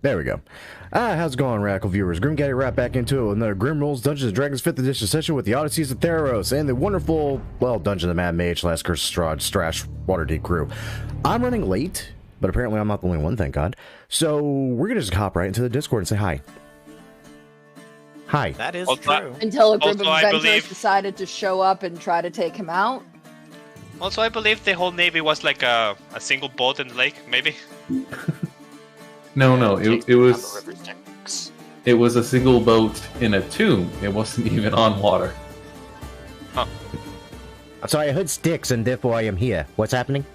There we go. How's it going, Radical viewers? Grim getting right back into another Grim Rules Dungeons & Dragons 5th edition session with the Odysseys of Theros and the wonderful, well, Dungeon of the Mad Mage / Curse of Strash Waterdeep crew. I'm running late, but apparently I'm not the only one, thank God. So we're gonna just hop right into the Discord and say hi. Hi. That is Also, true. Until a group Also, of I adventurers believe- decided to show up and try to take him out. Also, I believe the whole navy was like a single boat in the lake, maybe. No, it was River Styx. it was a single boat in a tomb. It wasn't even on water. Sorry, I heard sticks and therefore I am here. What's happening?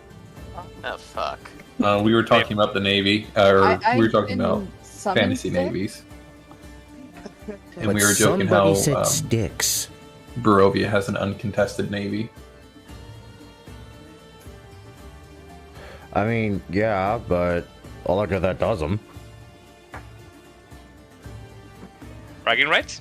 Oh fuck. We were talking about the navy, or we were talking in about some fantasy instinct- navies, and But we were joking somebody how said sticks. Barovia has an uncontested navy. I mean, yeah, but look at that does them. Bragging rights?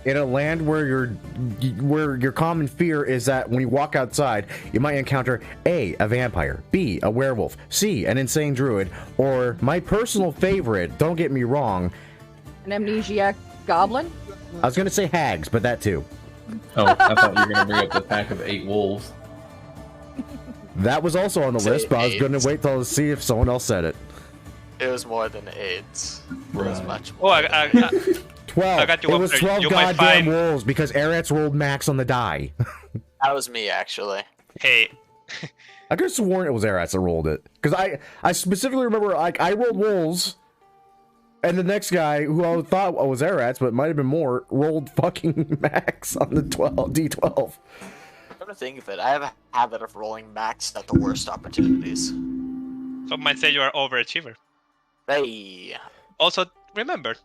In a land where your common fear is that when you walk outside, you might encounter A, a vampire, B, a werewolf, C, an insane druid, or my personal favorite, don't get me wrong, An amnesiac goblin? I was gonna say hags, but that too. Oh, I thought you were going to bring up the pack of 8 wolves. That was also on the Say list, but I was gonna AIDS. wait till to see if someone else said it. It was more than AIDS. It was Right. much Oh, more. I 12. I got you It up was there. 12 You might goddamn find- wolves because Eretz rolled max on the die. That was me, actually. hey, I could have sworn it was Eretz that rolled it. Because I specifically remember, like, I rolled wolves, and the next guy, who I thought was Eretz, but it might have been more, rolled fucking max on the D12. Come to think of it, I have a habit of rolling max at the worst opportunities. some might say you are overachiever. Hey. Also, remember,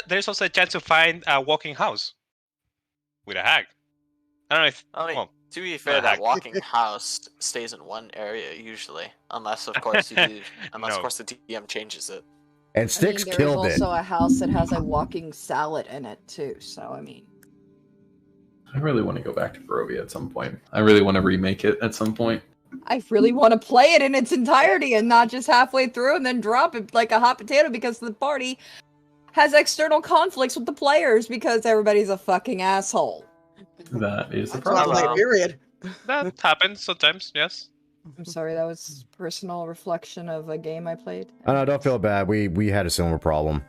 there's also a chance to find a walking house with a hag. I don't know if. I mean, well, to be fair, not that hack. walking house stays in one area usually, unless of course No. of course the DM changes it. And Styx There's killed it. also a house that has a walking salad in it too, so I mean. I really want to go back to Barovia at some point. I really want to remake it at some point. I really want to play it in its entirety and not just halfway through and then drop it like a hot potato because the party has external conflicts with the players because everybody's a fucking asshole. That is a That's problem. not Period. that happens sometimes, yes. I'm sorry, that was personal reflection of a game I played. Oh, no, don't feel bad. We had a similar problem.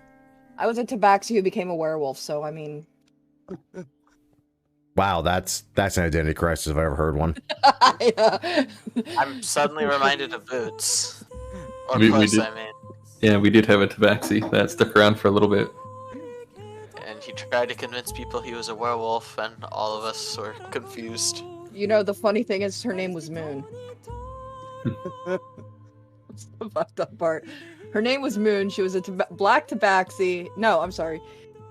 I was a tabaxi who became a werewolf, so I mean. Wow, that's an identity crisis if I ever heard one. I'm suddenly reminded of Boots. Or We Puss, did- I mean. Yeah, we did have a tabaxi that stuck around for a little bit. And he tried to convince people he was a werewolf, and all of us were confused. You know, the funny thing is, her name was Moon. That's the fucked up part. Her name was Moon. She was a black tabaxi. No, I'm sorry.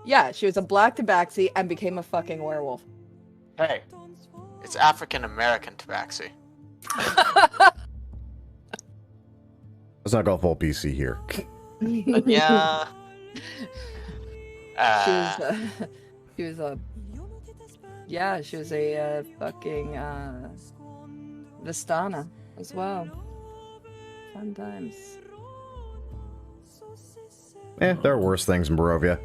Yeah, she was a black tabaxi and became a fucking werewolf. Hey, it's African American tabaxi. Let's not go full PC here. But yeah. She was a. Yeah, she was a fucking Vistana as well. Fun times. There are worse things in Barovia.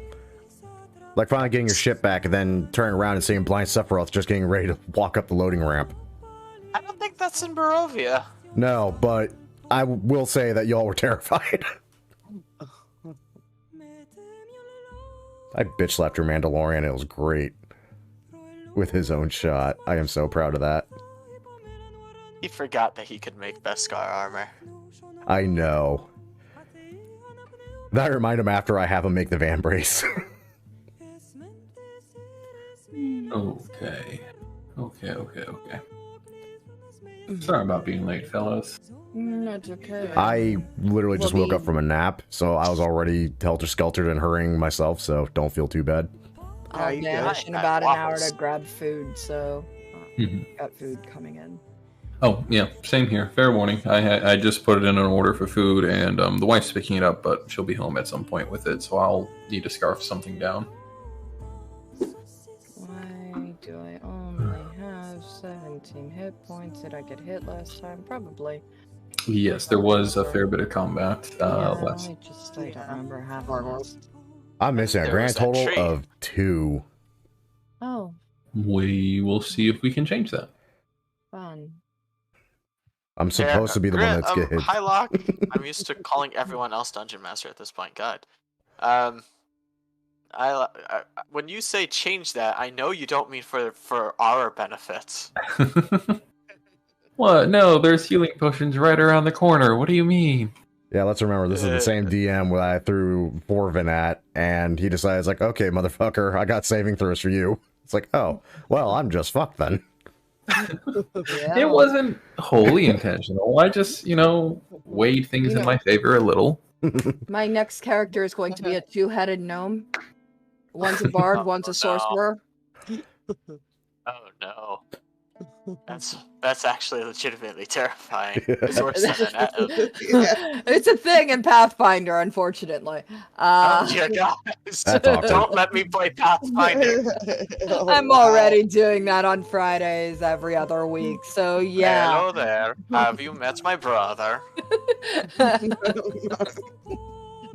Like finally getting your ship back and then turning around and seeing Blind Sephiroth just getting ready to walk up the loading ramp. I don't think that's in Barovia. No, but I will say that y'all were terrified. I bitch slapped your Mandalorian. It was great. With his own shot. I am so proud of that. He forgot that he could make Beskar armor. I know. That remind him after I have him make the van brace. Okay. Sorry about being late, fellas. That's okay. I literally just woke up from a nap, so I was already helter-skeltered and hurrying myself, so don't feel too bad. I'll you vanish good? in about an hour Waffles. to grab food, so Mhm. got food coming in. Oh, yeah, same here. Fair warning. I just put it in an order for food, and the wife's picking it up, but she'll be home at some point with it, so I'll need to scarf something down. Why do I only have 17 hit points? Did I get hit last time? Probably. Yes, there was a fair bit of combat last. I don't remember how. I'm missing a There grand was that total tree. of 2. Oh, We will see if we can change that. fun. I'm supposed to be the one that's good. Hyloch, I'm used to calling everyone else Dungeon Master at this point. God. When you say change that, I know you don't mean for our benefits. What? No, there's healing potions right around the corner. What do you mean? Yeah, let's remember this is the same DM that I threw Forvin at, and he decides like, okay, motherfucker, I got saving throws for you. It's like, oh, well, I'm just fucked then. It wasn't wholly intentional. I just, weighed things in my favor a little. My next character is going to be a 2-headed gnome. One's a bard, one's a sorcerer. Oh no. That's actually legitimately terrifying. It's a thing in Pathfinder, unfortunately. Oh dear God. Don't let me play Pathfinder. I'm already doing that on Fridays every other week, so yeah. Hello there. Have you met my brother? The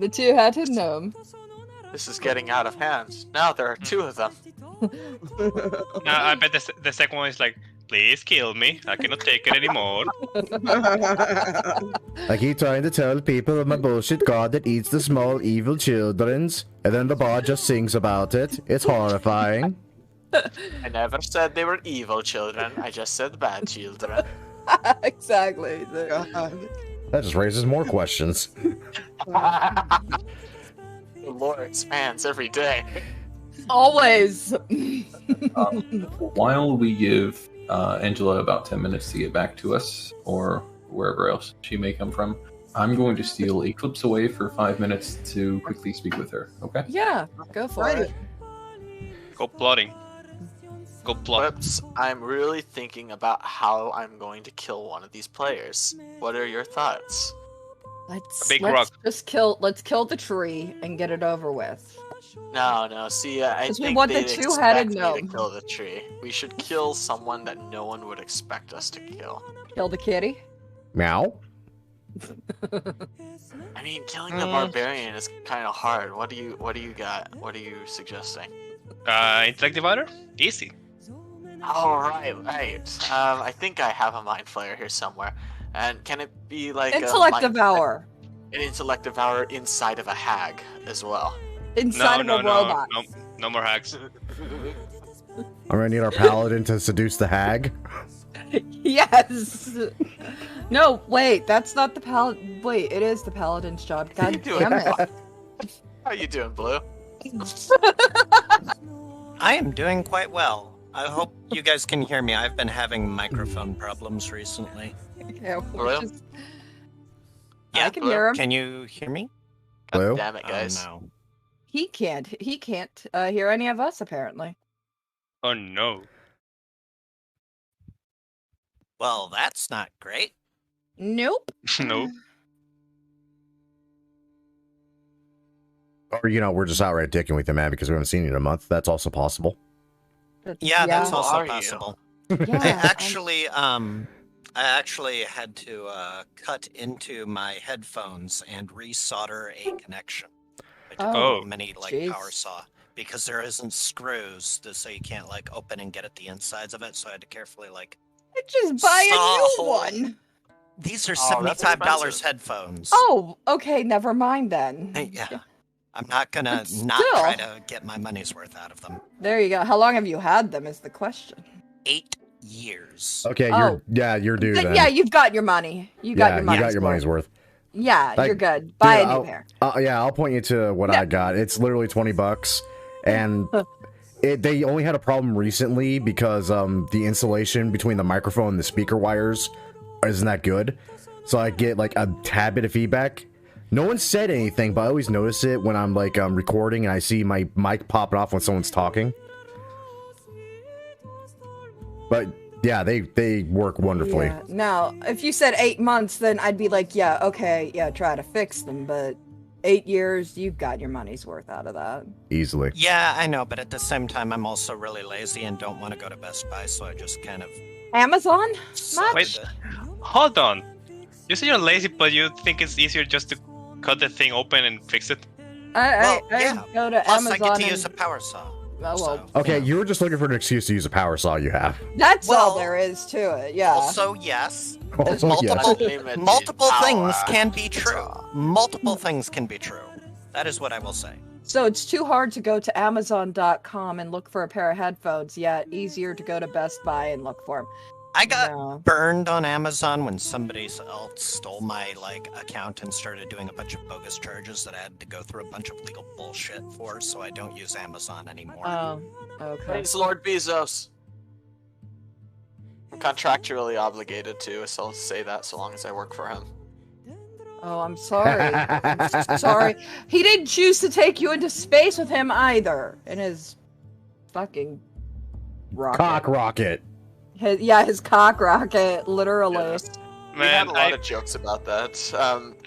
2-headed gnome. This is getting out of hand. Now there are 2 of them. I bet the second one is like, please kill me. I cannot take it anymore. I keep trying to tell people of my bullshit god that eats the small evil children's, and then the bard just sings about it. It's horrifying. I never said they were evil children. I just said bad children. Exactly. That just raises more questions. The lore expands every day. Always. While we give Angela about 10 minutes to get back to us, or wherever else she may come from, I'm going to steal Eclipse away for 5 minutes to quickly speak with her, okay? Yeah, go for it. Go plotting. Go plot. Whoops, I'm really thinking about how I'm going to kill one of these players. What are your thoughts? Let's kill the tree and get it over with. No, see, I think we want the they'd two-headed expect me to gnome. kill the tree. We should kill someone that no one would expect us to kill. Kill the kitty. Meow. I mean, killing the barbarian is kind of hard. What do you got? What are you suggesting? Intellect Divider? Easy. Oh, right. I think I have a mind flayer here somewhere. And can it be like Intellect Devourer. An intellect devourer inside of a hag as well? Inside of a robot. No more hags. I'm gonna need our paladin to seduce the hag. Yes. No, wait, that's not the paladin. Wait, it is the paladin's job. God damn it. How you doing, Blue? I am doing quite well. I hope you guys can hear me. I've been having microphone problems recently. Yeah, Blue? I can hear him. Can you hear me? Blue? Damn it, guys. Oh, no. He can't hear any of us, apparently. Oh no. Well, that's not great. Nope. Nope. Or, we're just outright dicking with him, man, because we haven't seen you in a month. That's also possible. Yeah, that's Who also are you? possible. Yeah, I actually had to cut into my headphones and resolder a connection. I took Oh, a mini jeez. power saw because there isn't screws, so you can't open and get at the insides of it. So I had to carefully just buy a new Saw. one. These are Oh, that's $75 expensive. headphones. Oh, okay, never mind then. Yeah. I'm not gonna But not still. try to get my money's worth out of them. There you go. How long have you had them is the question. 8 years. Okay, Oh. you're due then. Yeah, you've got your money. You got your money. you got your money's worth. Yeah, Like, you're good. Buy Dude, a new pair. I'll point you to what Yeah. I got. It's literally $20, and they only had a problem recently because the insulation between the microphone and the speaker wires isn't that good. So I get a tad bit of feedback. No one said anything, but I always notice it when I'm recording and I see my mic popping off when someone's talking. But yeah, they work wonderfully. Yeah. Now, if you said 8 months, then I'd be like, yeah, okay, yeah, try to fix them. But 8 years, you've got your money's worth out of that. Easily. Yeah, I know, but at the same time, I'm also really lazy and don't want to go to Best Buy, so I just kind of Amazon? decided Wait. to- Hold on. You say you're lazy, but you think it's easier just to cut the thing open and fix it? I yeah. go to Plus, Amazon I get to and... use a power saw. Oh, well, So, Okay, yeah. you were just looking for an excuse to use a power saw you have. That's all Well, there is to it, yeah. Also, yes. Also, multiple yes. multiple things Power. can be true. Multiple things can be true. That is what I will say. So it's too hard to go to Amazon.com and look for a pair of headphones, yet easier to go to Best Buy and look for them. I got No. burned on Amazon when somebody else stole my account and started doing a bunch of bogus charges that I had to go through a bunch of legal bullshit for, so I don't use Amazon anymore. Oh, okay. Thanks, Lord Bezos. I'm contractually obligated to, so I'll say that so long as I work for him. Oh, I'm sorry. I'm sorry. He didn't choose to take you into space with him either. In his fucking rocket. Cock rocket. His cock rocket, literally. Yes. We had Man, a lot of jokes about that.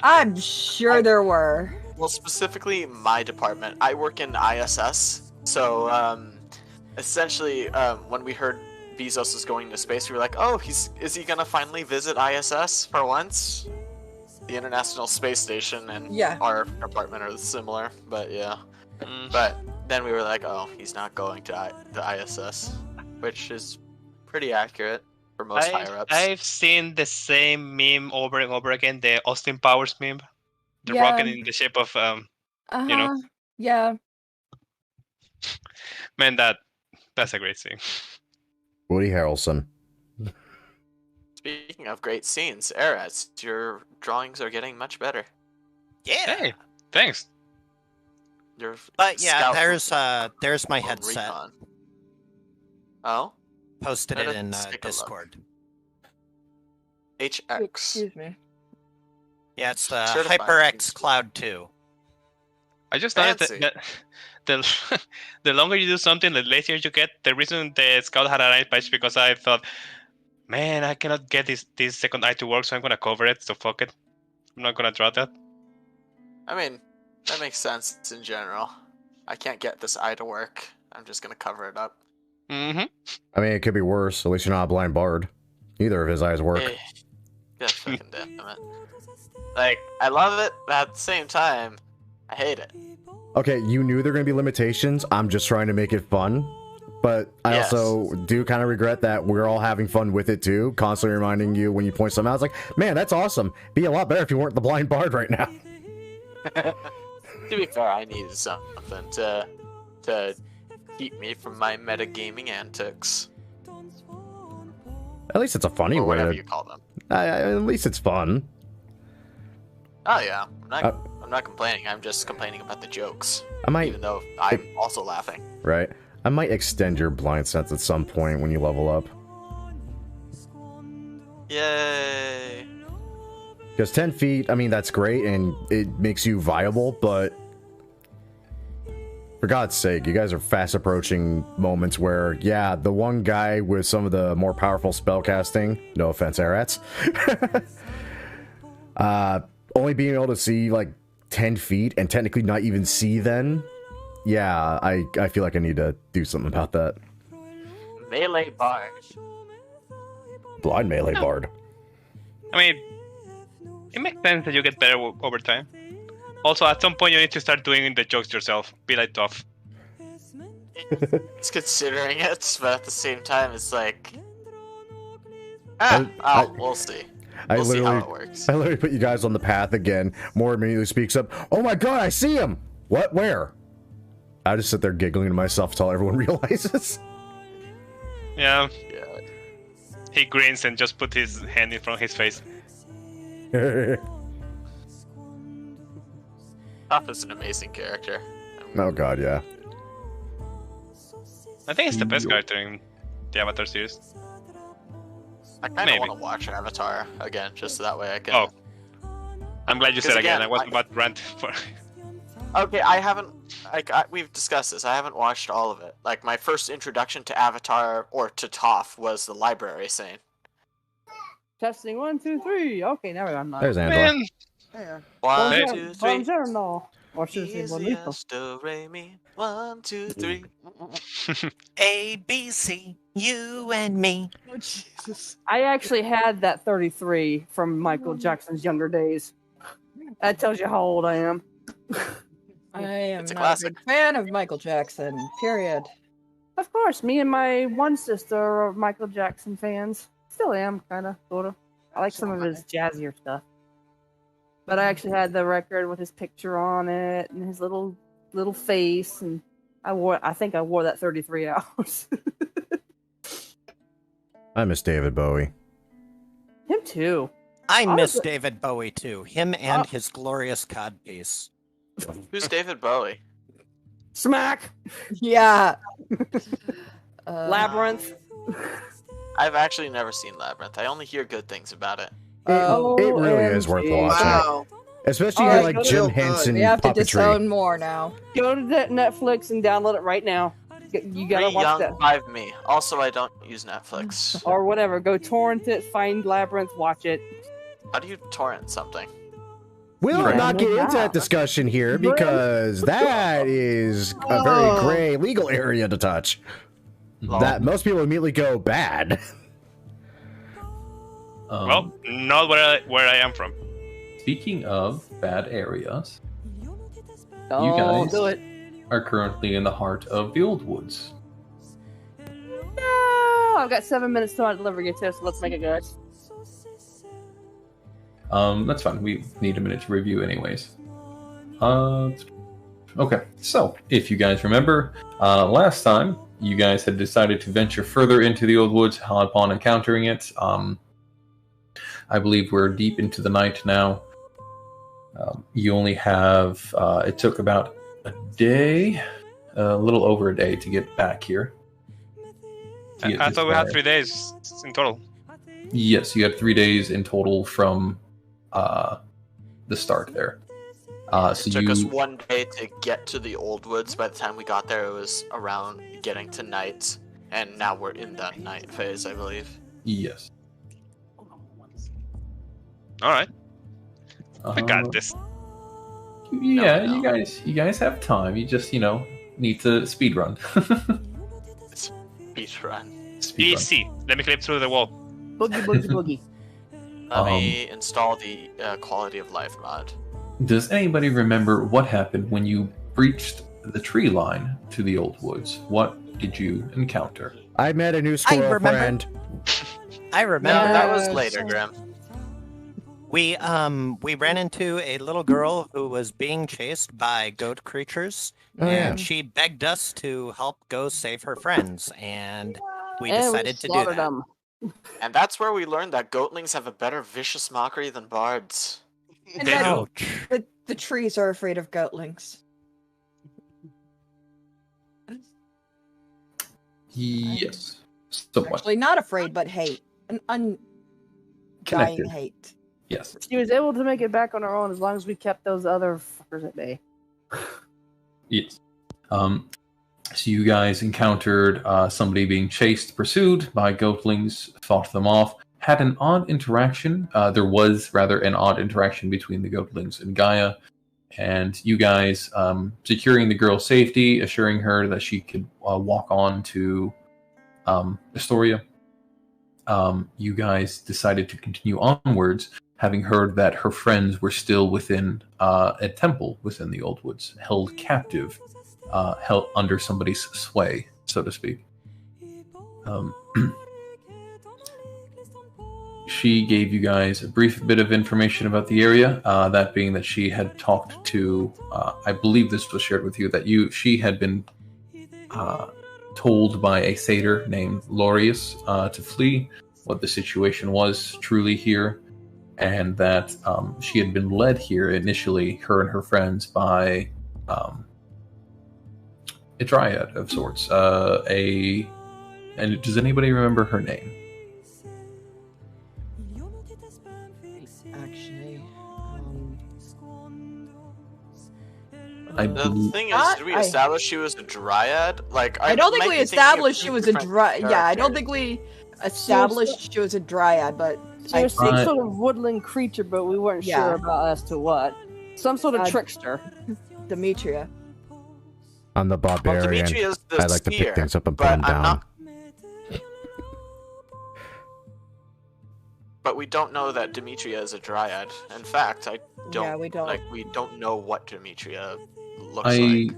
I'm sure there were. Well, specifically my department. I work in ISS, so essentially, when we heard Bezos was going to space, we were like, "Oh, is he gonna finally visit ISS for once?" The International Space Station and Yeah. our department are similar, but yeah. But then we were like, "Oh, he's not going to the ISS," which is pretty accurate for most higher ups. I've seen the same meme over and over again, the Austin Powers meme. The Yeah. rocket in the shape of you know. Yeah. Man, that's a great scene. Woody Harrelson. Speaking of great scenes, Eretz, your drawings are getting much better. Yeah. Hey, thanks. Your But yeah, scout there's my on headset. recon. Oh, Posted it in Let's take a look. Discord. HX. Excuse me. Yeah, it's the Certified. HyperX Cloud 2. I just noticed Fancy. that the longer you do something, the lazier you get. The reason the scout had an eye patch because I thought, man, I cannot get this second eye to work, so I'm gonna cover it. So fuck it, I'm not gonna draw that. I mean, that makes sense in general. I can't get this eye to work. I'm just gonna cover it up. Mm-hmm. I mean, it could be worse. At least you're not a blind bard. Neither of his eyes work. Eh, God fucking damn it. Like, I love it, but at the same time, I hate it. Okay, you knew there were going to be limitations. I'm just trying to make it fun. But I Yes. also do kind of regret that we're all having fun with it too. Constantly reminding you when you point something out. It's like, man, that's awesome. Be a lot better if you weren't the blind bard right now. To be fair, I needed something to keep me from my metagaming antics. At least it's a funny Or way. whatever you call them. At least it's fun. Oh yeah, I'm not complaining. I'm just complaining about the jokes. I might, Even though I'm also laughing. right? I might extend your blind sense at some point when you level up. Yay! Because 10 feet, I mean, that's great and it makes you viable, but for God's sake, you guys are fast approaching moments where, yeah, the one guy with some of the more powerful spellcasting, no offense, Arats, only being able to see like 10 feet and technically not even see then, yeah, I feel like I need to do something about that. Melee bard. Blind melee bard. I mean, it makes sense that you get better over time. Also, at some point, you need to start doing the jokes yourself. Be like tough. It's considering it, but at the same time, it's like, we'll see. We'll see how it works. I literally put you guys on the path again. More immediately speaks up. Oh my god, I see him! What? Where? I just sit there giggling to myself until everyone realizes. Yeah. Yeah. He grins and just put his hand in front of his face. Toph is an amazing character. Oh god, yeah. I think it's the best character in the Avatar series. I kind of Maybe. want to watch Avatar again, just so that way I can. Oh. I'm glad you said 'Cause again. again, I was about to rant for. Okay, I haven't. We've discussed this. I haven't watched all of it. Like my first introduction to Avatar or to Toph was the library scene. Testing 1, 2, 3. Okay, now I'm not. There's Angela. Man, Yeah. One, Hey. 2, 3. Buongiorno. Or should I say more Easy lethal? as do, re, mi. 1, 2, 3. A, B, C, you and me. Oh, Jesus. I actually had that 33 from Michael Jackson's younger days. That tells you how old I am. I am It's a not a classic. big fan of Michael Jackson. Period. Of course, me and my one sister are Michael Jackson fans. Still am, kind of, sort of. I like some of his jazzier stuff. But I actually had the record with his picture on it and his little face, and I think I wore that 33 hours. I miss David Bowie. Him too. I miss Honestly- David Bowie too. Him and his glorious codpiece. Who's David Bowie? Smack! Yeah. Labyrinth. I've actually never seen Labyrinth. I only hear good things about it. It really is worth OMG. watching. Wow. Especially Alright, like go to Jim the- Henson We have to puppetry. disown more now. Go to Netflix and download it right now. You gotta Free watch Young that. 5 Me. Also, I don't use Netflix. Or whatever. Go torrent it, find Labyrinth, watch it. How do you torrent something? We'll Right. not get into that discussion here because that is a very gray legal area to touch. That most people immediately go bad. Well, not where I am from. Speaking of bad areas, Don't guys- do it. are currently in the heart of the Old Woods. No, I've got 7 minutes to my delivery test, so let's make it good. That's fine. We need a minute to review anyways. Okay, so if you guys remember, last time you guys had decided to venture further into the Old Woods upon encountering it. I believe we're deep into the night now. You only have, it took about a day, a little over a day to get back here. To get I this thought we had guy. 3 days in total. Yes, you had 3 days in total from the start there. So It took you, us 1 day to get to the Old Woods. By the time we got there, it was around getting to night. And now we're in that night phase, I believe. yes. All right, we Uh, got this. Yeah, No. you guys have time. You just need to speed run. Speed run. Speed run. Easy. Let me clip through the wall. Boogie, boogie, boogie. Let me install the quality of life mod. Does anybody remember what happened when you breached the tree line to the Old Woods? What did you encounter? I met a new squirrel remember. friend. I No, remember. that was Yes. later, Grim. We ran into a little girl who was being chased by goat creatures, Oh, and yeah. she begged us to help go save her friends, and we And decided to do slaughtered that. them. And that's where we learned that Goatlings have a better vicious mockery than bards. And They that do. Ouch. the trees are afraid of goatlings. Yes, somewhat. Actually, not afraid, but hate. An undying Connected. hate. Yes. She was able to make it back on her own as long as we kept those other fuckers at bay. Yes. So you guys encountered somebody being chased, pursued by goatlings, fought them off, had an odd interaction. There was rather an odd interaction between the goatlings and Gaia, and you guys securing the girl's safety, assuring her that she could walk on to Astoria. You guys decided to continue onwards, having heard that her friends were still within a temple within the Old Woods, held captive, held under somebody's sway, so to speak. She gave you guys a brief bit of information about the area, that being that she had talked to, I believe this was shared with you, that she had been told by a satyr named Lorius to flee, what the situation was truly here, and that she had been led here initially, her and her friends, by a dryad of sorts. And does anybody remember her name? Actually, I The believe thing is, Not- did we I- establish she was a dryad? Like, I don't think might we be thinking of established two she was a different dryad. Yeah, I don't characters. think we established she was a dryad, but She was some I- sort of woodland creature, but we weren't Yeah. sure about as to what. Some sort of Uh, trickster. Demetria. I'm the Well, barbarian. Demetria's the I like to pick seer, things up and put but them I'm down. not. But we don't know that Demetria is a dryad. In fact, I don't. Yeah, we don't. We don't know what Demetria looks like.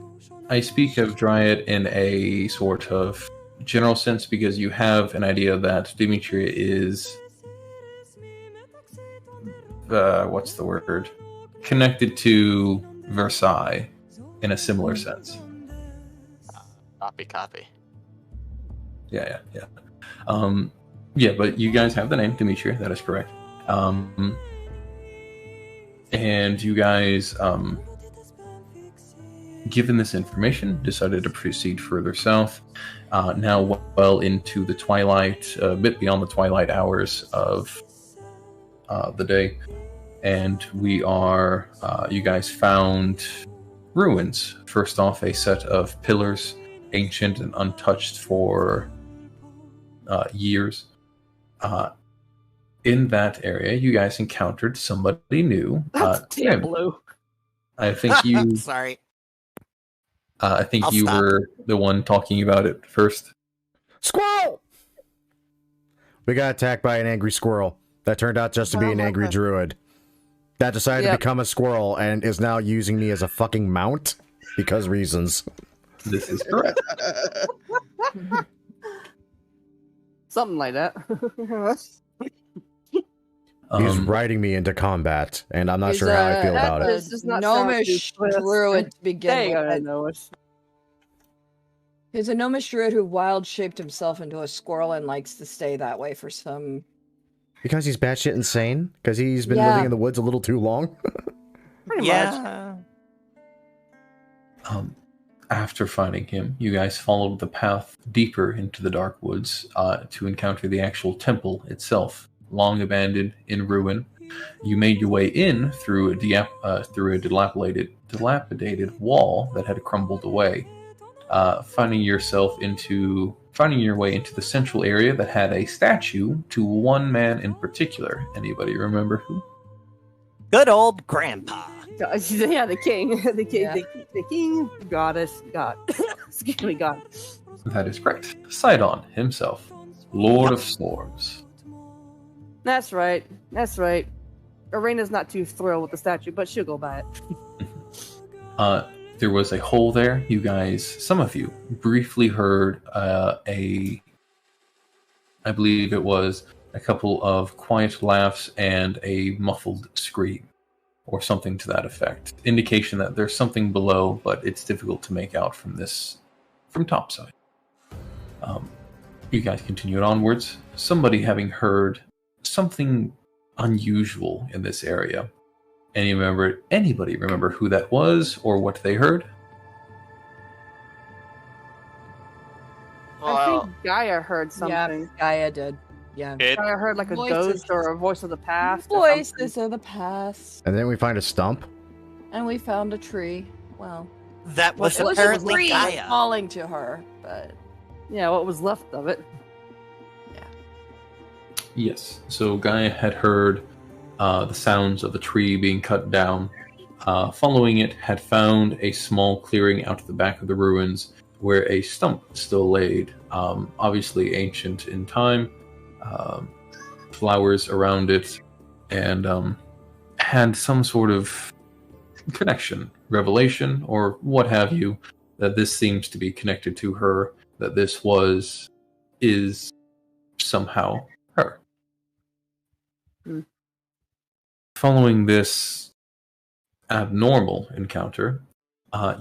I speak of Dryad in a sort of general sense because you have an idea that Demetria is what's the word? Connected to Versailles in a similar sense. Copy. Yeah. But you guys have the name Demetria. That is correct. And you guys, given this information, decided to proceed further south. Now well into the twilight, a bit beyond the twilight hours of the day. And we are, you guys found ruins. First off, a set of pillars, ancient and untouched for years. In that area, you guys encountered somebody new. That's Tim, blue. I think you. Sorry. I think I'll you stop. were the one talking about it first. Squirrel! We got attacked by an angry squirrel that turned out just to be an angry druid that decided to Yep. become a squirrel and is now using me as a fucking mount because reasons. This is correct. Something like that. He's riding me into combat, and I'm not sure how I feel about it. This does not sound Gnomish too twist. druid to begin Dang, I with. know it. He's a gnomish druid who wild shaped himself into a squirrel and likes to stay that way for some. Because he's batshit insane? Because he's been Yeah. living in the woods a little too long? Pretty much. Yeah. After finding him, you guys followed the path deeper into the dark woods to encounter the actual temple itself, long abandoned in ruin. You made your way in through a dilapidated wall that had crumbled away, finding your way into the central area that had a statue to one man in particular. Anybody remember who? Good old Grandpa. Yeah, the king. The king. Yeah. The king. Goddess. God. Excuse me, God. That is correct. Sidon himself, Lord of Storms. That's right. That's right. Arena's not too thrilled with the statue, but she'll go by it. There was a hole there. You guys, some of you, briefly heard I believe it was a couple of quiet laughs and a muffled scream, or something to that effect. Indication that there's something below, but it's difficult to make out from topside. You guys continued onwards. Somebody having heard something unusual in this area. Anybody remember who that was or what they heard? I Well, think Gaia heard something. Yeah, Gaia did. Yeah. It, Gaia heard like a Voices. ghost or a voice of the past. or something. Voices of the past. And then we find a stump. And we found a tree. Well, That was it was a apparently tree Gaia. calling to her, but Yeah, what was left of it. Yes. So Gaia had heard the sounds of a tree being cut down. Following it, had found a small clearing out of the back of the ruins where a stump still laid, obviously ancient in time, flowers around it, and had some sort of connection, revelation, or what have you, that this seems to be connected to her, that this is somehow her. Following this abnormal encounter,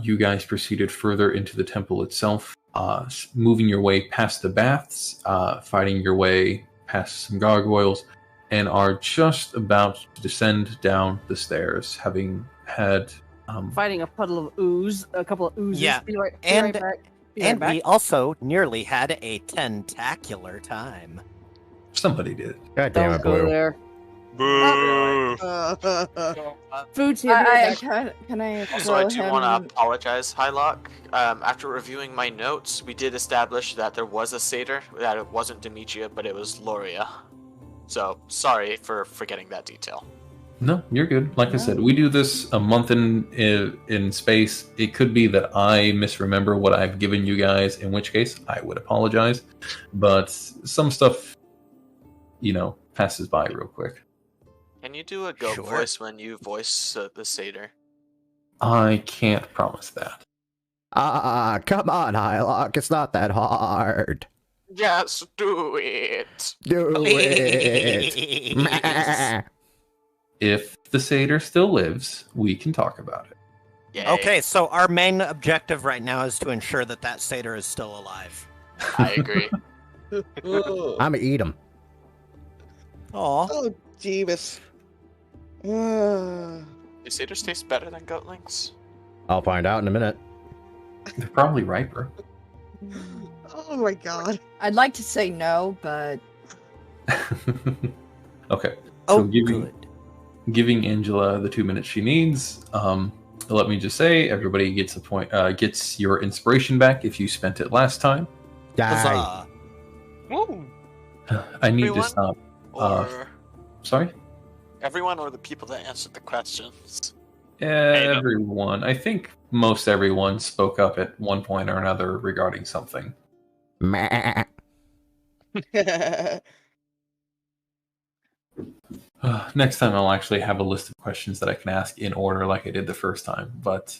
you guys proceeded further into the temple itself, moving your way past the baths, fighting your way past some gargoyles, and are just about to descend down the stairs, having had... Fighting a puddle of ooze, a couple of oozes. Yeah, Be right and- back. Be right And back. we also nearly had a tentacular time. somebody did. God damn Don't it, go Blue. there. boo. Food's here. be right back. can I Also, I throw do him? want to apologize, Hyloch. After reviewing my notes, we did establish that there was a satyr, that it wasn't Demetria, but it was Loria. So, sorry for forgetting that detail. No, you're good. Like I said, we do this a month in space. It could be that I misremember what I've given you guys, in which case I would apologize. But some stuff, passes by real quick. Can you do a goat Sure. voice when you voice the satyr? I can't promise that. Come on, Hyloch. It's not that hard. Yes, do it. Do it. Meh. If the satyr still lives, we can talk about it. Yay. Okay, so our main objective right now is to ensure that that satyr is still alive. I agree. I'ma eat him. Aw. Oh, Jeebus. Do satyrs taste better than goatlings? I'll find out in a minute. They're probably riper. Oh my god. I'd like to say no, but Okay. Oh, So giving Angela the 2 minutes she needs. Let me just say, everybody gets a point. Gets your inspiration back if you spent it last time. Die. Huzzah. Woo! I need Everyone? to stop. Or Sorry. everyone, or the people that answered the questions? Everyone. I think most everyone spoke up at one point or another regarding something. Meh. Next time I'll actually have a list of questions that I can ask in order like I did the first time, but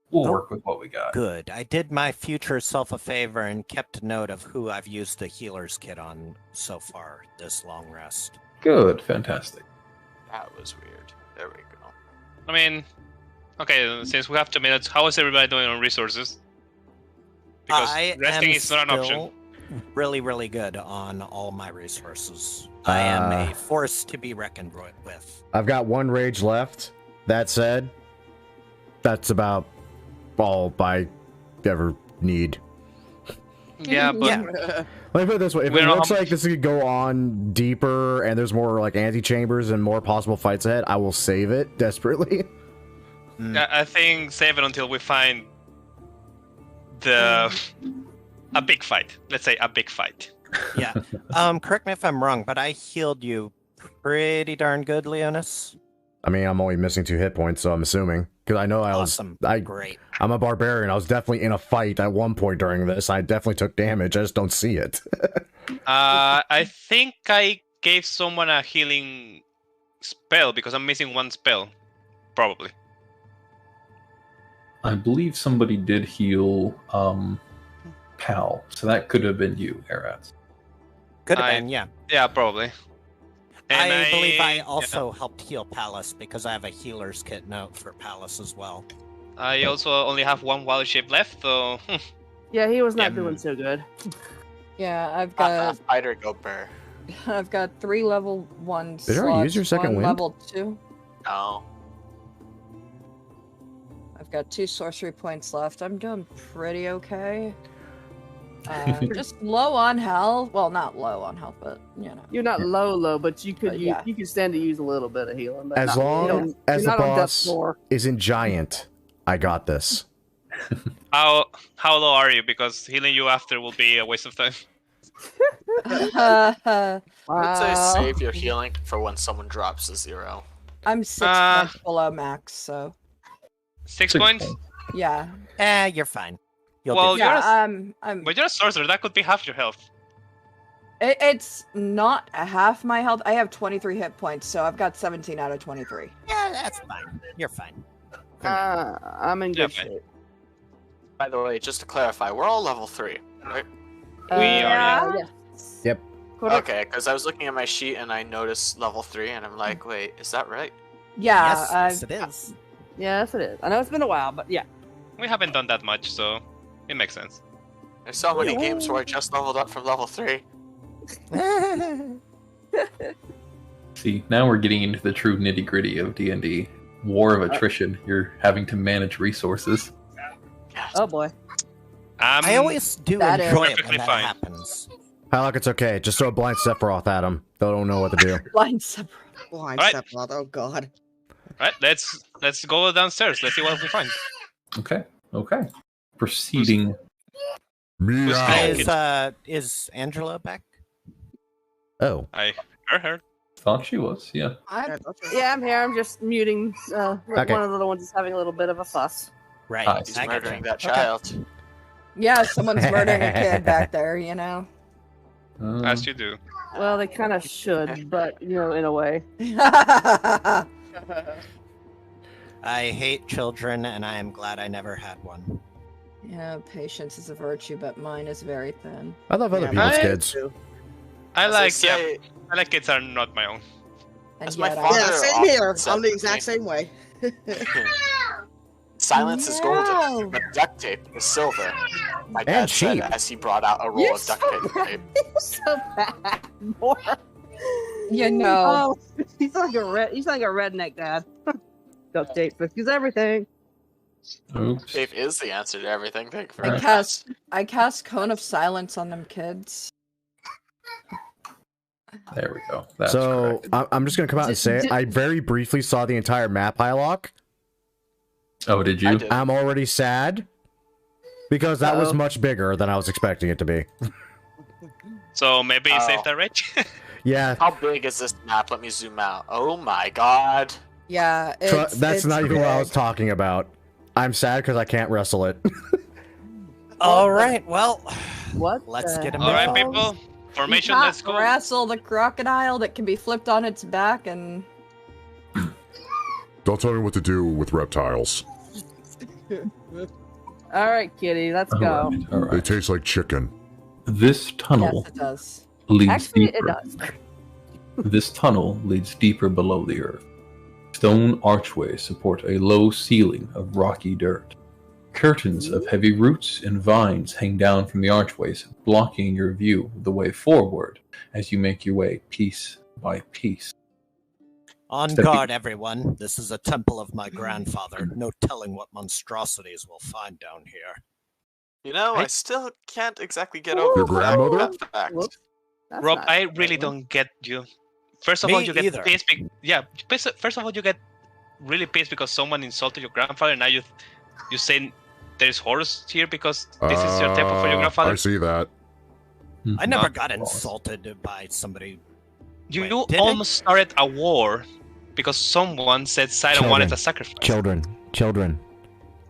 we'll work with what we got. Good. I did my future self a favor and kept note of who I've used the healer's kit on so far this long rest. Good. Fantastic. That was weird. There we go. I mean, okay, since we have 2 minutes, how is everybody doing on resources? Because I resting am is not an option. still really, really good on all my resources. I am a force to be reckoned with. I've got 1 rage left. That said, that's about all I ever need. Yeah, but Yeah. Let me put it this way: if We it don't know looks how like this could go on deeper and there's more like anti-chambers and more possible fights ahead, I will save it desperately. I think save it until we find a big fight. Let's say a big fight. Yeah. Correct me if I'm wrong, but I healed you pretty darn good, Leonis. I mean, I'm only missing 2 hit points, so I'm assuming because I know Awesome. Great. I'm a barbarian. I was definitely in a fight at one point during this. I definitely took damage. I just don't see it. I think I gave someone a healing spell because I'm missing 1 spell. Probably. I believe somebody did heal Pal, so that could have been you, Eratz. Could have been, yeah. Yeah, probably. And I believe I also helped heal Palace because I have a healer's kit note for Palace as well. I also only have 1 wild shape left, so Yeah, he was not doing so good. yeah, I've got Spider go bear. I've got 3 level 1 Did you already use your slots, second 1 wind? level 2. No. I've got 2 sorcery points left. I'm doing pretty okay. Just low on health. Well, not low on health, but You're not low, but you could yeah. you could stand to use a little bit of healing. But As not- long you don't- as you're the not on death's boss door. isn't giant, I got this. how low are you? Because healing you after will be a waste of time. I would say Wow. save your healing for when someone drops a 0. I'm 6 points below max, so 6 points? yeah. You're fine. You'll Well, do you're Yeah, a- But you're a sorcerer, that could be half your health. it's not a half my health. I have 23 hit points, so I've got 17 out of 23. Yeah, that's fine. You're fine. I'm in Yeah, good fine. shape. By the way, just to clarify, we're all level 3, right? We are, yeah. Yes. Yep. Correct. Okay, because I was looking at my sheet and I noticed level 3, and I'm like, wait, is that right? Yeah. Yes, it is. Yes, it is. I know it's been a while, but yeah. We haven't done that much, so it makes sense. There's so many games where I just leveled up from level 3. See, now we're getting into the true nitty gritty of D&D. War of attrition. You're having to manage resources. Oh boy. I always do That is enjoy it perfectly when that fine. happens. Hyloch, it's okay. Just throw a blind Sephiroth at them. They don't know what to do. Blind Sephiroth. Blind Right. Sephiroth, oh god. Right, let's go downstairs. Let's see what we find. Okay. Proceeding. Who's Is Angela back? Oh, I heard her. Thought she was, yeah. Yeah, I'm here. I'm just muting. Okay. One of the little ones is having a little bit of a fuss. Right. He's I murdering gotcha. that child. Yeah, someone's murdering a kid back there, you know. As you do. Well, they kind of should, but in a way. I hate children, and I am glad I never had one. Yeah, patience is a virtue, but mine is very thin. I love other people's kids. I As I like say, I like kids are not my own. And As my yet father- Yeah, same often here. said I'm the to exact me. same way. Silence is No. golden, but duct tape is silver. My dad said cheap. as he brought out a roll You're of duct so tape. You're so bad. More. You know. Oh, he's like a redneck dad. Duct tape fixes everything. Oops. Tape is the answer to everything. Thank you I very cast much. I cast Cone of Silence on them kids. There we go. That's So correct. I'm just gonna come out and say it. I very briefly saw the entire map, Hyloch. Oh, did you? I did. I'm already sad because that was Uh-oh. much bigger than I was expecting it to be. So maybe Oh. save that rage. Yeah, How big is this map? Let me zoom out. Oh my god. Yeah, that's it's not even what I was big. talking about. I'm sad because I can't wrestle it. All right, well, What? let's the get him All right, out. people. Formation, You let's can't go. wrestle the crocodile that can be flipped on its back and Don't tell me what to do with reptiles. All right, kitty, let's All go. right, all They right. taste like chicken. This yes, tunnel it does. leads Actually, deeper. it does. This tunnel leads deeper below the earth. Stone archways support a low ceiling of rocky dirt. Curtains of heavy roots and vines hang down from the archways, blocking your view of the way forward as you make your way piece by piece. On Stepping- guard, everyone. This is a temple of my grandfather. No telling what monstrosities we'll find down here. You know, I still can't exactly get over Your grandmother? that fact. Whoops. That's Rob, not I good. really don't get you. First of Me all, you get either. pissed. First of all, you get really pissed because someone insulted your grandfather. Now you say there's horrors here because this is your temple for your grandfather. I see that. I never Not got boss. insulted by somebody. You Wait, did I? almost started a war because someone said Sidon wanted a sacrifice. Children,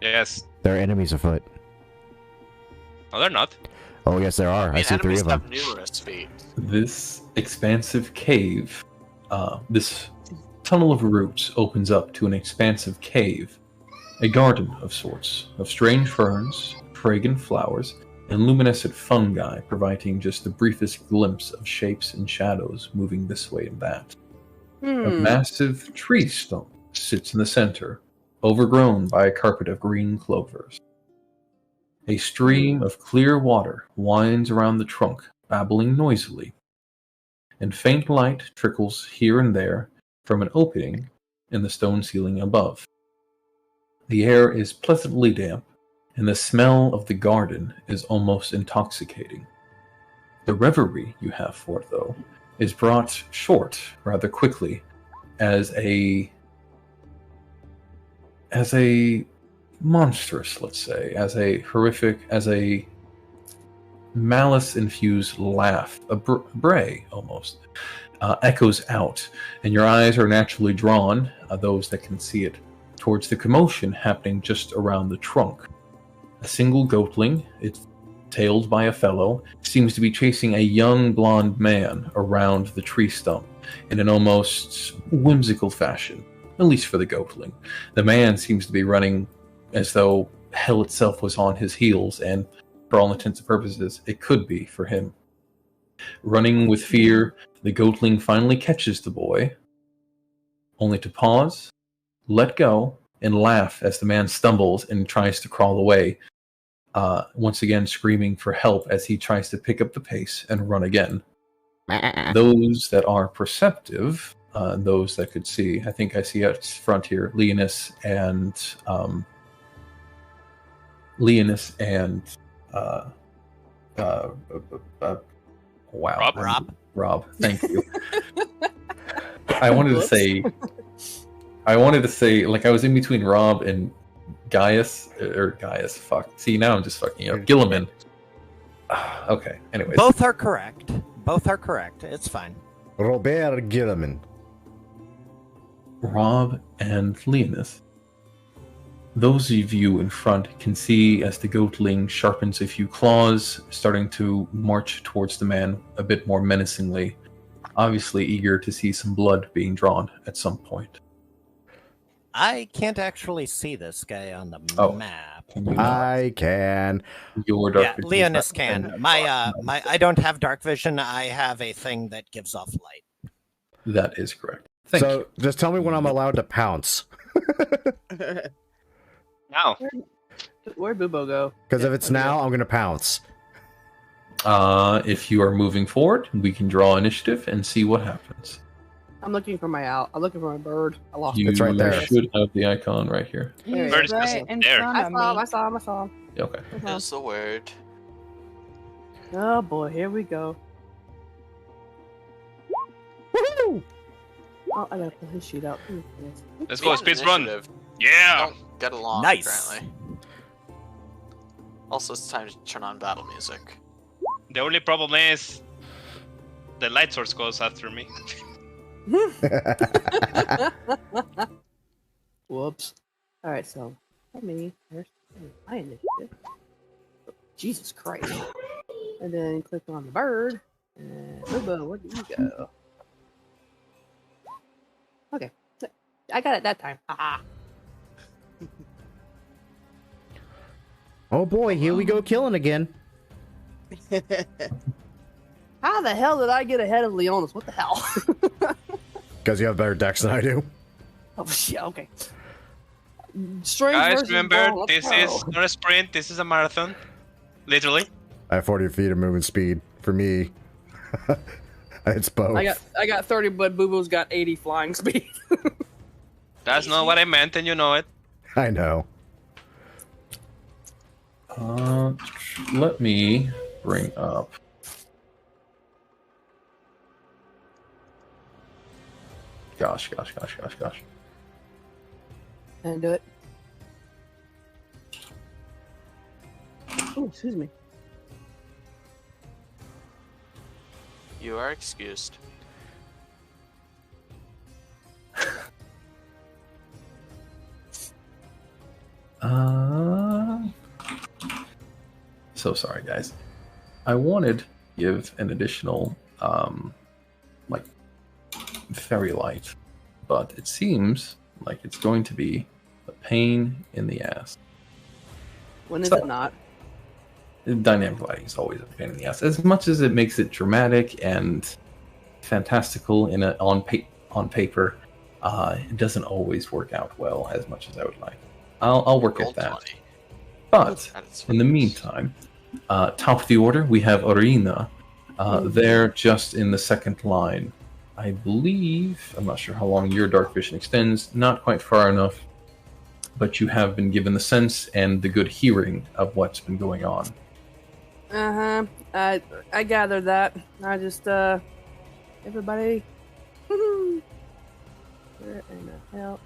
Yes. there are enemies afoot. No, they're not. Oh yes, there are. I see three enemies of them. have numerous feet. This expansive cave, this tunnel of roots opens up to an expansive cave, a garden of sorts, of strange ferns, fragrant flowers, and luminescent fungi, providing just the briefest glimpse of shapes and shadows moving this way and that. A massive tree stump sits in the center, overgrown by a carpet of green clovers. A stream of clear water winds around the trunk, babbling noisily, and faint light trickles here and there from an opening in the stone ceiling above. The air is pleasantly damp, and the smell of the garden is almost intoxicating. The reverie you have for it, though, is brought short rather quickly as a monstrous, let's say, as a horrific, as a malice-infused laugh, a bray almost, echoes out, and your eyes are naturally drawn, those that can see it, towards the commotion happening just around the trunk. A single goatling, it's tailed by a fellow, seems to be chasing a young blonde man around the tree stump in an almost whimsical fashion, at least for the goatling. The man seems to be running as though hell itself was on his heels, and for all intents and purposes, it could be for him. Running with fear, the goatling finally catches the boy, only to pause, let go, and laugh as the man stumbles and tries to crawl away, once again screaming for help as he tries to pick up the pace and run again. Those that are perceptive, those that could see, I think I see out front here, Leonis and wow, Rob, thank you. I wanted to say, like, I was in between Rob and Gaius, fuck. See, now I'm just fucking up. Gilliman. Okay, anyways. Both are correct. It's fine. Robert Gilliman. Rob and Leonith. Those of you in front can see as the goatling sharpens a few claws, starting to march towards the man a bit more menacingly, obviously eager to see some blood being drawn at some point. I can't actually see this guy on the Oh. map. Can you I can. Your dark Yeah, vision is Leonis not- can. My I don't have dark vision. I have a thing that gives off light. That is correct. Thank you. Just tell me when I'm allowed to pounce. Now. Where'd Bubo go? Because if it's now, I'm going to pounce. If you are moving forward, we can draw initiative and see what happens. I'm looking for my owl. I'm looking for my bird. I lost You It's right there. should have the icon right here. There he Bird is. is just right in there. front I of saw him. me. I saw him. I saw him. Okay. That's the word. Oh boy, here we go. Woohoo! Oh, I gotta put his sheet out. Ooh, yes. Let's go, speeds run. Initiative. Yeah! Don't get along, Nice. apparently. Also, it's time to turn on battle music. The only problem is the light source goes after me. Whoops. All right, so let me. There's my initiative. Jesus Christ! And then click on the bird. And Bubo, where did you go? Okay, I got it that time. Haha. Oh boy, here we go killing again. How the hell did I get ahead of Leonis? What the hell? Because you have better decks than I do. Oh yeah, okay. Strange Guys, versus remember, ball, let's this go. is not a sprint, this is a marathon. Literally. I have 40 feet of movement speed. For me, it's both. I got 30, but Boo Boo's got 80 flying speed. That's not what I meant, and you know it. I know. Let me bring up. Gosh. And do it. Oh, excuse me. You are excused. So sorry, guys. I wanted to give an additional, like, fairy light, but it seems like it's going to be a pain in the ass. When is So- it not? Dynamic lighting is always a pain in the ass. As much as it makes it dramatic and fantastical on paper, it doesn't always work out well as much as I would like. I'll work at Gold that. 20. But That's in the meantime, top of the order, we have Orina. They're just in the second line. I believe, I'm not sure how long your dark vision extends, not quite far enough, but you have been given the sense and the good hearing of what's been going on. I gathered that. I just everybody. Where in the hell?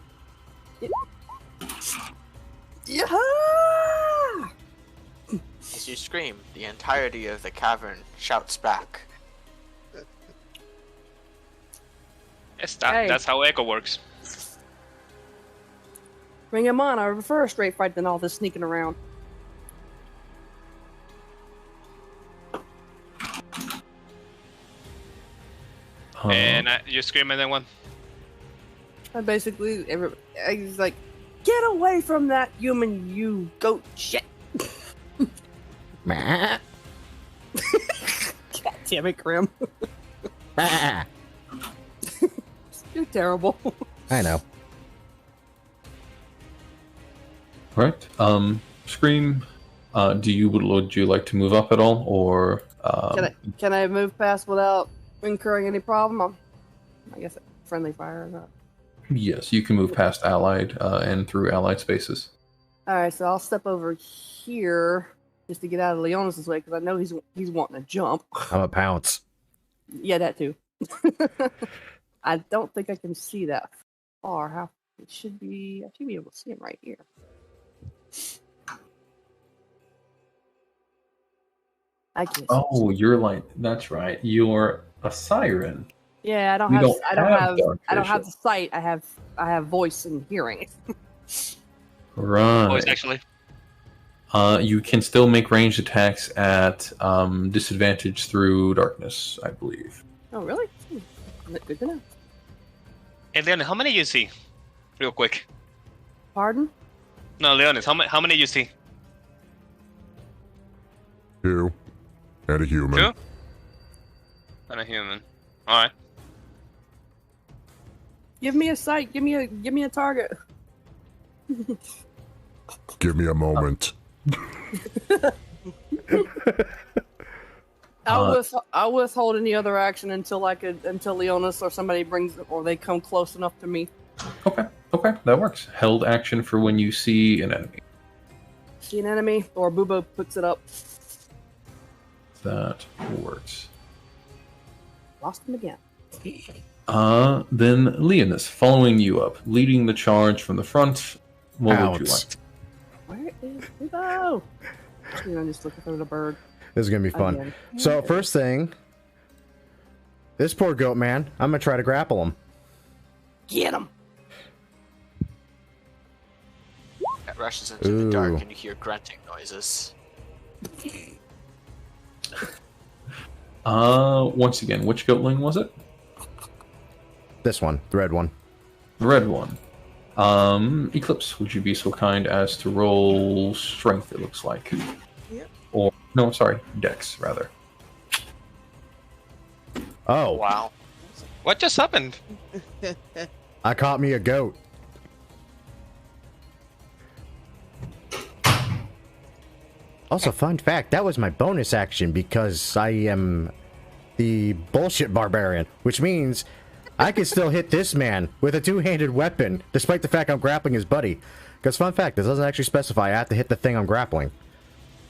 Yeah! As you scream, the entirety of the cavern shouts back. Yes, Hey. that's how Echo works. Bring him on. I prefer a straight fight than all this sneaking around. And you scream and then one. I basically, I was like, get away from that human, you goat shit. Meh. God damn it, Grim. Ah. You're terrible. I know. Right. Scream. Would you like to move up at all, or Can I move past without incurring any problem? I guess friendly fire or not. Yes, you can move past allied and through allied spaces. All right, so I'll step over here just to get out of Leonis' way because I know he's wanting to jump. I'm a pounce. Yeah, that too. I don't think I can see that far. How it should be? I should be able to see him right here. I can't. Oh, you're like, that's right. You're a siren. Yeah, I don't We have. don't I don't have have. dark I don't have vision. the sight. I have voice and hearing. Right. Voice, actually. You can still make ranged attacks at disadvantage through darkness, I believe. Oh, really? Good to know. Hey, Leonis, how many you see? Real quick. Pardon? No, Leonis, how many you see? 2. And a human. 2? And a human. Alright. Give me a sight. Give me a target. Give me a moment. I'll withhold any other action until Leonis or somebody or they come close enough to me. Okay, that works. Held action for when you see an enemy. See an enemy, or Boobo puts it up. That works. Lost him again. Then Leonis, following you up, leading the charge from the front. What would you Ouch. like? Where is Boobo? I'm just looking for the bird. This is gonna be fun. Again. So first thing, this poor goat man, I'm gonna try to grapple him. Get him! It rushes into the dark Ooh. and you hear grunting noises. Once again, which goatling was it? This one, the red one. The red one. Eclipse, would you be so kind as to roll strength, it looks like. Yep. Or, no, sorry, dex, rather. Oh, Wow. What just happened? I caught me a goat. Also, fun fact, that was my bonus action because I am the bullshit barbarian, which means I can still hit this man with a two-handed weapon, despite the fact I'm grappling his buddy. Because fun fact, this doesn't actually specify I have to hit the thing I'm grappling.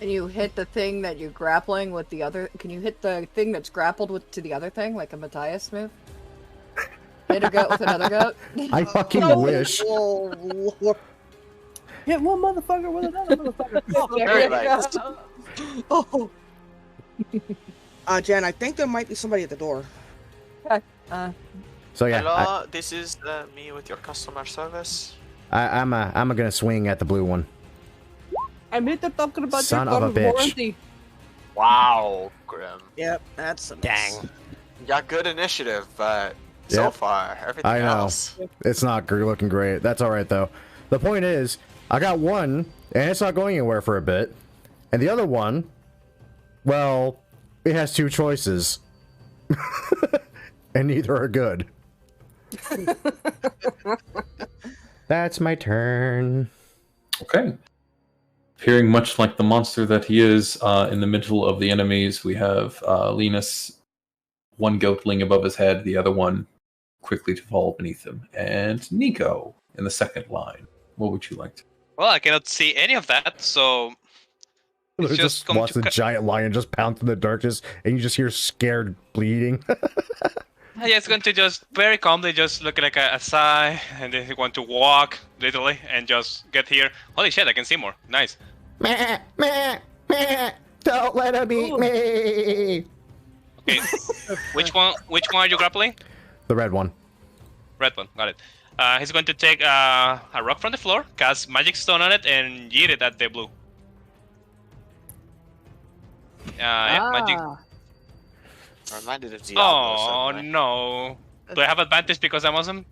And you hit the thing that you're grappling with the other. Can you hit the thing that's grappled with to the other thing, like a Matthias move? Hit a goat with another goat. I fucking wish. Oh, Lord. Hit one motherfucker with another motherfucker. Oh, Very you nice. go. Oh. Jen, I think there might be somebody at the door. So yeah, Hello, this is me with your customer service. I'm gonna swing at the blue one. I'm here talking about Son your of a gun's bitch. warranty. Wow, Grim. Yep, that's a miss. Dang. You got good initiative, but so Yep. far, everything I know. else. It's not looking great. That's all right though. The point is, I got one, and it's not going anywhere for a bit, and the other one, well, it has two choices, and neither are good. That's my turn. Okay. Appearing much like the monster that he is, in the middle of the enemies, we have Linus, one goatling above his head, the other one quickly to fall beneath him, and Nico in the second line. What would you like to? Well, I cannot see any of that, so it's Just come watch to the giant lion just pounce in the darkness, and you just hear scared bleeding. Yeah, it's going to just very calmly just look like a sigh, and then he's going to walk, literally, and just get here. Holy shit, I can see more. Nice. Meh, meh, meh. Don't let him eat me. Okay. Which one are you grappling? The red one. Red one, got it. He's going to take a rock from the floor, cast magic stone on it, and yeet it at the blue. Yeah, magic. Reminded of Diablo. Oh suddenly. no! Do I have advantage because I'm awesome?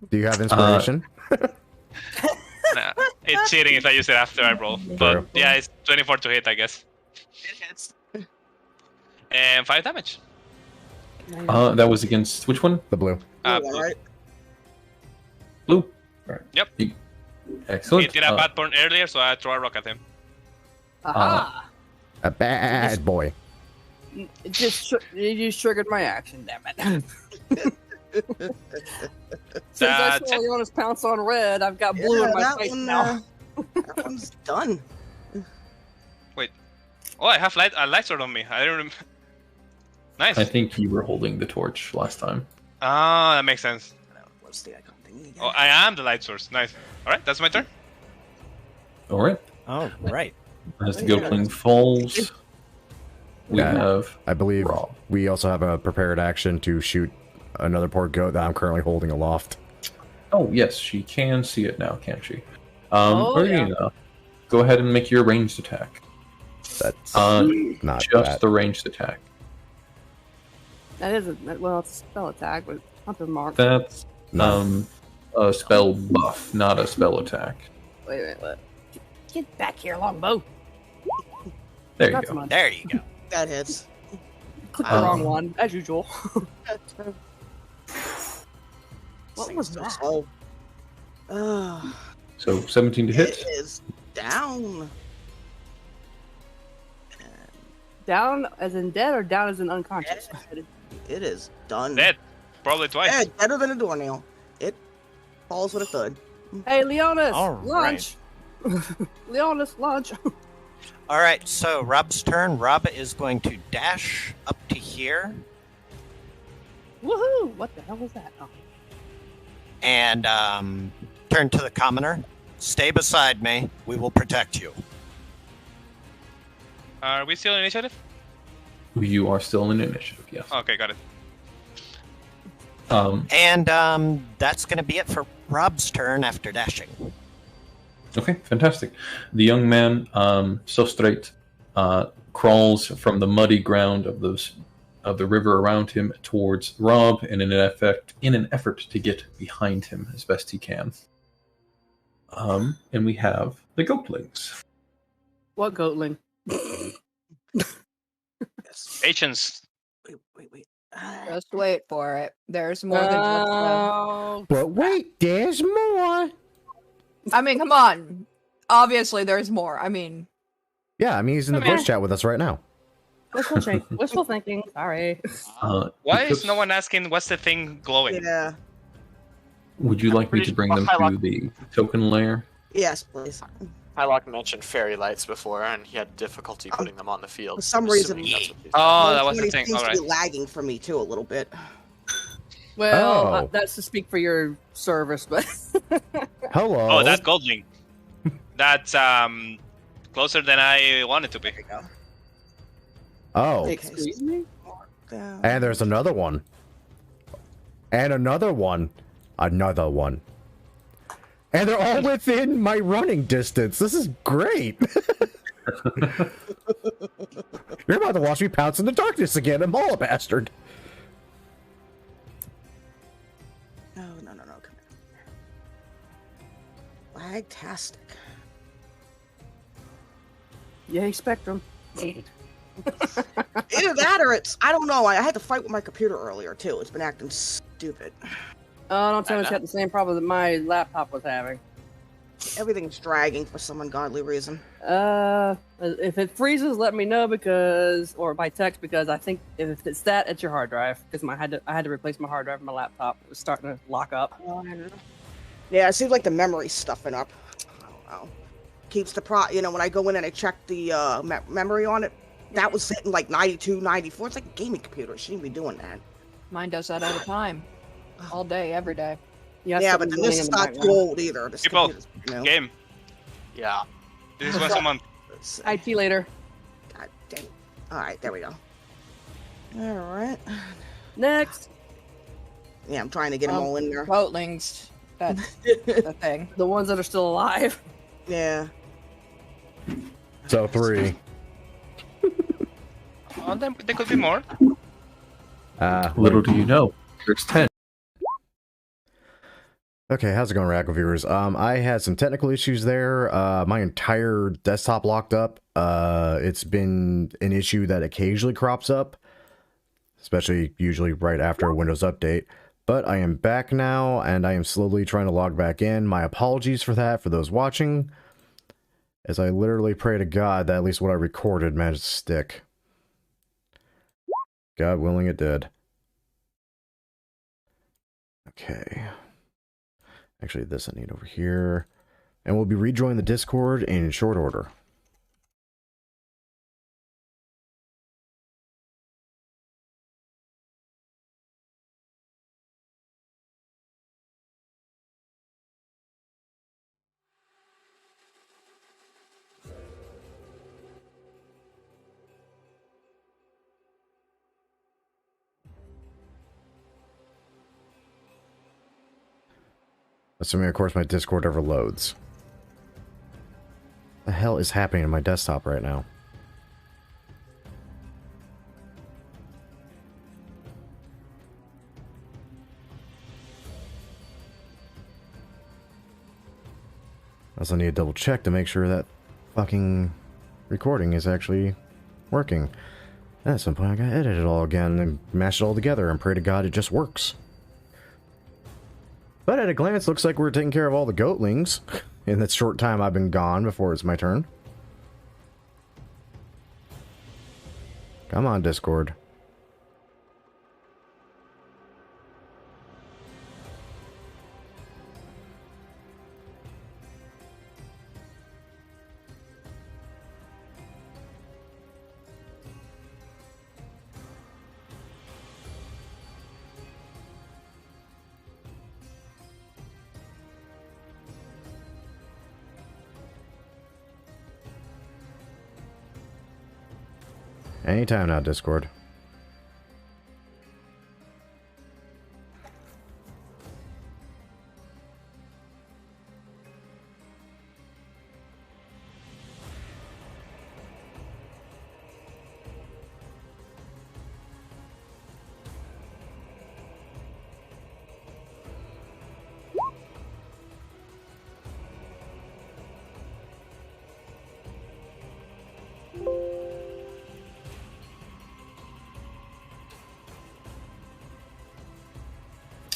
Do you have inspiration? Nah, it's cheating if I use it after I roll. But True. yeah, it's 24 to hit, I guess. It hits. And 5 damage. That was against which one? The blue. Blue. Right? Blue. Right. Yep. Excellent. He did a bad burn earlier, so I throw a rock at him. Aha! A bad boy. It just you just triggered my action, damn it. Since I That's saw it. Leonis pounce on red, I've got blue in my that face one, now. that one's done. Oh, I have a light sword on me. I don't remember. Nice. I think you were holding the torch last time. Ah, that makes sense. What's the icon thing again? Oh, I am the light source. Nice. All right, that's my turn. All right. Oh, right. As the goatling falls, we Yeah. have I believe Rob. we also have a prepared action to shoot another poor goat that I'm currently holding aloft. Oh yes, she can see it now, can't she? Oh, yeah. Go ahead and make your ranged attack. That's not Just that. the ranged attack. That is well, it's a spell attack, but not the mark. That's No. a spell buff, not a spell attack. Wait. Get back here, longbow. There you Not go. so much. There you go. That hits. Click the wrong one, as usual. What was So that? slow. So 17 to hit. It is down. Down as in dead or down as in unconscious? It is done. Dead. Probably twice. Yeah, better than a doornail. It falls with a thud. Hey, Leonis, All lunch. Leonis, lunch. All right, so Rob's turn. Rob is going to dash up to here Woohoo! What the hell was that? Oh. and turn to the commoner. Stay beside me. We will protect you. Are we still in initiative? You are still in initiative, yes. Okay, got it. And that's going to be it for Rob's turn after dashing. Okay, fantastic. The young man, so straight, crawls from the muddy ground of the river around him towards Rob, and in an effort to get behind him as best he can. And we have the Goatlings. What goatling? Yes. Patience. Wait. Just wait for it. There's more than just one. But wait, there's more. I mean, come on. Obviously, there's more. I mean, Yeah, I mean, he's in the voice chat with us right now. Wishful thinking. Sorry. Why is because- no one asking what's the thing glowing? Yeah. Would you like me to bring them to the token layer? Yes, please. Hyloch mentioned fairy lights before, and he had difficulty putting them on the field. For some I'm reason- assuming that's what he's Oh, that was the 120 thing. seems All to right. be lagging for me too a little bit. Well, Oh. that's to speak for your service, but Hello. Oh, that Goldling. That's closer than I wanted to be. There you go. Oh, excuse me. Down. and there's another one. And another one. Another one. And they're all within my running distance. This is great. You're about to watch me pounce in the darkness again, a mole bastard. No, come here. Lagtastic. Yay, Spectrum. Either that or it's, I don't know, I had to fight with my computer earlier too. It's been acting stupid. Oh, don't tell me it's got the same problem that my laptop was having. Everything's dragging for some ungodly reason. If it freezes, let me know or by text, because I think if it's that, it's your hard drive. Because I had to replace my hard drive on my laptop. It was starting to lock up. Oh, I know. Yeah, it seems like the memory's stuffing up. I don't know. Keeps the when I go in and I check the memory on it, that was sitting like 92, 94. It's like a gaming computer. It shouldn't be doing that. mine does that all the time. All day, every day. Yeah, but then this is not too old either. This People, computer's, you know. game. Yeah. This is once a month. Let's see. IT later. God dang. Alright, there we go. Alright. Next. Yeah, I'm trying to get them all in there. Goatlings. That's the thing. The ones that are still alive. Yeah. So 3. Oh, there could be more. Little do you know, there's 10. Okay, how's it going, Rackle viewers? I had some technical issues there. My entire desktop locked up. It's been an issue that occasionally crops up, especially usually right after a Windows update. But I am back now, and I am slowly trying to log back in. My apologies for that, for those watching, as I literally pray to God that at least what I recorded managed to stick. God willing, it did. Okay. Actually, this I need over here. And we'll be rejoining the Discord in short order. Assuming, of course, my Discord ever loads. The hell is happening to my desktop right now? I also need to double check to make sure that fucking recording is actually working. At some point I gotta edit it all again and mash it all together and pray to God it just works. But at a glance, looks like we're taking care of all the goatlings in that short time I've been gone before it's my turn. Come on, Discord. Anytime now, Discord.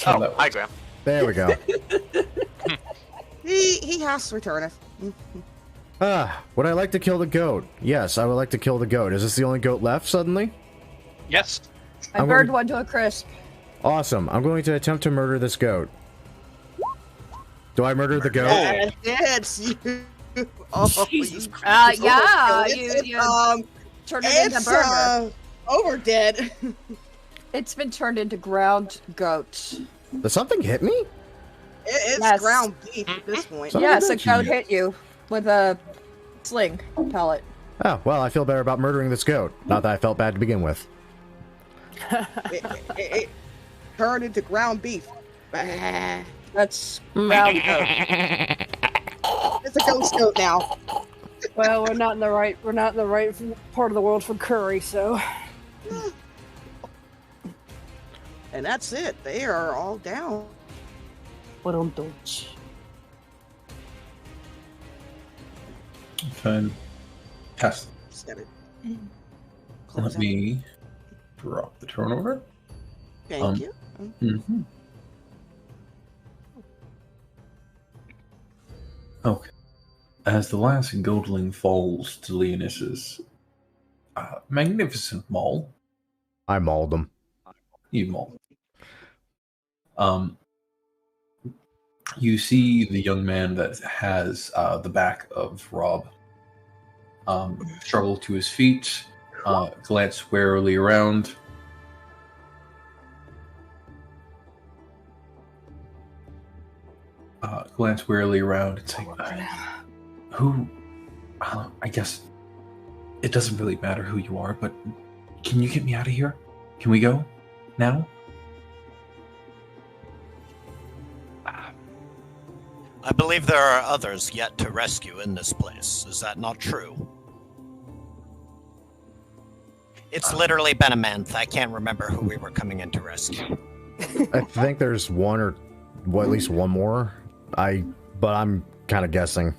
Oh, hi, Graham. There we go. He has to return it. Would I like to kill the goat? Yes, I would like to kill the goat. Is this the only goat left suddenly? Yes. I burned one to a crisp. Awesome. I'm going to attempt to murder this goat. Do I murder the goat? Oh. It's you. Oh, Jesus Christ. Yeah, you turned it into burger. Over dead. It's been turned into ground goat. Does something hit me? It's ground beef at this point. Yes, a goat hit you with a sling pellet. Oh, well, I feel better about murdering this goat. Not that I felt bad to begin with. it turned into ground beef. That's ground goat. It's a ghost goat now. Well, we're not in the right part of the world for curry, so. And that's it. They are all down. What on Fantastic. Let me drop the turnover. Thank you. Mm-hmm. Okay. As the last goatling falls to Leonis's magnificent maul. I mauled him. You mauled. You see the young man that has the back of Rob struggle to his feet, glance warily around. Glance warily around and say, who, I guess it doesn't really matter who you are, but can you get me out of here? Can we go? Now? I believe there are others yet to rescue in this place. Is that not true? It's literally been a month. I can't remember who we were coming in to rescue. I think there's one or at least one more. But I'm kind of guessing.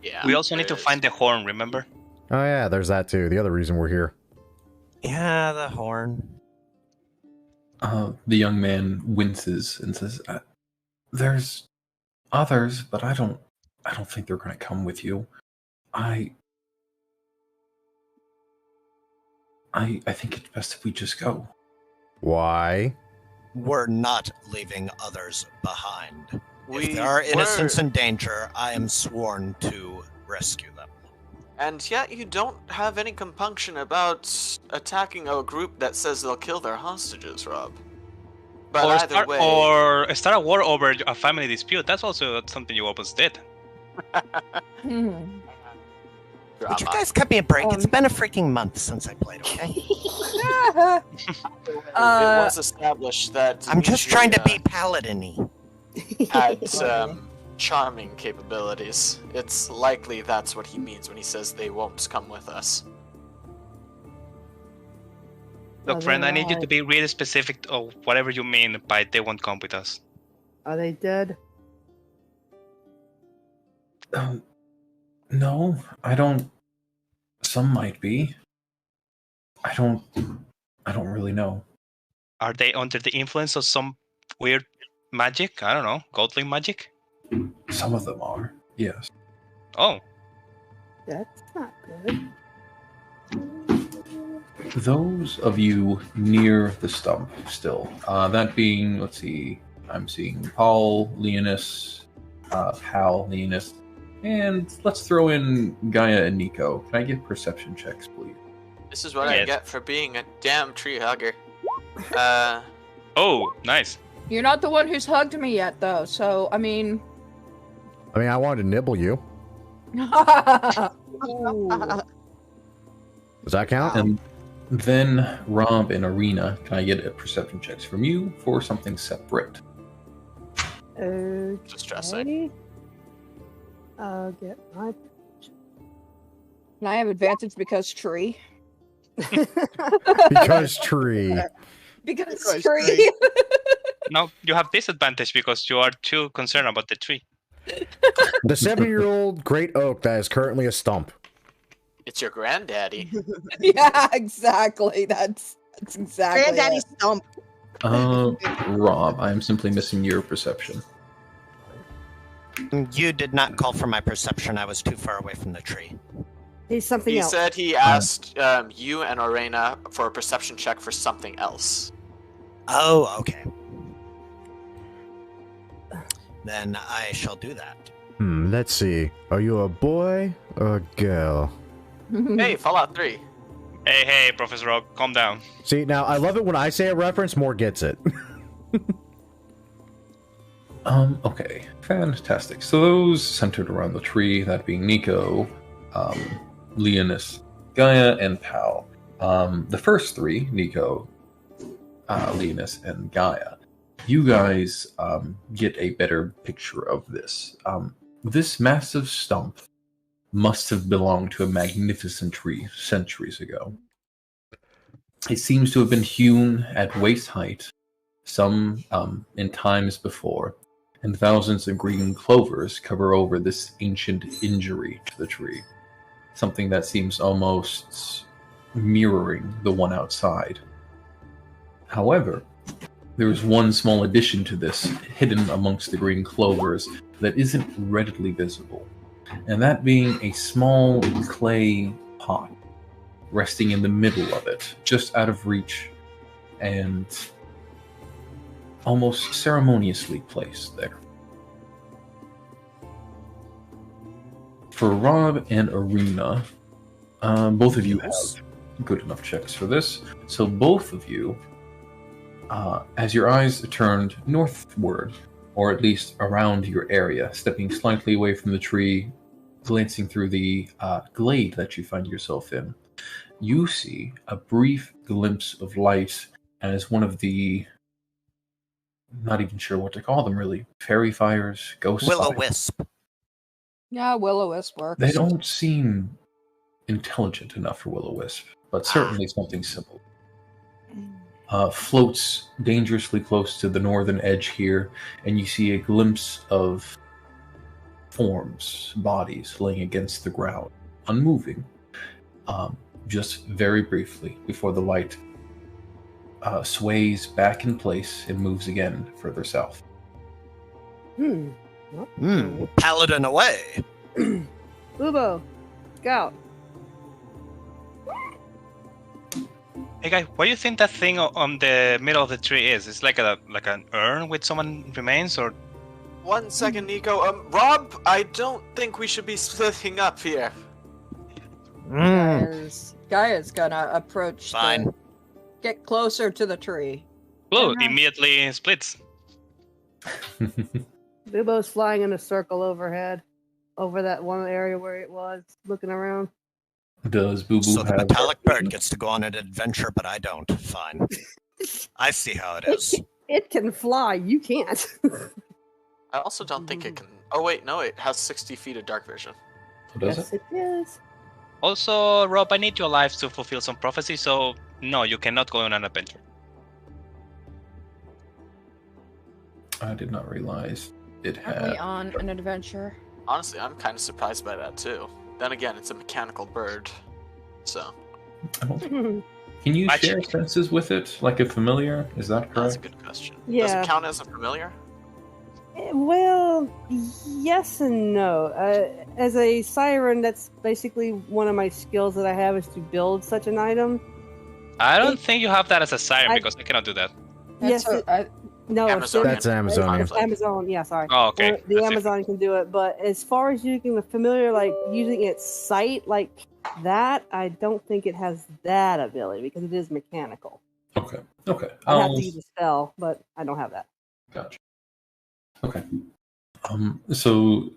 Yeah. We also need to find the horn, remember? Oh yeah, there's that too. The other reason we're here. Yeah, the horn. The young man winces and says, "There's others, but I don't think they're going to come with you. I think it's best if we just go." Why? We're not leaving others behind. If there are innocents in danger, I am sworn to rescue them. And yet you don't have any compunction about attacking a group that says they'll kill their hostages, Rob. But either way... Or start a war over a family dispute. That's also something you almost did. Would you guys cut me a break? It's been a freaking month since I played, okay? It was established that... I'm just trying to be paladin-y. adds charming capabilities. It's likely that's what he means when he says they won't come with us. Look, friend, I need you to be really specific of whatever you mean by they won't come with us. Are they dead? No, I don't. Some might be. I don't really know. Are they under the influence of some weird magic? I don't know, Goatling magic? Some of them are, yes. Oh. That's not good. Those of you near the stump still, that being, let's see, I'm seeing Paul, Leonis, Hal, Leonis, and let's throw in Gaia and Nico. Can I get perception checks, please? This is what I get for being a damn tree hugger. Oh, nice. You're not the one who's hugged me yet, though, so, I mean, I wanted to nibble you. Ooh. Does that count? And then Rob and Arena, can I get a perception checks from you for something separate? Just stressing. I'll get my. Can I have advantage because tree? Because tree. Because tree. No, you have disadvantage because you are too concerned about the tree. The 7-year-old great oak that is currently a stump. It's your granddaddy. Yeah, exactly. That's exactly Granddaddy it. stump. Rob, I am simply missing your perception. You did not call for my perception. I was too far away from the tree. He's something He else. said he asked you and Arena for a perception check for something else. Oh, okay. Then I shall do that. Let's see. Are you a boy or a girl? Hey, Fallout 3. Hey, Professor Oak, calm down. See, now, I love it when I say a reference, more gets it. Okay. Fantastic. So those centered around the tree, that being Nico, Leonis, Gaia, and Pal. The first three, Nico, Leonis, and Gaia, you guys get a better picture of this. This massive stump must have belonged to a magnificent tree centuries ago. It seems to have been hewn at waist height, some in times before, and thousands of green clovers cover over this ancient injury to the tree, something that seems almost mirroring the one outside. However, there is one small addition to this, hidden amongst the green clovers, that isn't readily visible, and that being a small clay pot resting in the middle of it, just out of reach, and almost ceremoniously placed there. For Rob and Arena, both of you have good enough checks for this, so both of you, as your eyes turned northward, or at least around your area, stepping slightly away from the tree, glancing through the glade that you find yourself in, you see a brief glimpse of light as one of the, not even sure what to call them really, fairy fires, ghost fires. Will-o-wisp. Yeah, will-o-wisp works. They don't seem intelligent enough for will-o-wisp, but certainly something simple. Floats dangerously close to the northern edge here, and you see a glimpse of forms, bodies laying against the ground, unmoving, just very briefly before the light sways back in place and moves again further south. Paladin away! Ubo, Scout. Hey guy, what do you think that thing on the middle of the tree is? It's like an urn with someone remains, or? 1 second, Nico. Rob, I don't think we should be splitting up here. Gaia's gonna approach. Fine. Get closer to the tree. Blue immediately splits. Bubo's flying in a circle overhead, over that one area where it was, looking around. Does Boo Boo So the have... metallic bird gets to go on an adventure, but I don't. Fine. I see how it is. It can fly. You can't. I also don't think it can. Oh wait, no, it has 60 feet of dark vision. So does Yes, it? it is. Also, Rob, I need you alive to fulfill some prophecy, so no, you cannot go on an adventure. I did not realize it Aren't we had. on an adventure? Honestly, I'm kind of surprised by that too. Then again, it's a mechanical bird, so I don't- Can you Magic. share senses with it, like a familiar? Is that that's a correct? good question. Does Yeah. it count as a familiar? Well, yes and no. As a siren, that's basically one of my skills that I have is to build such an item. I don't think you have that as a siren I- because I cannot do that. Yes, no, Amazonian. That's Amazonian. It's Amazon. Yeah, sorry. Oh, okay. The That's different. Amazon can do it, but as far as using the familiar, like using its sight, like that, I don't think it has that ability because it is mechanical. Okay. Okay. I have to use a spell, but I don't have that. Gotcha. Okay. So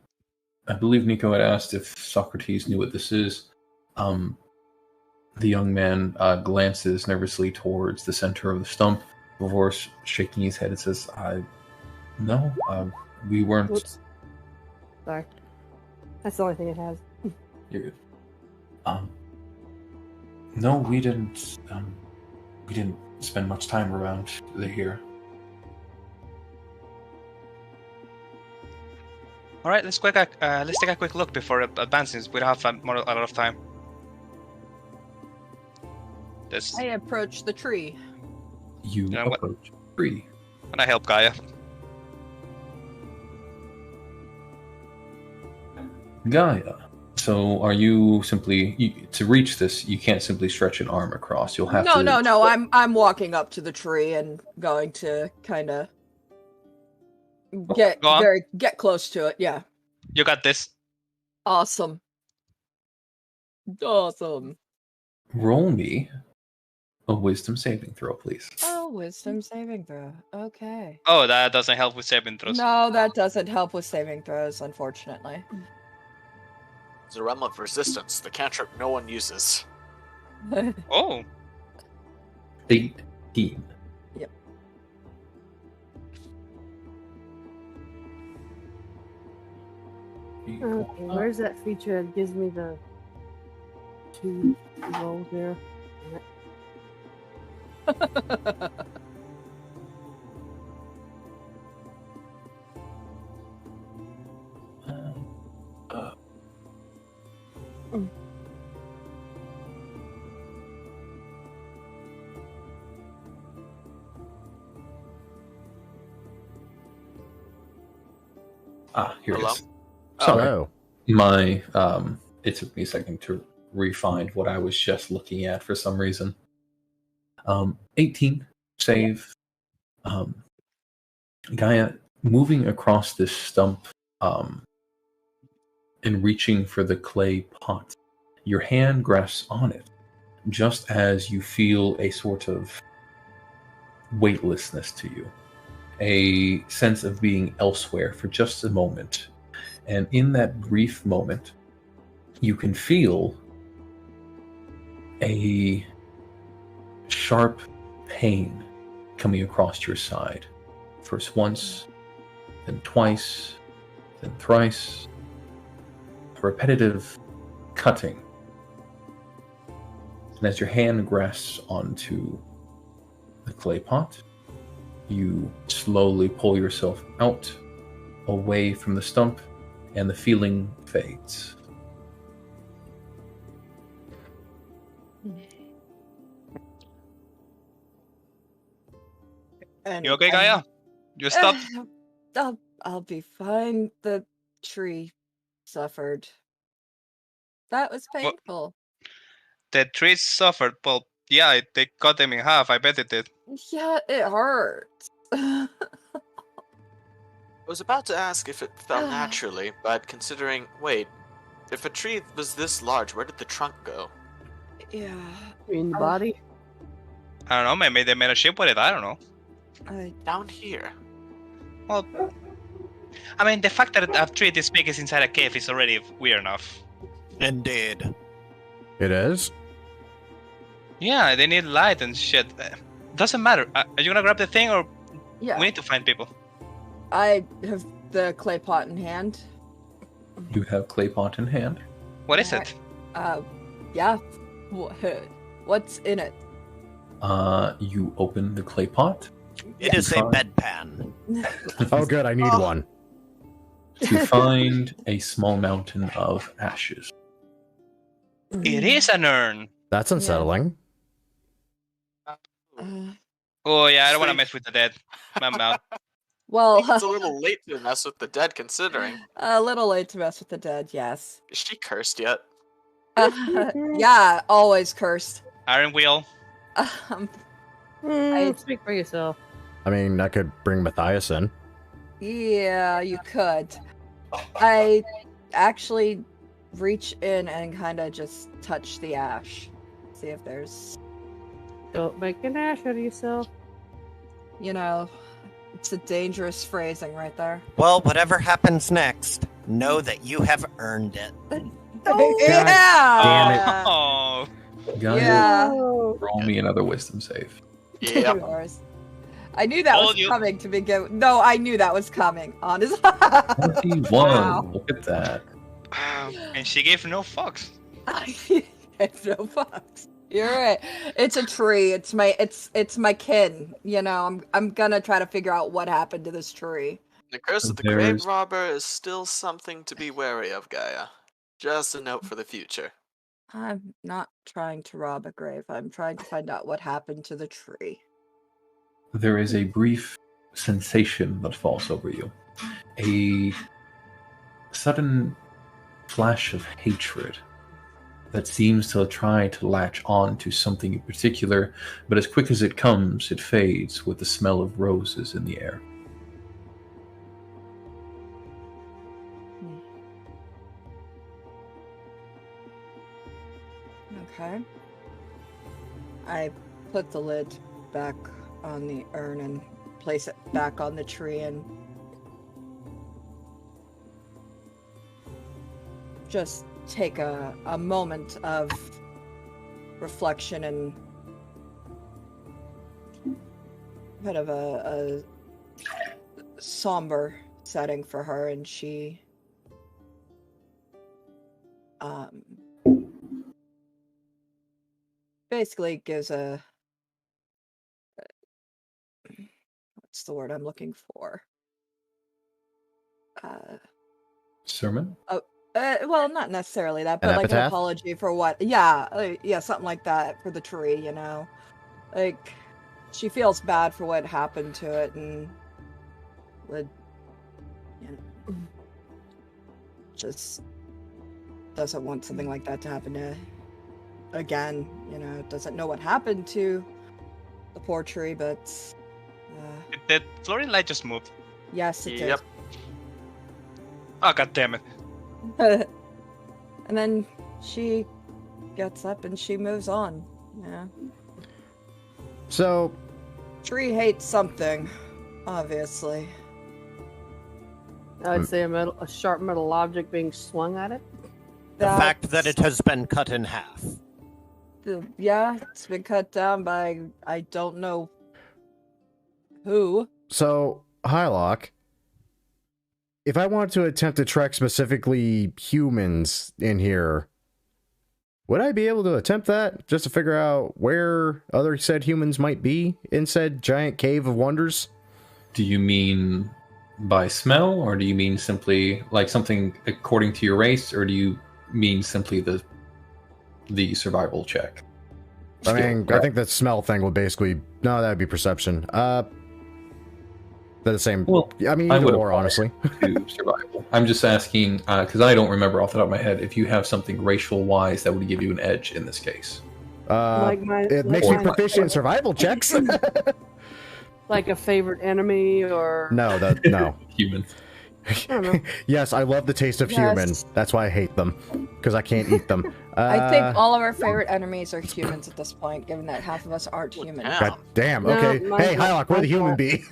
I believe Nico had asked if Socrates knew what this is. The young man glances nervously towards the center of the stump before shaking his head and says, no, we weren't. Whoops. Sorry. That's the only thing it has. You're good. No, we didn't spend much time around here. All right, let's take a quick look before advancing. We don't have a lot of time. I approach the tree. You know what? approach a tree. And I help Gaia. Gaia. So are you simply to reach this? You can't simply stretch an arm across. You'll have to. No. I'm walking up to the tree and going to kind of get Go on. get close to it. Yeah. You got this. Awesome. Roll me a wisdom saving throw, please. Oh, wisdom saving throw. Okay. Oh, that doesn't help with saving throws. No, that doesn't help with saving throws, unfortunately. It's a realm of resistance, the cantrip no one uses. Oh, 18. Yep. Okay, where's that feature that gives me the 2 rolls there? Here Hello? it is. Sorry. Hello. My it took me a second to re-find what I was just looking at for some reason. 18 save. Gaia, moving across this stump and reaching for the clay pot, your hand grasps on it just as you feel a sort of weightlessness to you, a sense of being elsewhere for just a moment. And in that brief moment, you can feel a sharp pain coming across your side. First once, then twice, then thrice. A repetitive cutting. And as your hand grasps onto the clay pot, you slowly pull yourself out, away from the stump, and the feeling fades. And you okay, Gaia? You stopped? I'll be fine. The tree suffered. That was painful. The trees suffered. Well, yeah, they cut them in half. I bet it did. Yeah, it hurts. I was about to ask if it fell naturally, but considering, wait, if a tree was this large, where did the trunk go? Yeah. In the body? I don't know. Maybe they made a ship with it. I don't know. Down here. Well, I mean, the fact that a tree this big is inside a cave is already weird enough. Indeed. It is? Yeah, they need light and shit. Doesn't matter. Are you gonna grab the thing or Yeah. we need to find people? I have the clay pot in hand. You have clay pot in hand. What is it? Yeah. What's in it? You open the clay pot. It is a bedpan. Oh, good. I need one. To find a small mountain of ashes. It is an urn. That's unsettling. Oh yeah, I don't want to mess with the dead. My mouth. Well, It's a little late to mess with the dead, considering. a little late to mess with the dead, yes. Is she cursed yet? Yeah, always cursed. Iron Wheel. Speak for yourself. I mean, I could bring Matthias in. Yeah, you could. I actually reach in and kind of just touch the ash. See if there's, Don't make an ash out of yourself. you know, it's a dangerous phrasing right there. Well, whatever happens next, know that you have earned it. Yeah! damn Oh. Guys, Yeah. roll me another wisdom save. Yep. Of course. I knew that was Told you. coming to begin with. No, I knew that was coming, honestly. 21. Wow. Look at that. And she gave no fucks. It's no fucks. You're right. It's a tree. It's my kin. You know, I'm gonna try to figure out what happened to this tree. The curse of the There's- grave robber is still something to be wary of, Gaia. Just a note for the future. I'm not trying to rob a grave. I'm trying to find out what happened to the tree. There is a brief sensation that falls over you. A sudden flash of hatred that seems to try to latch on to something in particular, but as quick as it comes, it fades with the smell of roses in the air. Okay. I put the lid back on the urn and place it back on the tree and just take a moment of reflection and bit of a somber setting for her, and she basically gives a what's the word I'm looking for? Sermon? Well, not necessarily that, An but like an epitaph? apology for what? Yeah, yeah, something like that for the tree. You know, like she feels bad for what happened to it, and would, you know, just doesn't want something like that to happen to again. You know, doesn't know what happened to the poor tree, but The floating light just moved. yes, it Yep. Oh god damn it. did. And then she gets up and she moves on. Yeah. So, Tree hates something, obviously. I'd say a sharp metal object being swung at it. The fact that it has been cut in half. Yeah, it's been cut down by I don't know who. so Hyloch, if I wanted to attempt to track specifically humans in here, would I be able to attempt that just to figure out where other said humans might be in said giant cave of wonders? Do you mean by smell, or do you mean simply like something according to your race, or do you mean simply the survival check? I mean, I think the smell thing would basically... No, that would be perception. They're the same... Well, I mean, I either would or, apply honestly. to survival. I'm just asking because I don't remember off the top of my head if you have something racial wise that would give you an edge in this case. It makes me proficient in survival checks. Like a favorite enemy or No, no. Human. I don't know. Yes, I love the taste of human. Yes. That's why I hate them, because I can't eat them. I think all of our favorite enemies are humans at this point, given that half of us aren't human. Yeah. God damn. No, Okay. mine's Hey, not- Hyloch, where the mine's human not. be?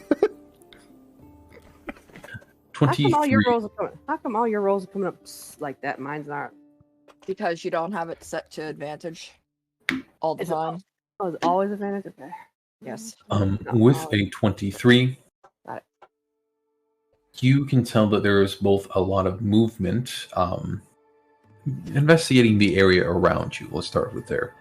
How come all your 23. rolls are coming? How come all your rolls are coming up like that? Mine's not. Because you don't have it set to advantage all the Is it- time. Oh, it's always advantage. Okay. Yes. With a 23, Got it. You can tell that there is both a lot of movement. Investigating the area around you, let's start with there.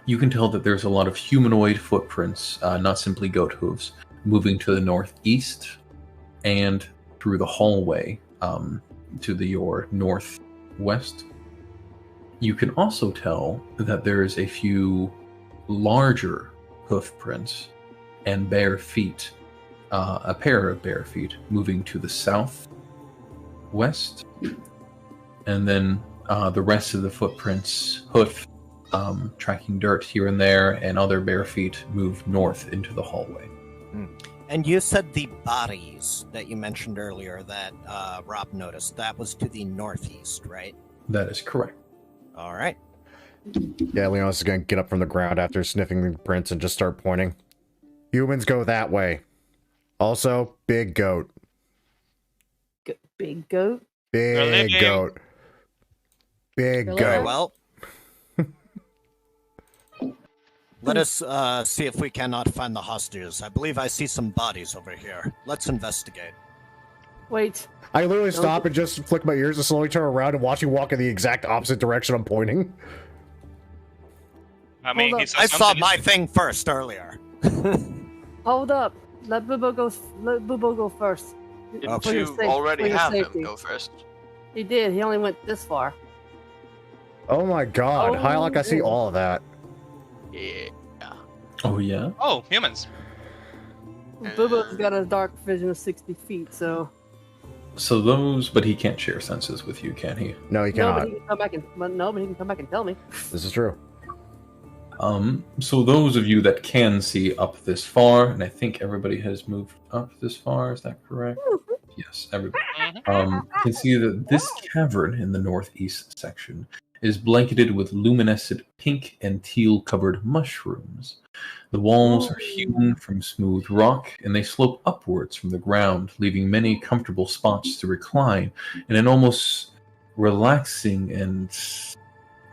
You can tell that there's a lot of humanoid footprints, not simply goat hooves, moving to the northeast and through the hallway to your northwest. You can also tell that there's a few larger hoof prints and bare feet, a pair of bare feet moving to the southwest, and then the rest of the footprints, tracking dirt here and there, and other bare feet move north into the hallway. And you said the bodies that you mentioned earlier that Rob noticed, that was to the northeast, right? That is correct. All right. Yeah, Leonis is going to get up from the ground after sniffing the prints and just start pointing. Humans go that way. Also, big goat. Big goat? Big goat. Big Really? goat. Very well. Let us see if we cannot find the hostages. I believe I see some bodies over here. Let's investigate. Wait. I literally stop and just flick my ears and slowly turn around and watch you walk in the exact opposite direction I'm pointing. I mean, I saw my thing first earlier. Hold up. Let Bubo go first. Didn't you already have him go first? He did. He only went this far. Oh my god. Hyloch, I see all of that. Yeah. Oh, yeah? Oh, humans. Bubo's got a dark vision of 60 feet, so... So those, but he can't share senses with you, can he? No, he No, cannot. but he can come back but he can come back and tell me. This is true. So those of you that can see up this far, and I think everybody has moved up this far, is that correct? Yes, everybody. Can see that this cavern in the northeast section is blanketed with luminescent pink and teal-covered mushrooms. The walls are hewn from smooth rock, and they slope upwards from the ground, leaving many comfortable spots to recline in an almost relaxing and...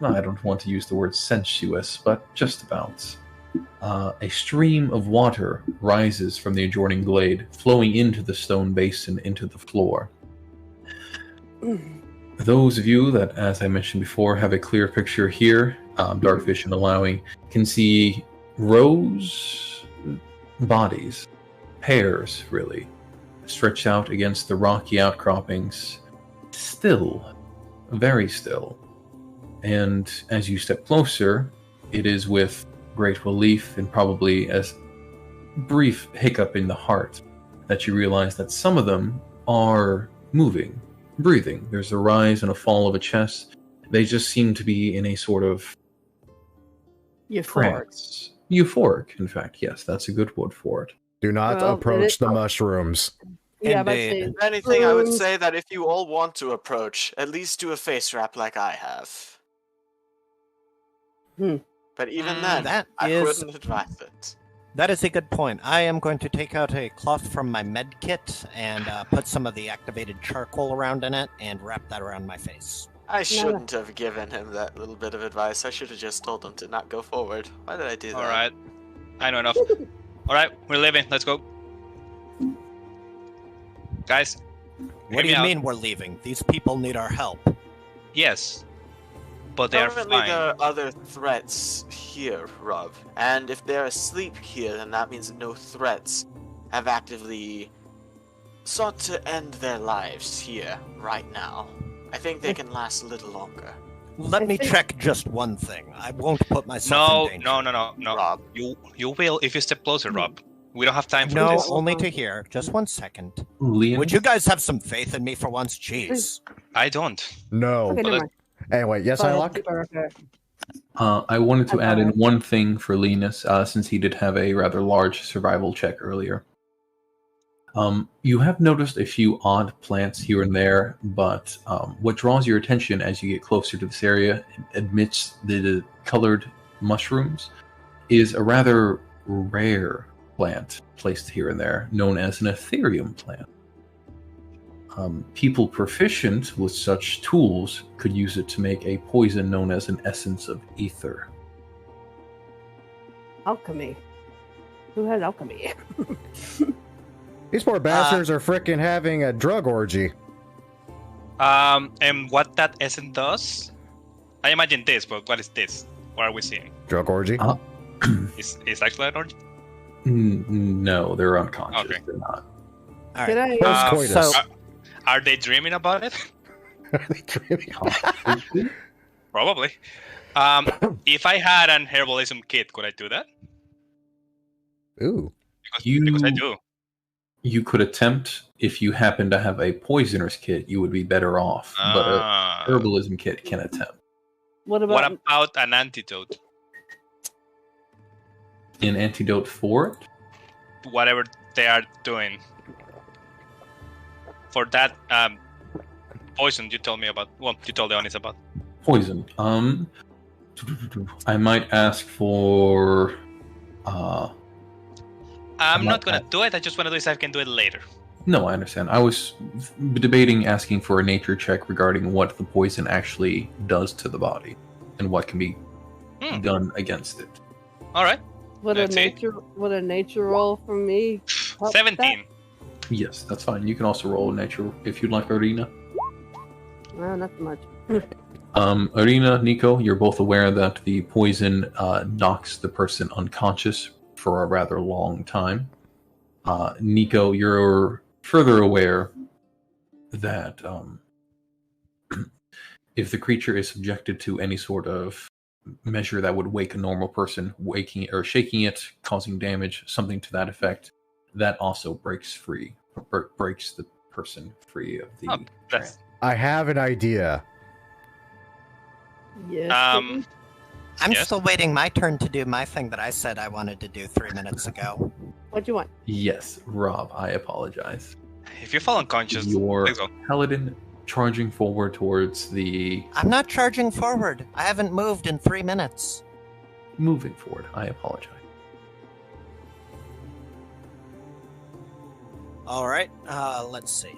I don't want to use the word sensuous, but just about. A stream of water rises from the adjoining glade, flowing into the stone basin into the floor. Those of you that, as I mentioned before, have a clear picture here, dark vision allowing, can see rows, bodies, pairs really, stretched out against the rocky outcroppings, still, very still. And as you step closer, it is with great relief and probably a brief hiccup in the heart that you realize that some of them are moving, breathing. There's a rise and a fall of a chest. They just seem to be in a sort of Euphoric. Euphoric, in fact. Yes, that's a good word for it. Do not approach the mushrooms. Yeah, but If anything, I would say that if you all want to approach, at least do a face wrap like I have. But even then, I wouldn't advise it. That is a good point. I am going to take out a cloth from my med kit and put some of the activated charcoal around in it and wrap that around my face. I shouldn't have given him that little bit of advice. I should have just told him to not go forward. Why did I do that? Alright. I know enough. Alright, we're leaving. Let's go. Guys. What do you mean we're leaving? These people need our help. Yes. But they are Currently, fine. there are other threats here, Rob. And if they're asleep here, then that means that no threats have actively sought to end their lives here, right now. I think they can last a little longer. Let me check just one thing. I won't put myself in danger. No. Rob. You will if you step closer, Rob. We don't have time for No, this. only to hear. Just 1 second. Liam? Would you guys have some faith in me for once? Jeez. I don't. No. Okay, never mind. Anyway, yes, Hyloch? I wanted to add in one thing for Linus, since he did have a rather large survival check earlier. You have noticed a few odd plants here and there, but what draws your attention as you get closer to this area, amidst the colored mushrooms, is a rather rare plant placed here and there, known as an Ethereum plant. People proficient with such tools could use it to make a poison known as an essence of ether. Alchemy. Who has alchemy? These poor bastards are frickin' having a drug orgy. And what that essence does? I imagine this, but what is this? What are we seeing? Drug orgy? Is actually an orgy? No, they're unconscious. Okay. They're not. All Did right. I? Post-coitus. so- Are they dreaming about it? Are they dreaming? Probably. If I had an herbalism kit, could I do that? Ooh. Because I do. You could attempt if you happen to have a poisoner's kit, you would be better off. But a herbalism kit can attempt. What What about? about an antidote? An antidote for it? Whatever they are doing. For that poison you told me about. Well, you told the audience about. Poison. I might ask for. I'm not gonna do it. I just want to do it so I can do it later. No, I understand. I was debating asking for a nature check regarding what the poison actually does to the body and what can be done against it. All right. Would Let's see. a nature roll for me? help 17. Yes, that's fine. You can also roll a nature if you'd like, Arena. that? No, not too much. Arena, Nico, you're both aware that the poison knocks the person unconscious for a rather long time. Nico, you're further aware that if the creature is subjected to any sort of measure that would wake a normal person, waking or shaking it, causing damage, something to that effect, that also breaks the person free of the trance. I have an idea. Yes. I'm Yes? still waiting my turn to do my thing that I said I wanted to do 3 minutes ago. What do you want? Yes, Rob, I apologize. If you fall unconscious, Your let's go. paladin charging forward towards the I'm not charging forward. I haven't moved in 3 minutes. moving forward. I apologize. All right, let's see.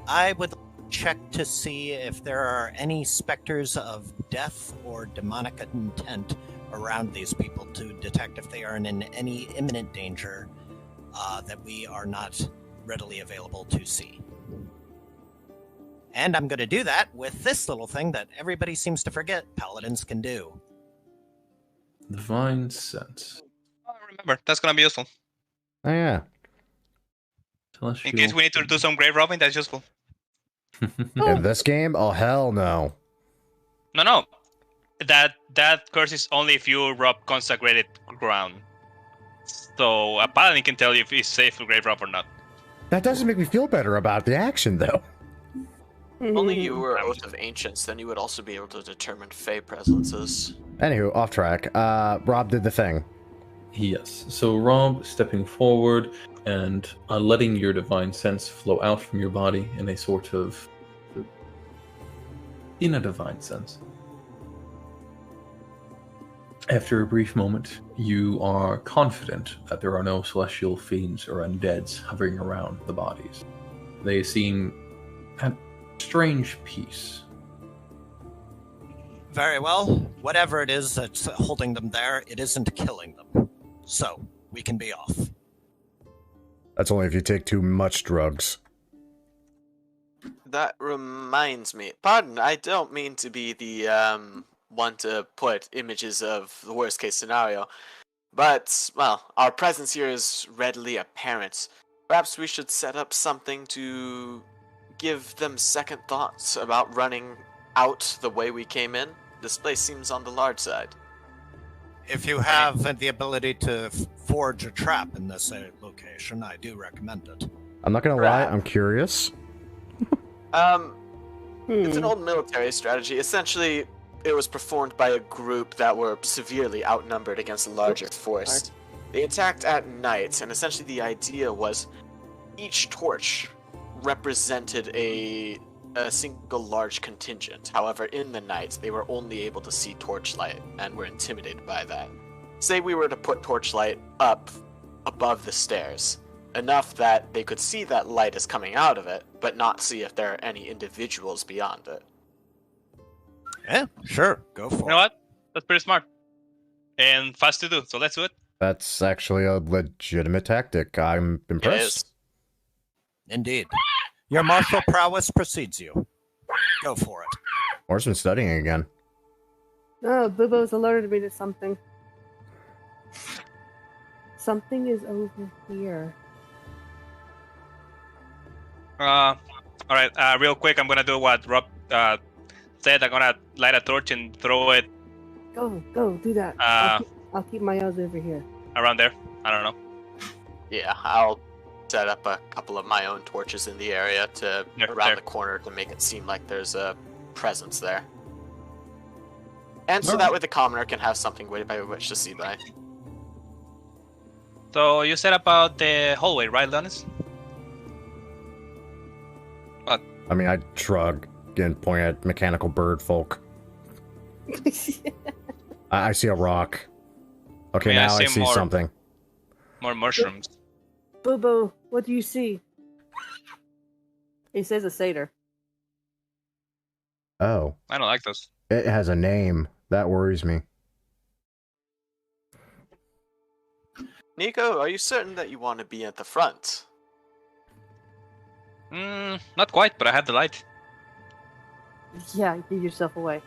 I would check to see if there are any specters of death or demonic intent around these people to detect if they are in any imminent danger that we are not readily available to see. And I'm going to do that with this little thing that everybody seems to forget paladins can do. Divine sense. Oh, remember, that's gonna be useful. Oh, yeah. Celestial. In case we need to do some grave robbing, that's useful. In this game? Oh, hell no. No. That curse is only if you rob consecrated ground. So a paladin can tell you if it's safe to grave rob or not. That doesn't make me feel better about the action, though. Only you were Oath of Ancients, then you would also be able to determine Fey presences. Anywho, off track. Rob did the thing. Yes. So Rob stepping forward and letting your divine sense flow out from your body in a sort of divine sense. After a brief moment, you are confident that there are no celestial fiends or undeads hovering around the bodies. They seem at strange peace. Very well. Whatever it is that's holding them there, it isn't killing them. So, we can be off. That's only if you take too much drugs. That reminds me. Pardon, I don't mean to be the one to put images of the worst case scenario, but, well, our presence here is readily apparent. Perhaps we should set up something to give them second thoughts about running out the way we came in. This place seems on the large side. If you have the ability to forge a trap in this location, I do recommend it. I'm not gonna lie, I'm curious. It's an old military strategy. Essentially, it was performed by a group that were severely outnumbered against a larger force. They attacked at night, and essentially the idea was each torch represented a single large contingent. However, in the night, they were only able to see torchlight and were intimidated by that. Say we were to put torchlight up above the stairs, enough that they could see that light is coming out of it, but not see if there are any individuals beyond it. Yeah, sure. Go for it. You know what? That's pretty smart. And fast to do, so let's do it. That's actually a legitimate tactic. I'm It impressed. is. Indeed. Your martial prowess precedes you. Go for it. Or's been studying again. Oh, Boo-Boo's alerted me to something. Something is over here. Alright, real quick, I'm gonna do what Rob said. I'm gonna light a torch and throw it Go, do that. I'll keep my eyes over here. around there. I don't know. Yeah, I'll set up a couple of my own torches in the area around There. the corner to make it seem like there's a presence there. And so that way the commoner can have something by which to see by. So you said about the hallway, right, Leonis? I mean, I shrug and point at mechanical bird folk. I see a rock. Okay, Yeah, I now I see see more. something. More mushrooms. Boo-Boo, what do you see? He says a satyr. Oh, I don't like those. it has a name. That worries me. Nico, are you certain that you want to be at the front? Not quite, but I have the light. Yeah, give yourself away.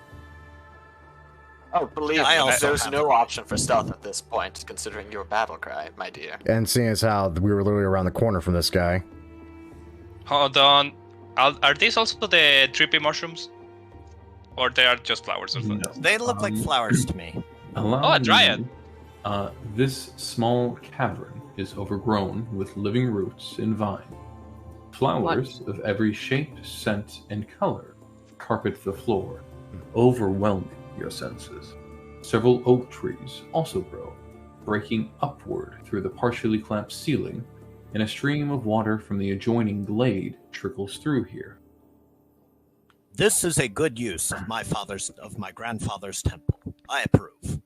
Oh, believe Yeah, I me, also there's have no it. option for stealth at this point, considering your battle cry, my dear. And seeing as how we were literally around the corner from this guy. Hold on. Are these also the drippy mushrooms? Or they are just flowers or something? They look like flowers to me. Oh, a dryad. This small cavern is overgrown with living roots and vine. Flowers of every shape, scent, and color carpet the floor, overwhelming your senses. Several oak trees also grow, breaking upward through the partially collapsed ceiling, and a stream of water from the adjoining glade trickles through here. This is a good use of my grandfather's temple. I approve.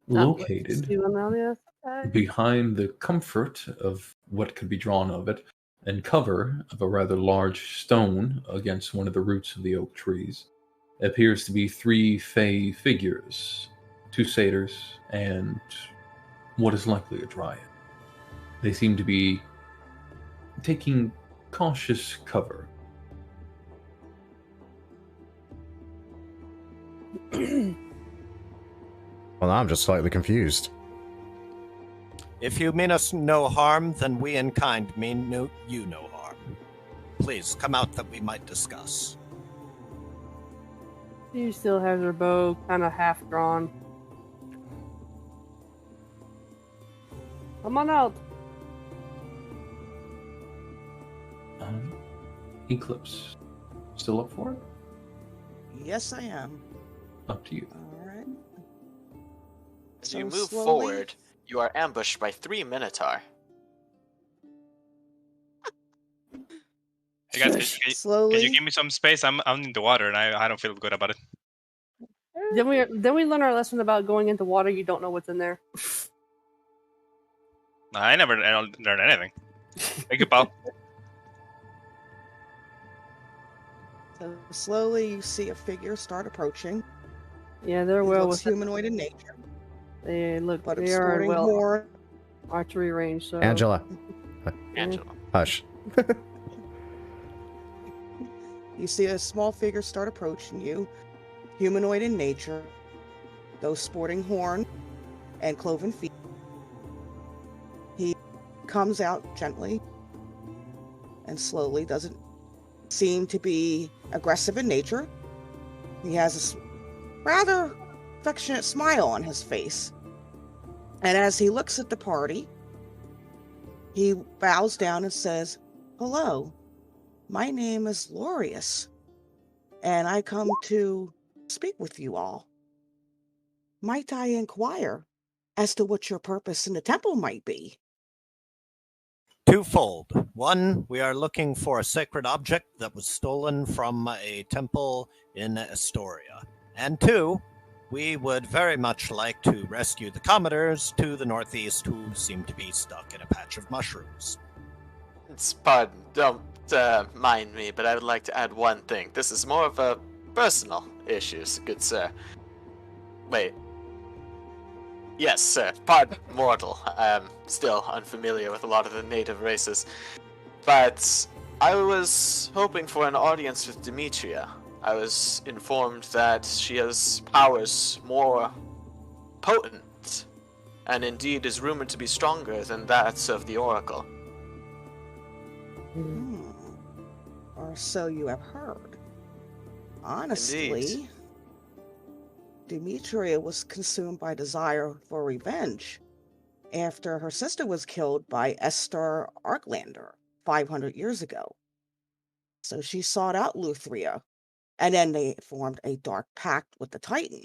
Located See one on the other side? behind the comfort of what could be drawn of it, and cover of a rather large stone against one of the roots of the oak trees, appears to be 3 fey figures, 2 satyrs, and what is likely a dryad. They seem to be taking cautious cover. Well, now I'm just slightly confused. If you mean us no harm, then we in kind mean you no harm. Please, come out that we might discuss. She still has her bow kind of half drawn. Come on out. Eclipse, still up for it? Yes, I am. Up to you. All right. As So you move slowly- forward, you are ambushed by 3 Minotaur. Hey guys, can you Slowly. give me some space? I'm in the water and I don't feel good about it. Then we learn our lesson about going into water. You don't know what's in there. I don't learn anything. Thank you, pal. So slowly, you see a figure start approaching. Yeah, they're He well looks with humanoid in nature, They look. but They it's are sporting well horn. archery range. So Angela, Angela. hush. You see a small figure start approaching you, humanoid in nature, those sporting horn and cloven feet. He comes out gently and slowly, doesn't seem to be aggressive in nature. He has a rather affectionate smile on his face. And as he looks at the party, he bows down and says, "Hello. My name is Lorius, and I come to speak with you all. Might I inquire as to what your purpose in the temple might be?" Twofold. One, we are looking for a sacred object that was stolen from a temple in Astoria. And 2, we would very much like to rescue the Commodores to the northeast who seem to be stuck in a patch of mushrooms. Pardon, don't mind me, but I would like to add one thing. This is more of a personal issue, good sir. Wait. Yes, sir. Pardon, mortal. I am still unfamiliar with a lot of the native races. But I was hoping for an audience with Demetria. I was informed that she has powers more potent, and indeed is rumored to be stronger than that of the Oracle. Or so you have heard. Honestly, Indeed. Demetria was consumed by desire for revenge after her sister was killed by Esther Arklander 500 years ago. So she sought out Luthria, and then they formed a dark pact with the Titan,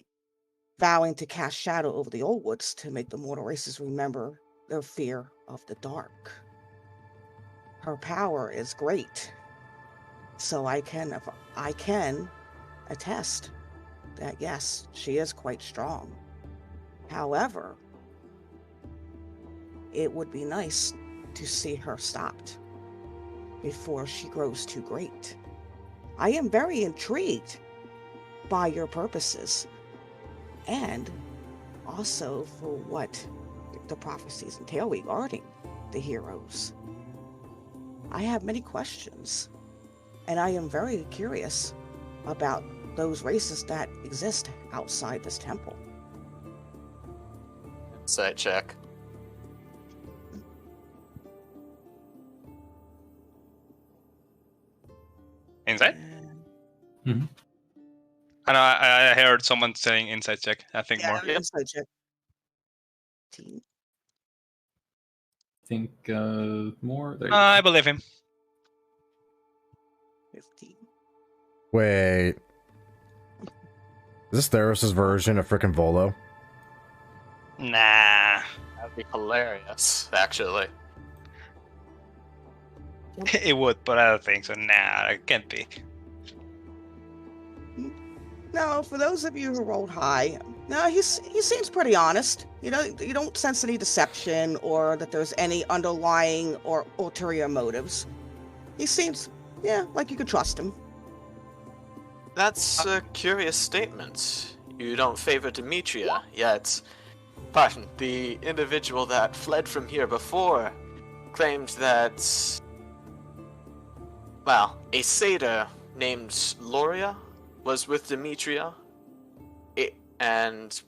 vowing to cast shadow over the old woods to make the mortal races remember their fear of the dark. Her power is great, so I can attest that yes, she is quite strong. However, it would be nice to see her stopped before she grows too great. I am very intrigued by your purposes, and also for what the prophecies entail regarding the heroes. I have many questions, and I am very curious about those races that exist outside this temple. Insight check. Inside? Mhm. I know. I heard someone saying inside check. I think more. Insight check. 15. I think more. There you I go. believe him. 15. Wait. Is this Theros' version of frickin' Volo? Nah. That'd be hilarious, actually. It would, but I don't think so. Nah, it can't be. No, for those of you who rolled high, no, he seems pretty honest. You don't sense any deception or that there's any underlying or ulterior motives. He seems, like you could trust him. That's a curious statement. You don't favor Demetria, yet, pardon, the individual that fled from here before claimed that, well, a satyr named Loria was with Demetria, and,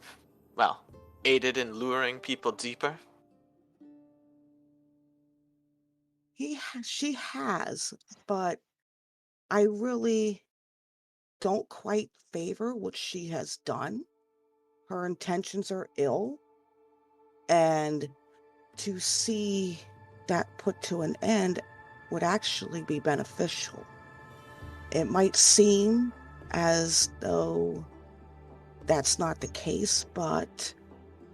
well, aided in luring people deeper. She has, but I really don't quite favor what she has done. Her intentions are ill, and to see that put to an end would actually be beneficial. It might seem as though that's not the case, but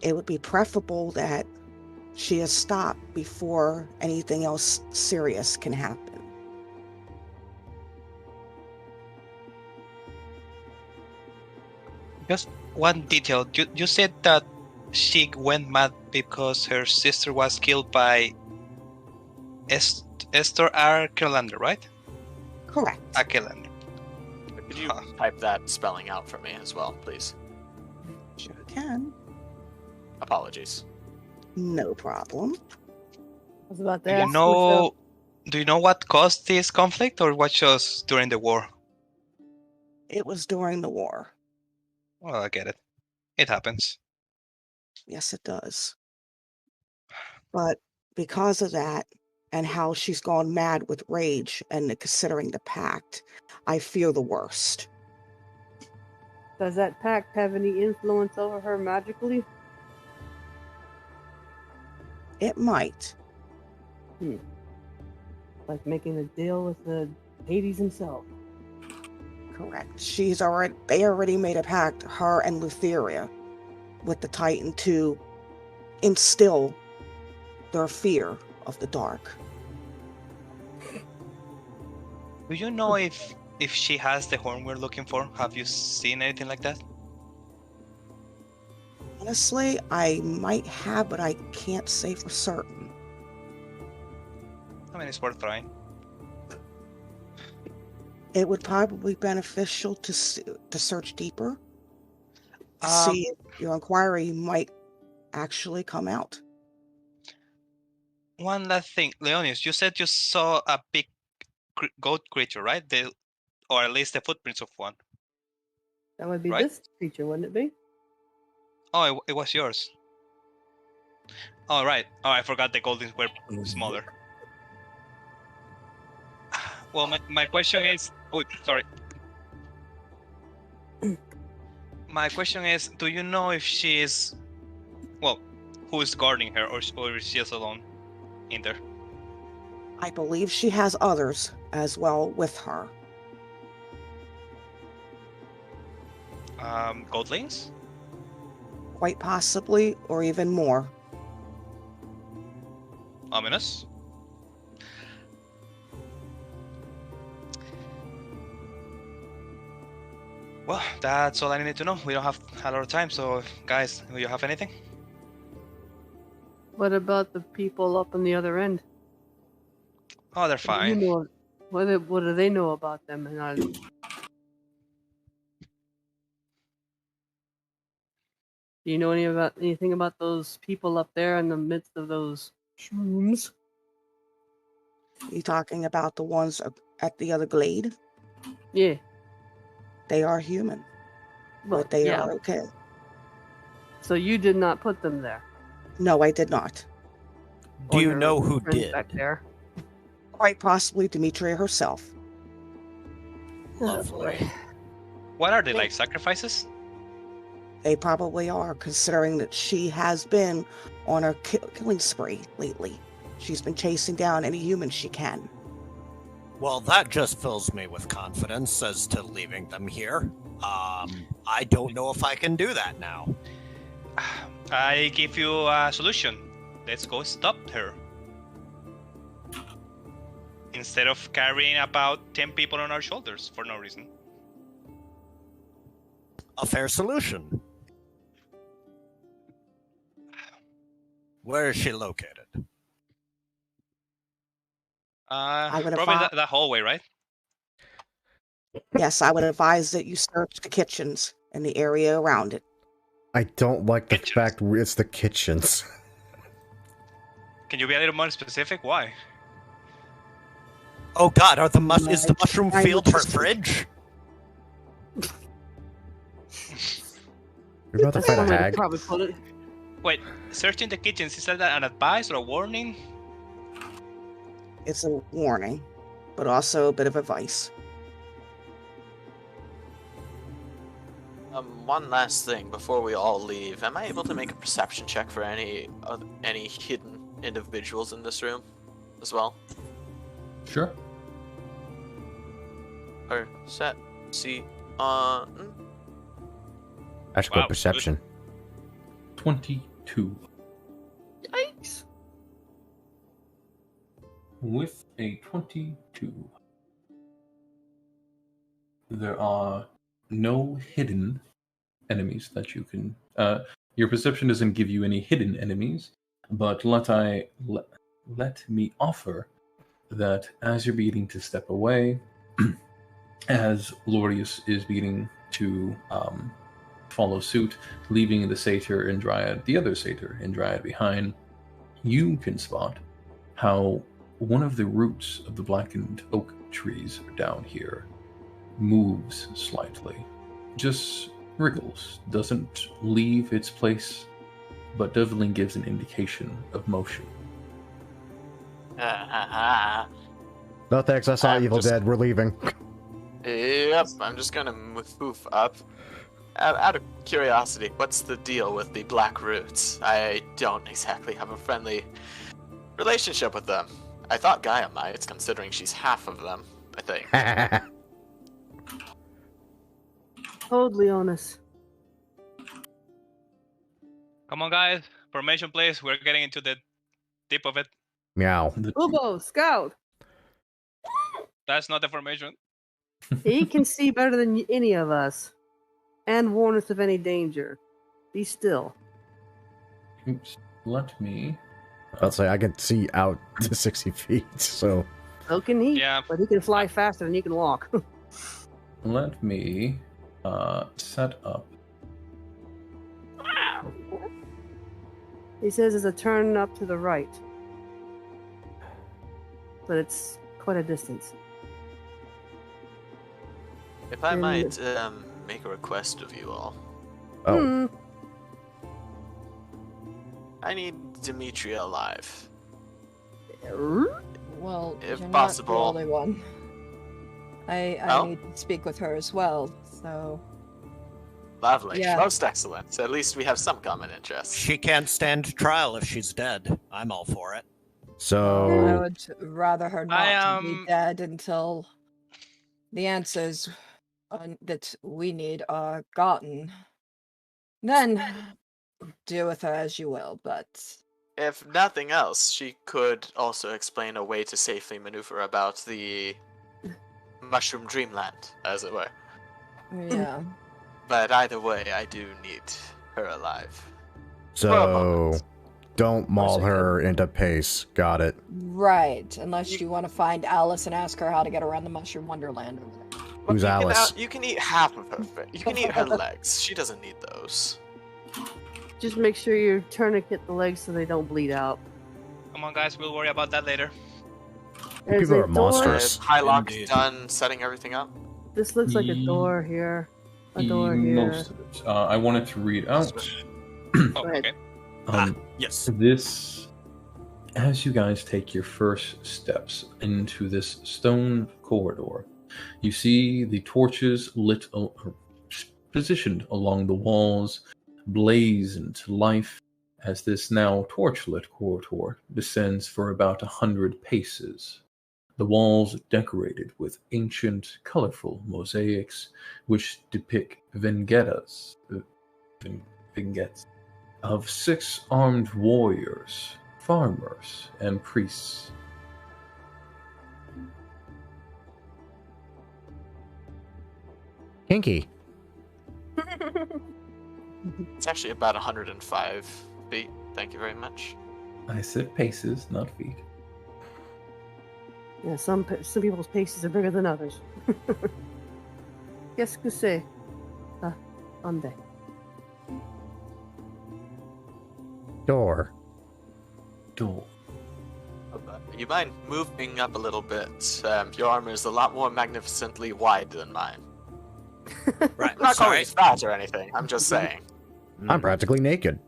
it would be preferable that she is stopped before anything else serious can happen. Just one detail. You said that she went mad because her sister was killed by Esther Arklander, right? Correct. Arklander. Could you type that spelling out for me as well, please? Sure can. Apologies. No problem. I was about to Do ask. you know? Do you know what caused this conflict, or what was during the war? It was during the war. Well, I get it. It happens. Yes, it does. But because of that, and how she's gone mad with rage and considering the pact, I fear the worst. Does that pact have any influence over her magically? It might. Like making a deal with the Hades himself. Correct. They already made a pact, her and Lutheria, with the Titan to instill their fear of the dark. Do you know if she has the horn we're looking for? Have you seen anything like that? Honestly, I might have, but I can't say for certain. I mean, it's worth trying. It would probably be beneficial to search deeper, to see if your inquiry might actually come out. one last thing, Leonis. You said you saw a big goat creature, right? Or at least the footprints of one. That would be Right? this creature, wouldn't it be? Oh, it was yours. Oh, right. Oh, I forgot the goldings were smaller. Well, my question is... Oh, sorry. My question is, do you know if she is... Well, who is guarding her, or is she just alone in there? I believe she has others as well with her. Goatlings? Quite possibly, or even more. Ominous? Well, that's all I need to know. We don't have a lot of time, so guys, do you have anything? What about the people up on the other end? Oh, they're You fine. know, what do they know about them? And do you know anything about those people up there in the midst of those shrooms? You talking about the ones at the other glade? Yeah. They are human, Well, but they yeah. are okay. So you did not put them there. No, I did not. Do Or you your know who friends did? back there? Quite possibly Demetria herself. Lovely. What are they, like sacrifices? They probably are, considering that she has been on her killing spree lately. She's been chasing down any human she can. Well, that just fills me with confidence as to leaving them here. I don't know if I can do that now. I give you a solution. Let's go stop her. Instead of carrying about 10 people on our shoulders for no reason. A fair solution. Where is she located? would Probably advise- that hallway, right? Yes, I would advise that you search the kitchens and the area around it. I don't like the fact it's the kitchens. Can you be a little more specific? Why? Oh God, is the mushroom I'm field her interested. fridge? You're about to fight a One way to hag? probably put it. Wait, searching the kitchens, is that an advice or a warning? It's a warning, but also a bit of advice. One last thing before we all leave. Am I able to make a perception check for any hidden individuals in this room as well? Sure. Or set, see, I should go Wow, perception. 22. Yikes. With a 22, there are no hidden enemies that you can... your perception doesn't give you any hidden enemies, but let me offer that as you're beginning to step away, as Lordius is beginning to follow suit, leaving the satyr and dryad, the other satyr and dryad behind, you can spot how one of the roots of the blackened oak trees down here moves slightly. Just wriggles, doesn't leave its place, but definitely gives an indication of motion. No thanks, I saw I'm Evil just- Dead, we're leaving. Yep, I'm just gonna move up. Out of curiosity, what's the deal with the black roots? I don't exactly have a friendly relationship with them. I thought Gaia might, considering she's half of them, I think. Totally honest. Come on, guys. Formation, please. We're getting into the deep of it. Meow. Ubo, scout. That's not the formation. He can see better than any of us, and warn us of any danger. Be still. Oops. Let me... I'll say I can see out to 60 feet, so... So can he. Yeah. But he can fly faster than you can walk. Let me set up... He says there's a turn up to the right. but it's quite a distance. If I And- might make a request of you all, Oh, I need Demetria alive. Well, If you're possible. not the only one. I Oh. need to speak with her as well, so... Lovely. Yeah. Most excellent. At least we have some common interests. She can't stand trial if she's dead. I'm all for it. I so would rather her not be dead until the answers that we need are gotten. Then deal with her as you will, but If nothing else, she could also explain a way to safely maneuver about the Mushroom Dreamland, as it were. yeah. But either way, I do need her alive. so don't maul her into pace. Got it. Right, unless you want to find Alice and ask her how to get around the Mushroom Wonderland over there. Look, Who's you can, Alice? you can eat half of her. You can eat her legs. She doesn't need those. Just make sure you tourniquet the legs so they don't bleed out. Come on, guys. We'll worry about that later. There's People a are door. monstrous. Is Hyloch Indeed. done setting everything up? This looks like a door here. A door here. Most of it. I wanted to read out. Oh, ahead. okay. Yes. This, as you guys take your first steps into this stone corridor, you see the torches lit, positioned along the walls, blaze into life as this now torch-lit corridor descends for about 100 paces. The walls decorated with ancient, colorful mosaics which depict vignettes of 6 armed warriors, farmers, and priests. Kinky. It's actually about 105 feet. Thank you very much. I said paces, not feet. Yeah, some people's paces are bigger than others. Qu'est-ce que c'est? Ande. Door. Door. You mind moving up a little bit? Your armor is a lot more magnificently wide than mine. Right. I'm not calling Sorry. you fat or anything. I'm just saying. I'm practically naked.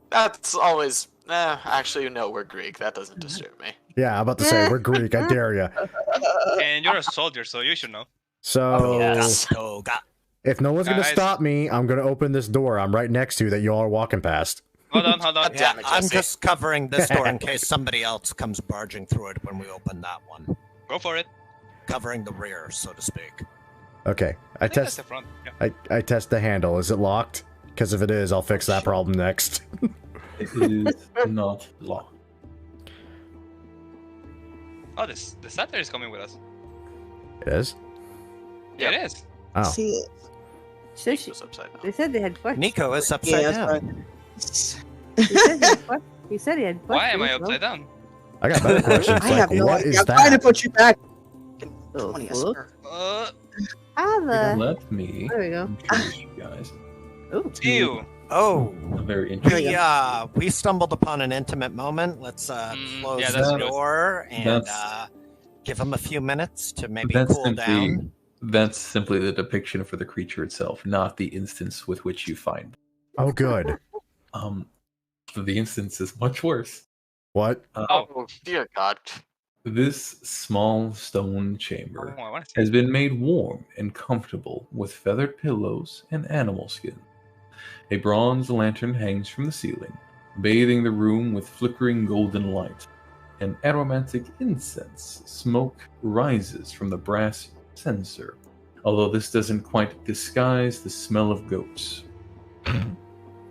That's always. Actually, no, we're Greek. That doesn't disturb me. Yeah, I'm about to say we're Greek. I dare ya. And you're a soldier, so you should know. So Yes. Toga. if no one's gonna Guys. stop me, I'm gonna open this door I'm right next to that y'all are walking past. Hold on, hold on. God damn it, I'm Jesse. just covering this door in case somebody else comes barging through it when we open that one. Go for it. Covering the rear, so to speak. Okay, I think that's test. the front. Yeah. I test the handle. Is it locked? Because if it is, I'll fix that problem next. It is not locked. Oh, the satyr is coming with us. It is. Yeah, it is. Oh, See, Said It was upside down. they said they had questions. Nico is upside yeah, down. that's right. He said he had he said he had questions. Why am I no? upside down? I got better questions. I Like, have no what idea. is I'm trying to that? put you back. Oh, 20th, fuck. sir. How the? Let me There we go. introduce you guys Ooh. Ew. Oh, a very interesting. we stumbled upon an intimate moment. Let's close yeah, that's the good. door and That's- give him a few minutes to maybe That's cool simply down. that's simply the depiction for the creature itself, not the instance with which you find. Oh, good. The instance is much worse. What? Oh, dear God. This small stone Oh, chamber I want to see. has been made warm and comfortable with feathered pillows and animal skin. A bronze lantern hangs from the ceiling, bathing the room with flickering golden light. An aromatic incense smoke rises from the brass censer, although this doesn't quite disguise the smell of goats.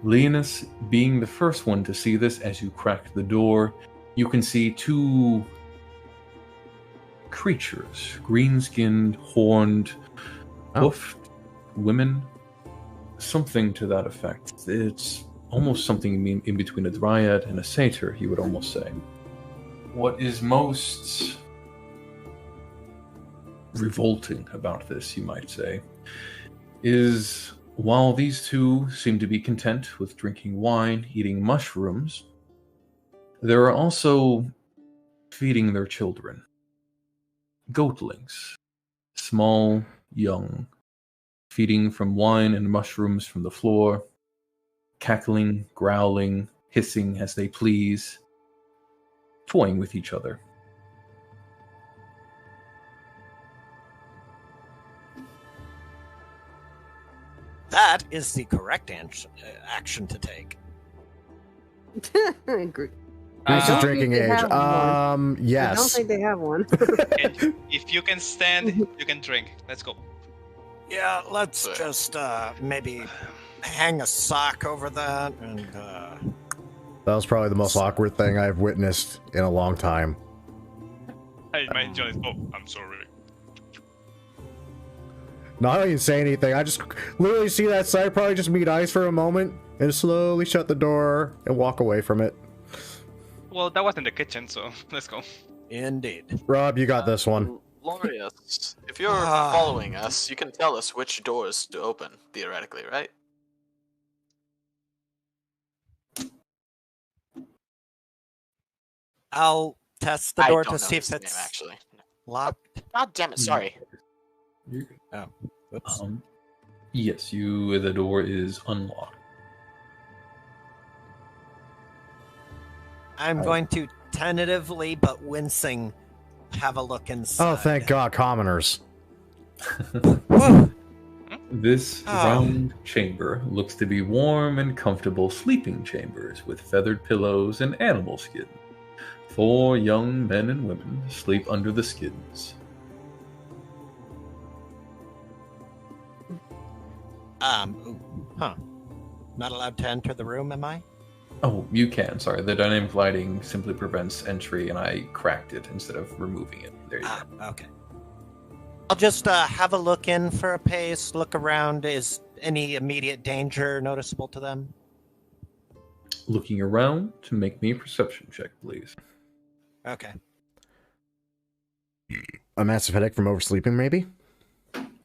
Leonis being the first one to see this as you crack the door, you can see 2 creatures, green-skinned, horned, Oh. hoofed women, something to that effect. It's almost something in between a dryad and a satyr, you would almost say. What is most revolting about this, you might say, is while these 2 seem to be content with drinking wine, eating mushrooms, there are also feeding their children. Goatlings, small, young, feeding from wine and mushrooms from the floor, cackling, growling, hissing as they please, toying with each other. That is the correct action to take. Agree. This is don't drinking think they age. have one. Yes. I don't think they have one. If you can stand, you can drink. Let's go. Yeah, let's just maybe hang a sock over that and That was probably the most awkward thing I've witnessed in a long time. Hey, my Johnny. Oh, I'm sorry. No, I don't even say anything. I just literally see that sight, probably just meet eyes for a moment, and slowly shut the door and walk away from it. Well, that was in the kitchen, so let's go. Indeed. Rob, you got this one. Glorious. If you're following us, you can tell us which doors to open, theoretically, right? I'll test the I door don't to know see his if it's name, actually. locked. God damn it, sorry. Oh, whoops. Yes, the door is unlocked. I'm going to tentatively but wincing have a look inside. Oh, thank God, commoners. Whoa! This round chamber looks to be warm and comfortable sleeping chambers with feathered pillows and animal skin. 4 young men and women sleep under the skins. Not allowed to enter the room, am I? Oh, you can. Sorry, the dynamic lighting simply prevents entry, and I cracked it instead of removing it. There you go. Okay. I'll just have a look in for a pace, look around. Is any immediate danger noticeable to them? Looking around to make me a perception check, please. Okay. A massive headache from oversleeping, maybe?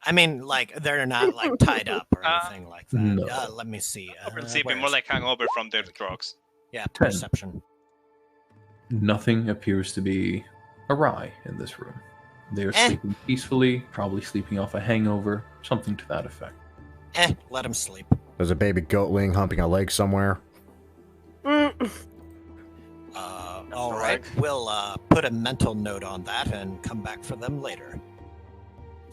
I mean, like, they're not, like, tied up or anything like that. No. Let me see. Sleeping more like hangover from their drugs. Yeah, 10. perception. Nothing appears to be awry in this room. They are sleeping peacefully, probably sleeping off a hangover, something to that effect. Let them sleep. There's a baby goatling humping a leg somewhere. All right, we'll put a mental note on that and come back for them later.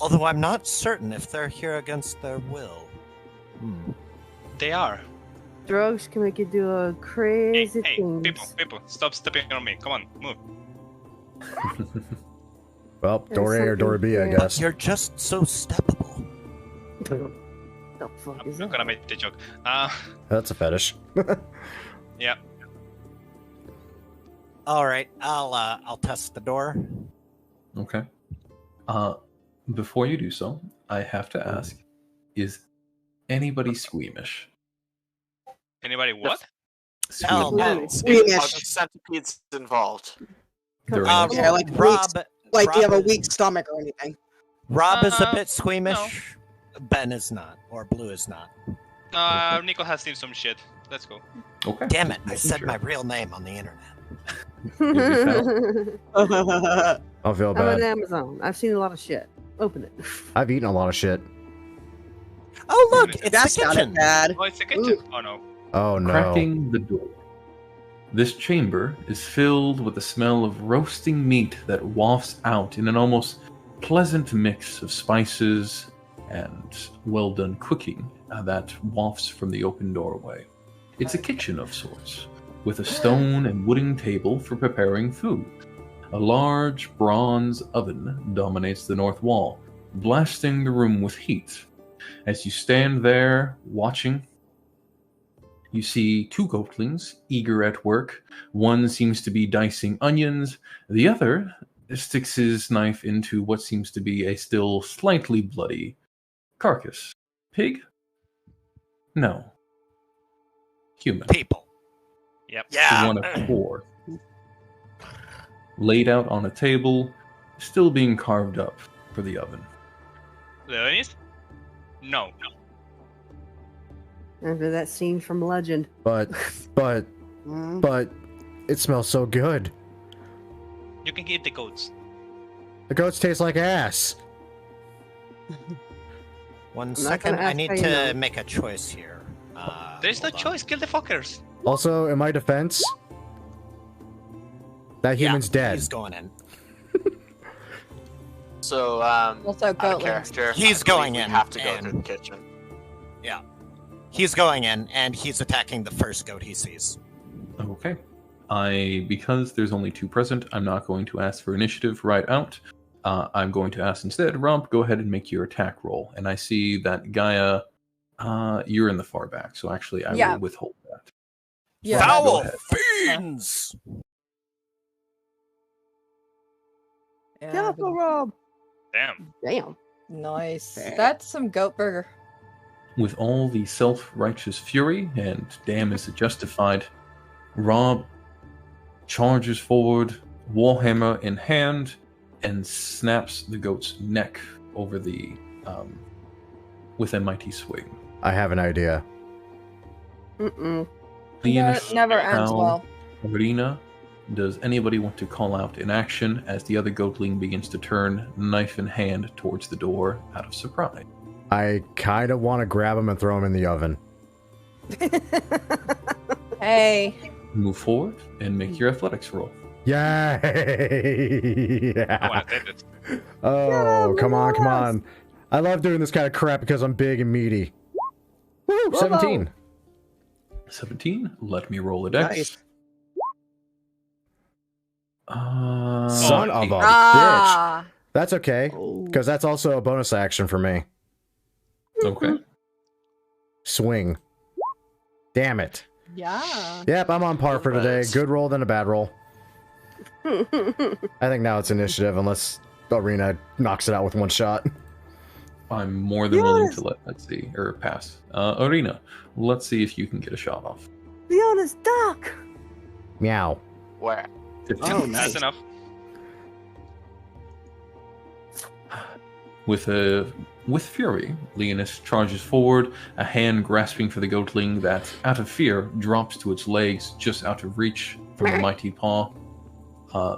Although I'm not certain if they're here against their will. They are. Drugs can make you do crazy Hey, things. people, stop stepping on me. Come on, move. Well, door A or door B, I guess. You're just so steppable. The fuck is I'm not that? gonna make the joke. That's a fetish. Yeah. All right, I'll test the door. Okay. Before you do so, I have to ask, is anybody squeamish? Anybody what? Hell no. Squeamish. Centipedes involved. There Yeah, is- like Rob, Like, do you have a Rob weak stomach or anything? Rob is a bit squeamish. Ben is not, or Blue is not. Nico has seen some shit. Let's go. Okay. Damn it! I Making said sure. my real name on the internet. I'll feel I'm bad. on Amazon. I've seen a lot of shit. Open it. I've eaten a lot of shit. Oh look, it's That's the not kitchen. bad. Oh, it's the kitchen. Oh no. Oh no. Cracking the door. This chamber is filled with the smell of roasting meat that wafts out in an almost pleasant mix of spices and well-done cooking that wafts from the open doorway. It's a kitchen of sorts, with a stone and wooden table for preparing food. A large bronze oven dominates the north wall, blasting the room with heat. As you stand there watching, you see 2 goatlings, eager at work. One seems to be dicing onions. The other sticks his knife into what seems to be a still slightly bloody carcass. Pig? No. Human. People. Yep. Yeah. One of 4. Laid out on a table, still being carved up for the oven. Leonis? No. After that scene from Legend. But it smells so good. You can eat the goats. The goats taste like ass. One not second, gonna I ask need how you to know. make a choice here. There's no Hold on. choice. Kill the fuckers. Also, in my defense, that Yeah, human's dead. He's going in. So, Also, out of Goatlings. character. He's I believe going we in, have to go and- through the kitchen. Yeah. He's going in, and he's attacking the first goat he sees. Okay. Because there's only 2 present, I'm not going to ask for initiative right out. I'm going to ask instead, Romp, go ahead and make your attack roll. And I see that Gaia, you're in the far back, so actually I will withhold that. Yeah. Go Foul ahead. fiends! Yeah, Careful, Rob. Damn. Damn. nice. That's some goat burger. With all the self-righteous fury, and damn is it justified, Rob charges forward, warhammer in hand, and snaps the goat's neck over the with a mighty swing. I have an idea. Mm-mm. Leonidas, Never ends Cal, well. Arena, does anybody want to call out in action as the other goatling begins to turn, knife in hand, towards the door out of surprise? I kind of want to grab him and throw him in the oven. Hey. Move forward and make your athletics roll. Yay! I want to take it. Oh, come on, come on. I love doing this kind of crap because I'm big and meaty. Woo, 17. 17. Let me roll a dex. Nice. Son of a bitch. Ah. That's okay, Oh. because that's also a bonus action for me. Okay. Swing. Damn it. Yeah. Yep, I'm on par for today. Alright. Good roll, then a bad roll. I think now it's initiative, unless Arena knocks it out with one shot. I'm more than willing to let's see, or pass. Arena, let's see if you can get a shot off. Leona's duck. Meow. Where? 15. Oh, nice. That's enough. With fury, Leonis charges forward, a hand grasping for the goatling that, out of fear, drops to its legs just out of reach from the mighty paw.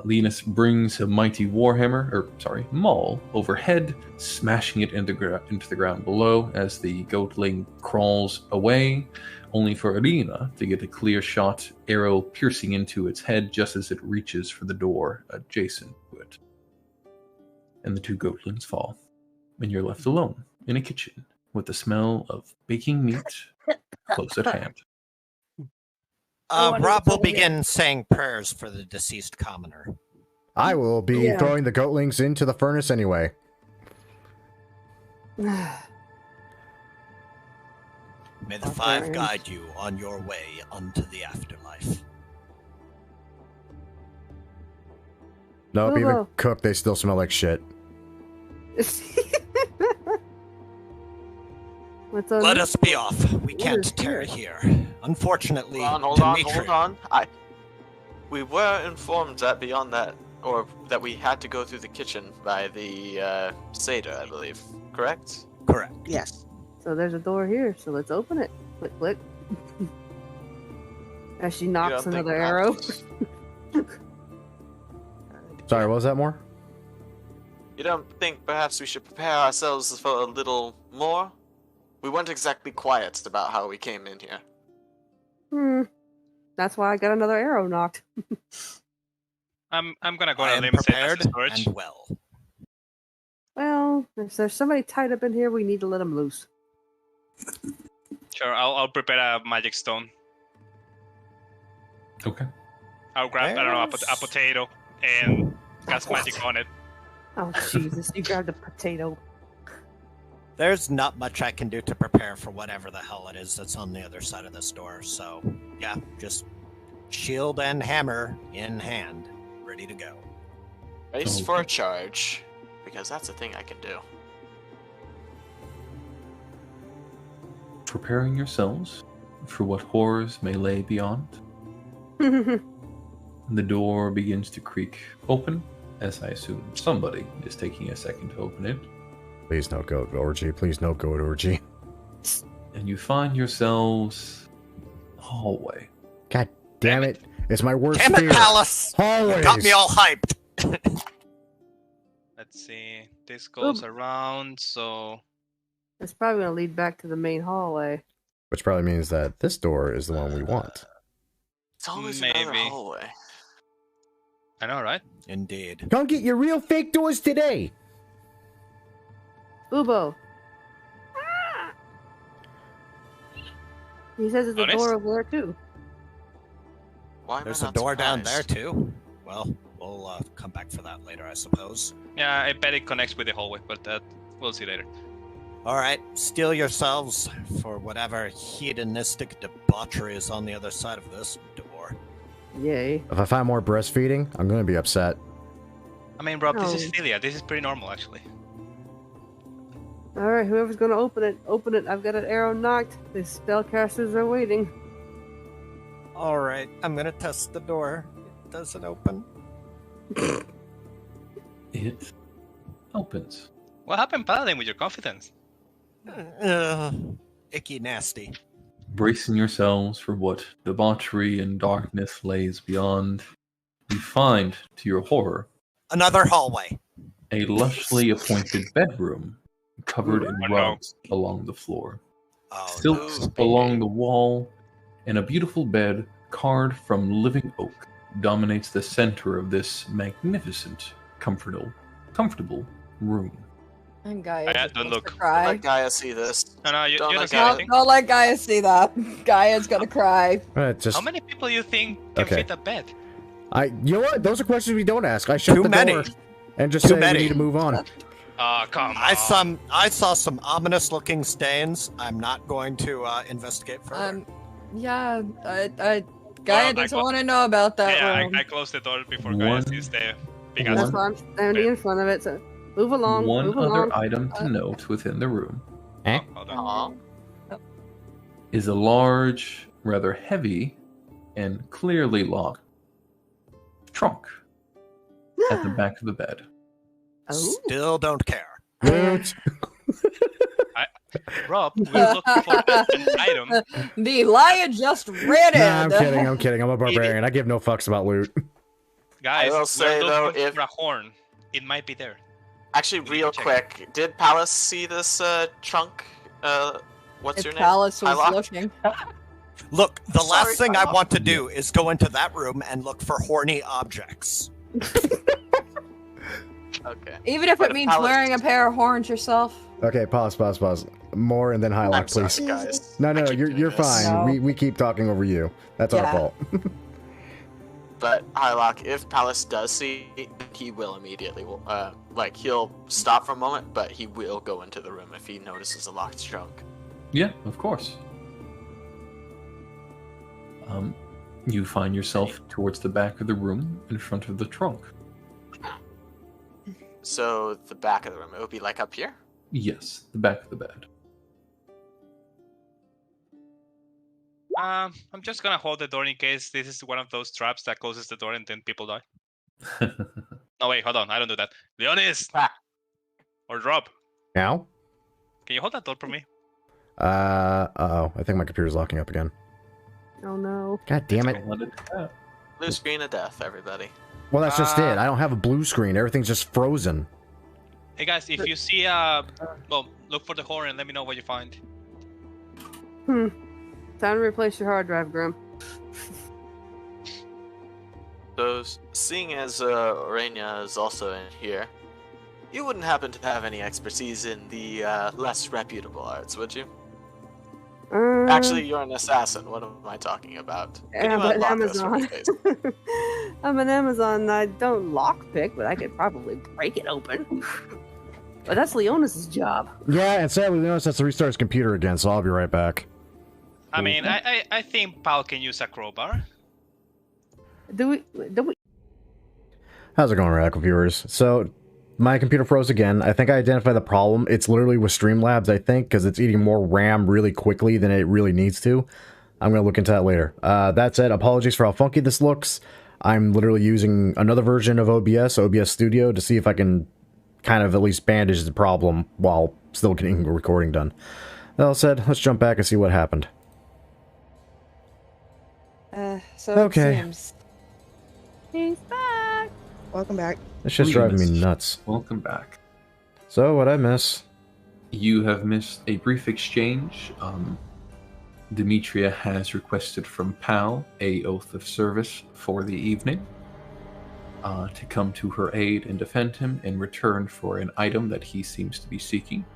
Leonis brings a mighty maul overhead, smashing it into the ground below as the goatling crawls away, only for Arena to get a clear shot, arrow piercing into its head just as it reaches for the door adjacent to it. And the 2 goatlings fall, and you're left alone in a kitchen with the smell of baking meat close at hand. Rob will begin saying prayers for the deceased commoner. I will be throwing the goatlings into the furnace anyway. May the 5 guide you on your way unto the afterlife. Nope, even Whoa. cooked, they still smell like shit. What's on Let this? us be off. We What can't is tarry here? here. Unfortunately, Hold on. We were informed that beyond that, or that we had to go through the kitchen by the Seder, I believe. Correct? Correct. Yes. So there's a door here, so let's open it. Click, click. As she knocks don't think another arrow. perhaps- Sorry, what was that more? You don't think perhaps we should prepare ourselves for a little more? We weren't exactly quiet about how we came in here. That's why I got another arrow knocked. I'm gonna go I on a am limb and say prepared that's storage. and well. Well, if there's somebody tied up in here, we need to let them loose. Sure, I'll prepare a magic stone. Okay. I'll grab a potato and cast magic on it. Oh, Jesus, you grabbed a potato. There's not much I can do to prepare for whatever the hell it is that's on the other side of this door, so yeah, just shield and hammer in hand, ready to go. Race for a charge, because that's a thing I can do. Preparing yourselves for what horrors may lay beyond. The door begins to creak open, as I assume somebody is taking a second to open it. Please no goat orgy. Please no goat orgy. And you find yourselves in the hallway. God damn it. It's my worst Damn fear. it, Palace! Hallways. Got me all hyped. Let's see. This goes around, so... It's probably going to lead back to the main hallway. Which probably means that this door is the one we want. It's always Maybe. another hallway. I know, right? Indeed. Come get your real fake doors today! Ubo. He says there's a Honest? door over there too. Why am There's I a not door down there surprised? too. Well, we'll come back for that later, I suppose. Yeah, I bet it connects with the hallway, but that we'll see later. All right, steel yourselves for whatever hedonistic debauchery is on the other side of this door. Yay. If I find more breastfeeding, I'm gonna be upset. I mean, Rob, this is No. Philia. This is pretty normal, actually. Alright, whoever's gonna open it, open it. I've got an arrow knocked. The spellcasters are waiting. All right, I'm gonna test the door. It doesn't open. It opens. What happened, Paladin, with your confidence? Icky nasty. Bracing yourselves for what debauchery and darkness lays beyond, you find, to your horror, Another hallway. a lushly appointed bedroom covered in Oh, no. rugs along the floor, Oh, silks no. along the wall, and a beautiful bed carved from living oak dominates the center of this magnificent, comfortable room. And Gaia Gaia, just don't wants look. to Don't cry. let Gaia see this. No, you Don't don't let see Gaia- anything. Don't let Gaia see that. Gaia's gonna cry. Just How many people you think can Okay. fit a bed? you know what? Those are questions we don't ask. I shut Too the many. door and just Too say many. we need to move on. Come on. I saw some ominous-looking stains. I'm not going to investigate further. Yeah, Gaia I doesn't got- want to know about that Yeah, room. I closed the door before One- Gaia sees the big one- ass. That's why I'm standing in front of it. So move along. One move other along. item to note within the room Eh? Hold on. Aw. is a large, rather heavy, and clearly locked trunk at the back of the bed. Oh. Still don't care. Woot. Rob, we're looking for an item. The lion just ran in. Nah, I'm kidding. I'm a barbarian. I give no fucks about loot. Guys, I will say, we're though, looking if- for a horn. It might be there. Actually, real Check. quick, did Palace see this trunk? What's your If name? Palace was Hyloch? looking. Look, the Sorry, last thing I Hyloch. want to do is go into that room and look for horny objects. Okay. Even if But it if means Palace- wearing a pair of horns yourself. Okay, pause. More and then I'm Hyloch, sorry, please. guys. No, I keep you're doing you're this. fine. No. We keep talking over you. That's our Yeah. fault. But Hyloch, if Palace does see, he will immediately, he'll stop for a moment, but he will go into the room if he notices a locked trunk. Yeah, of course. You find yourself towards the back of the room in front of the trunk. So the back of the room, it would be like up here. Yes, the back of the bed. I'm just gonna hold the door in case this is one of those traps that closes the door and then people die. No, wait, hold on. I don't do that. Leonis! Ah. Or Rob, Now? can you hold that door for me? Uh-oh. I think my computer's locking up again. Oh no. God damn it. Don't let it go. Blue screen of death, everybody. Well, that's just it. I don't have a blue screen. Everything's just frozen. Hey guys, if you see look for the horn and let me know what you find. Time to replace your hard drive, Grim. So, seeing as Orania is also in here, you wouldn't happen to have any expertise in the less reputable arts, would you? Actually, you're an assassin. What am I talking about? Can you I'm an unlock this for me, Amazon. please? I'm an Amazon. I don't lockpick, but I could probably break it open. But that's Leonis' job. Yeah, and sadly, Leonis has to restart his computer again, so I'll be right back. I mean, I think Pal can use a crowbar. Do we? How's it going, Radical viewers? So, my computer froze again. I think I identified the problem. It's literally with Streamlabs, I think, because it's eating more RAM really quickly than it really needs to. I'm going to look into that later. That said, apologies for how funky this looks. I'm literally using another version of OBS Studio, to see if I can kind of at least bandage the problem while still getting the recording done. That all said, let's jump back and see what happened. So Okay. it seems. He's back. Welcome back. It's just driving me nuts. Welcome back. So, what'd I miss? You have missed a brief exchange. Demetria has requested from Pal a oath of service for the evening to come to her aid and defend him in return for an item that he seems to be seeking.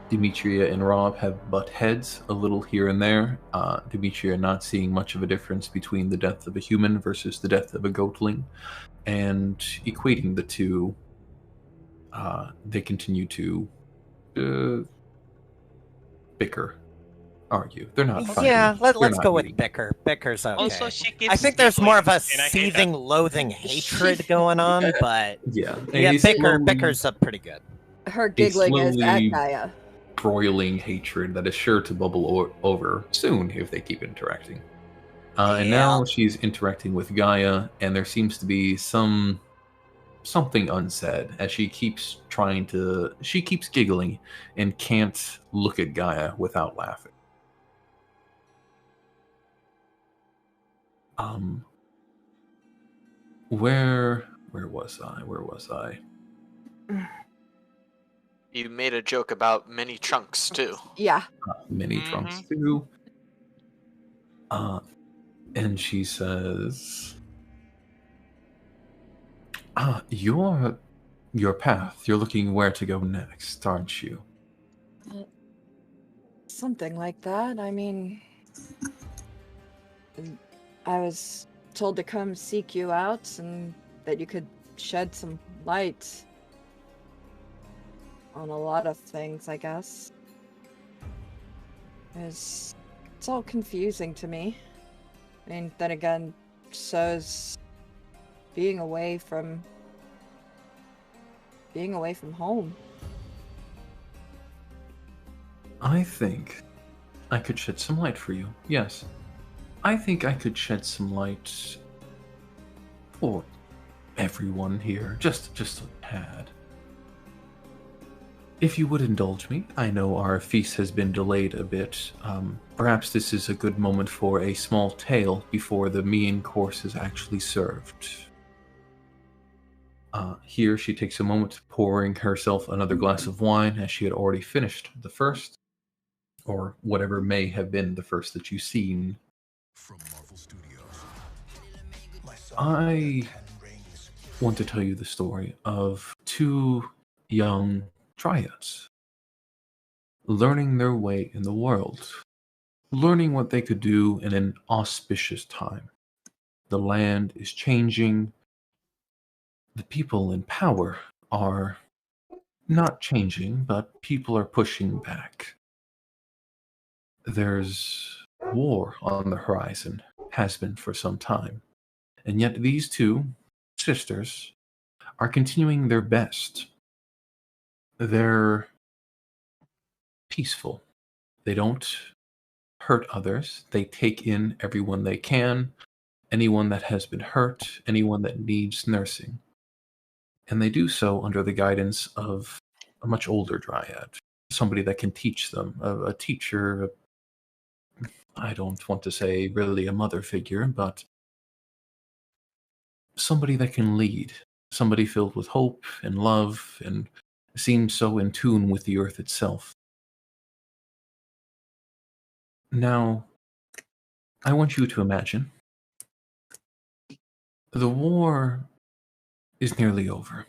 Demetria and Rob have butt heads a little here and there. Demetria not seeing much of a difference between the death of a human versus the death of a goatling, and equating the two, they continue to bicker, argue. They're not fighting. Yeah, let's not go with meeting. bicker. Bicker's okay. Also, she keeps I think there's more of a giggling, and I hate seething, loathing hatred going on, but Yeah, yeah, slowly- Bicker's up pretty good. Her giggling is at slowly- Gaia. broiling hatred that is sure to bubble over soon if they keep interacting. And now she's interacting with Gaia, and there seems to be something unsaid as she keeps giggling and can't look at Gaia without laughing. Where was I? You made a joke about mini trunks too. Yeah. Mini trunks too. And she says, your path. You're looking where to go next, aren't you? Something like that. I mean, I was told to come seek you out and that you could shed some light on a lot of things, I guess. It's all confusing to me. I mean, then again, so's being away from home. I think I could shed some light for you. Yes. I think I could shed some light for everyone here. Just a tad. If you would indulge me, I know our feast has been delayed a bit. Perhaps this is a good moment for a small tale before the main course is actually served. Here she takes a moment pouring herself another glass of wine as she had already finished the first, or whatever may have been the first that you've seen. From Marvel Studios. I want to tell you the story of two young dryads learning their way in the world, learning what they could do in an auspicious time. The land is changing. The people in power are not changing, but people are pushing back. There's war on the horizon, has been for some time. And yet these two sisters are continuing their best. They're peaceful. They don't hurt others. They take in everyone they can, anyone that has been hurt, anyone that needs nursing. And they do so under the guidance of a much older dryad, somebody that can teach them, a teacher. I don't want to say really a mother figure, but somebody that can lead, somebody filled with hope and love and seems so in tune with the earth itself. Now, I want you to imagine the war is nearly over.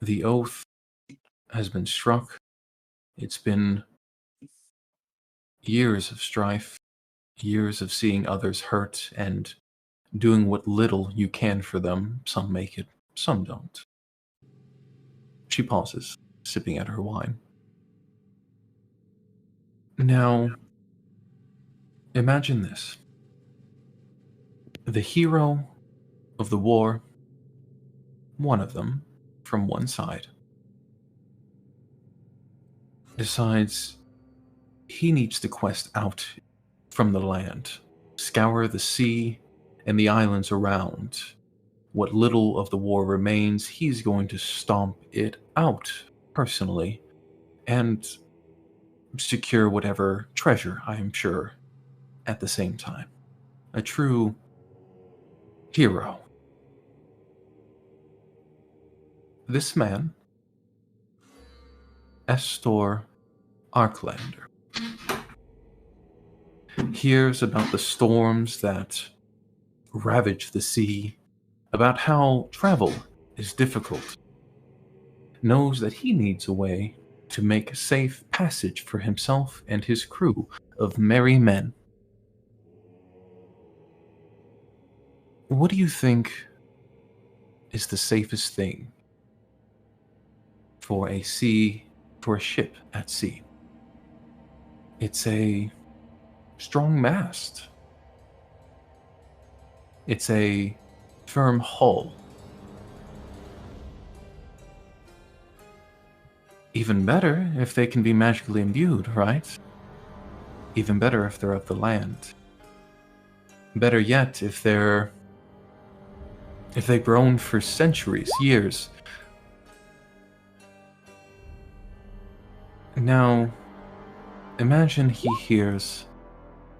The oath has been struck. It's been years of strife, years of seeing others hurt and doing what little you can for them. Some make it, some don't. She pauses, sipping at her wine. Now, imagine this. The hero of the war, one of them, from one side, decides he needs to quest out from the land, scour the sea and the islands around. What little of the war remains, he's going to stomp it out personally and secure whatever treasure, I am sure, at the same time. A true hero. This man, Estor Arklander, hears about the storms that ravage the sea, about how travel is difficult, knows that he needs a way to make safe passage for himself and his crew of merry men. What do you think is the safest thing for a ship at sea? It's a strong mast. It's a firm hull. Even better if they can be magically imbued, right? Even better if they're of the land. Better yet if they've grown for centuries, years. Now, imagine he hears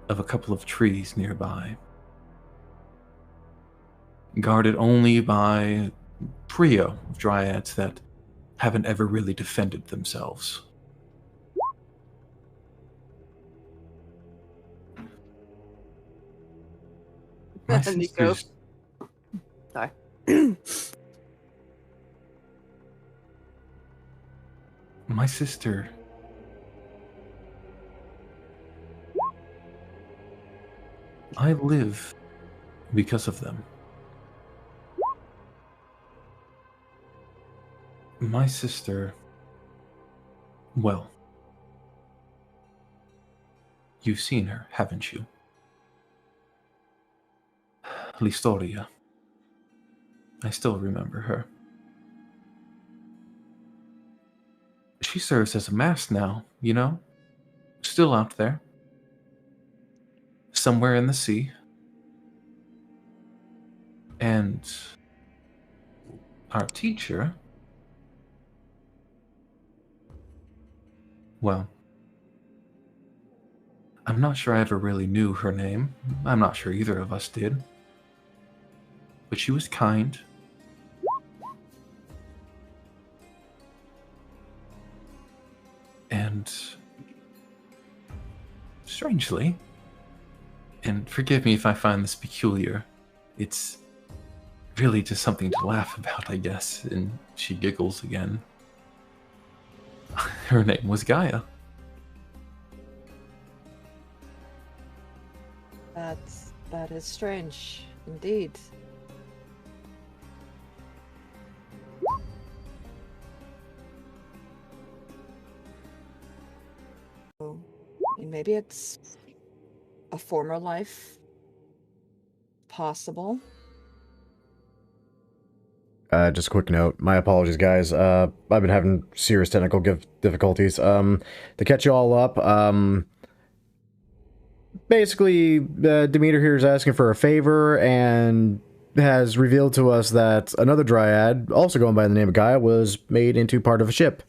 of a couple of trees nearby, guarded only by a trio of dryads that haven't ever really defended themselves. My Nico. sister's... Sorry. My sister... I live because of them. My sister... Well... You've seen her, haven't you? Listoria. I still remember her. She serves as a mast now, you know? Still out there. Somewhere in the sea. And our teacher... Well, I'm not sure I ever really knew her name. I'm not sure either of us did. But she was kind. And strangely, and forgive me if I find this peculiar, it's really just something to laugh about, I guess, and she giggles again. Her name was Gaia. That is strange, indeed. Maybe it's a former life. Possible. Just a quick note. My apologies, guys. I've been having serious technical difficulties. To catch you all up, basically, Demeter here is asking for a favor and has revealed to us that another dryad, also going by the name of Gaia, was made into part of a ship.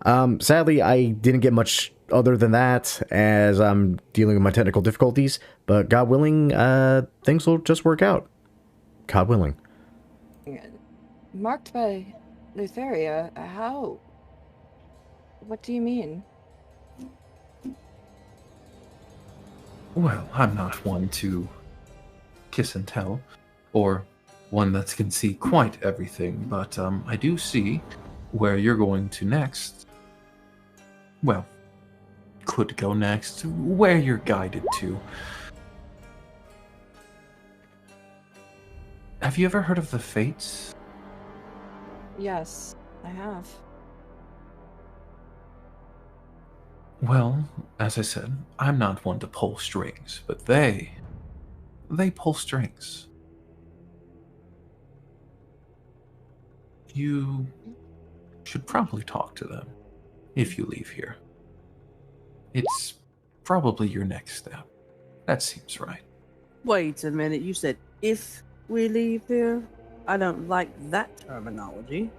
Sadly, I didn't get much other than that, as I'm dealing with my technical difficulties, but God willing, things will just work out. God willing. Marked by Lutheria? How? What do you mean? Well, I'm not one to kiss and tell, or one that can see quite everything, but I do see where you're going to next. Well, could go next, where you're guided to. Have you ever heard of the Fates? Yes, I have. Well, as I said, I'm not one to pull strings, but they pull strings. You should probably talk to them if you leave here. It's probably your next step. That seems right. Wait a minute, you said if we leave here? I don't like that terminology.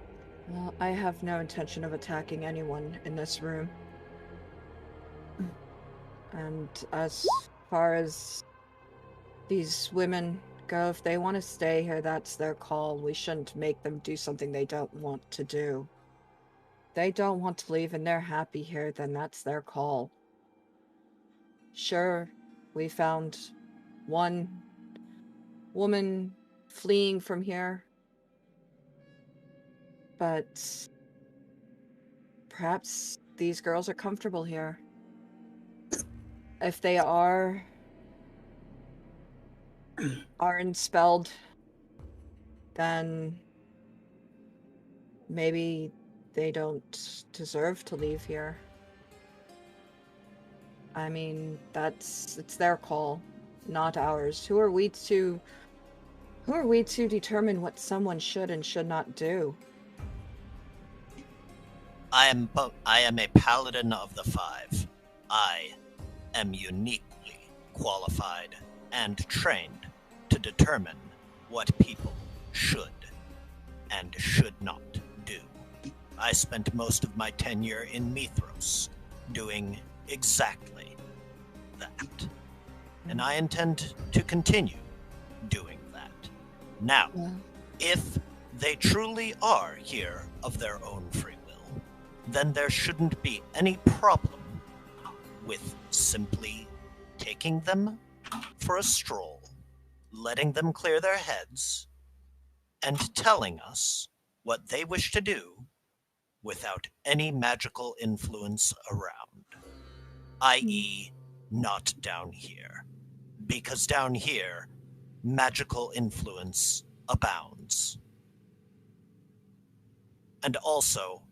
Well, I have no intention of attacking anyone in this room. And as far as these women go. If they want to stay here, that's their call. We shouldn't make them do something they don't want to do. If they don't want to leave and they're happy here, then that's their call. Sure, we found one woman fleeing from here, but perhaps these girls are comfortable here. If they are unspelled, then maybe they don't deserve to leave here. I mean, it's their call, not ours. Who are we to determine what someone should and should not do? I am a paladin of the five. I am uniquely qualified and trained to determine what people should and should not do. I spent most of my tenure in Mythos doing exactly that. And I intend to continue doing that. Now, if they truly are here of their own free will, then there shouldn't be any problem with simply taking them for a stroll, letting them clear their heads, and telling us what they wish to do without any magical influence around. I.e., not down here. Because down here, magical influence abounds. And also,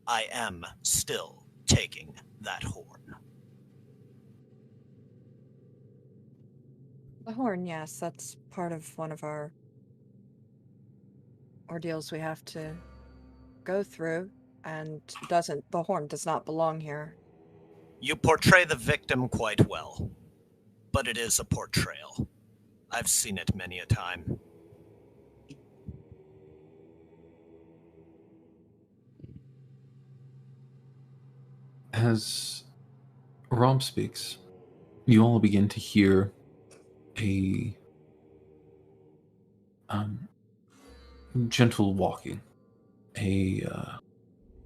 I am still taking that horn. The horn, yes, that's part of one of our ordeals we have to go through, and the horn does not belong here. You portray the victim quite well, but it is a portrayal. I've seen it many a time. As Rom speaks, you all begin to hear a gentle walking.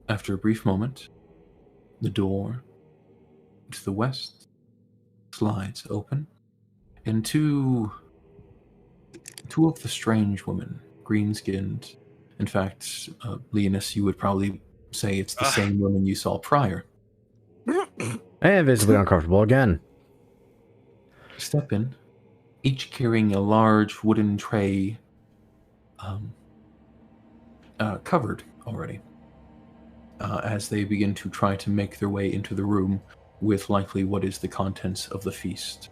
After a brief moment, the door to the west slides open, and two of the strange women, green-skinned. In fact, Leonis, you would probably say it's the same woman you saw prior. And visibly uncomfortable again. Step in, each carrying a large wooden tray, covered already, as they begin to try to make their way into the room with likely what is the contents of the feast.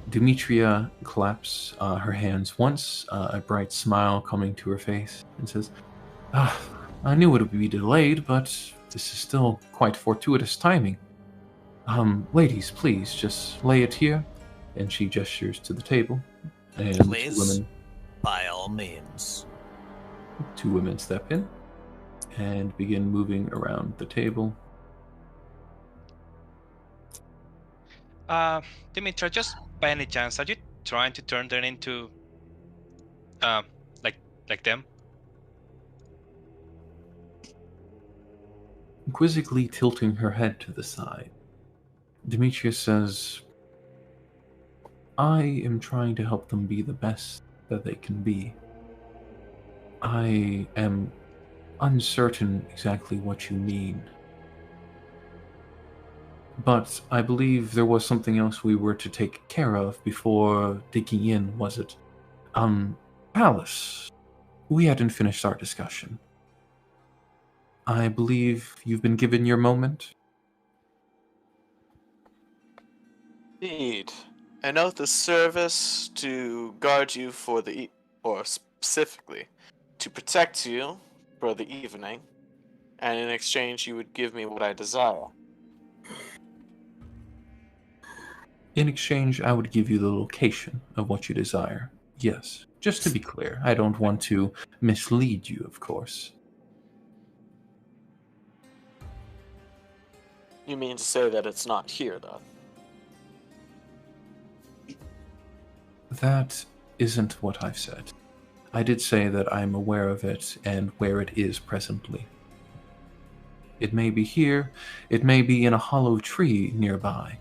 Demetria claps her hands once, a bright smile coming to her face, and says, I knew it would be delayed, but this is still quite fortuitous timing. Ladies, please, just lay it here. And she gestures to the table. And Please, by all means. Two women step in and begin moving around the table. Dimitra, just by any chance, are you trying to turn them into, like them? Quizzically tilting her head to the side, Demetria says, I am trying to help them be the best that they can be. I am uncertain exactly what you mean. But I believe there was something else we were to take care of before digging in, was it? Palace. We hadn't finished our discussion. I believe you've been given your moment. Indeed. An oath of service to guard you for or specifically, to protect you for the evening, and in exchange you would give me what I desire. In exchange, I would give you the location of what you desire. Yes, just to be clear, I don't want to mislead you, of course. You mean to say that it's not here, though? That isn't what I've said. I did say that I'm aware of it and where it is presently. It may be here, it may be in a hollow tree nearby,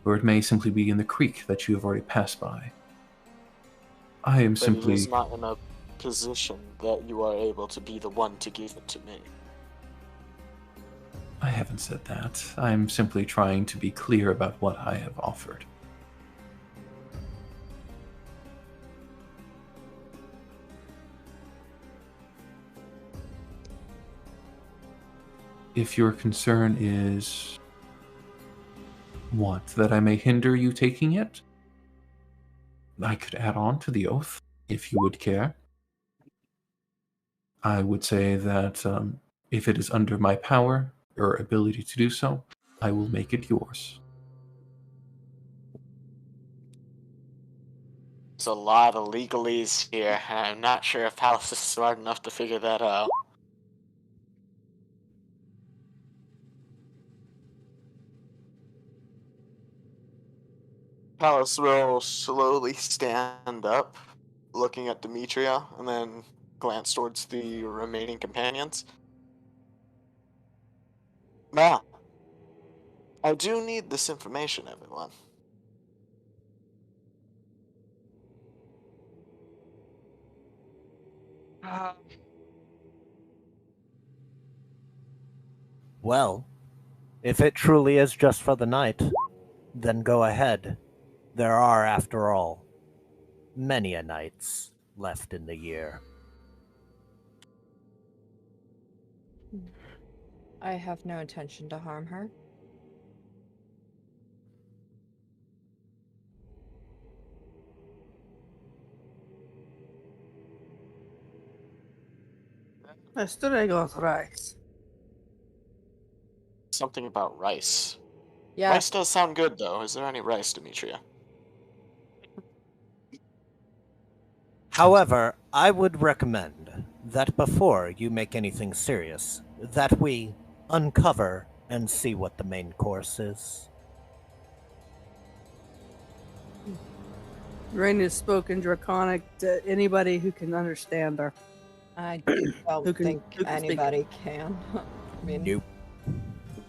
or it may simply be in the creek that you have already passed by. I am But simply... it is not in a position that you are able to be the one to give it to me. I haven't said that. I'm simply trying to be clear about what I have offered. If your concern is... what? That I may hinder you taking it? I could add on to the oath, if you would care. I would say that if it is under my power or ability to do so, I will make it yours. There's a lot of legalese here, and I'm not sure if Palace is smart enough to figure that out. Palace will slowly stand up, looking at Demetria, and then glance towards the remaining companions. Now, I do need this information, everyone. Well, if it truly is just for the night, then go ahead. There are, after all, many a nights left in the year. I have no intention to harm her. Rice. Something about rice. Yeah. Rice does sound good, though. Is there any rice, Demetria? However, I would recommend that before you make anything serious, that we uncover and see what the main course is. Rain has spoken Draconic to anybody who can understand her. I don't think anybody can. I mean, Nope.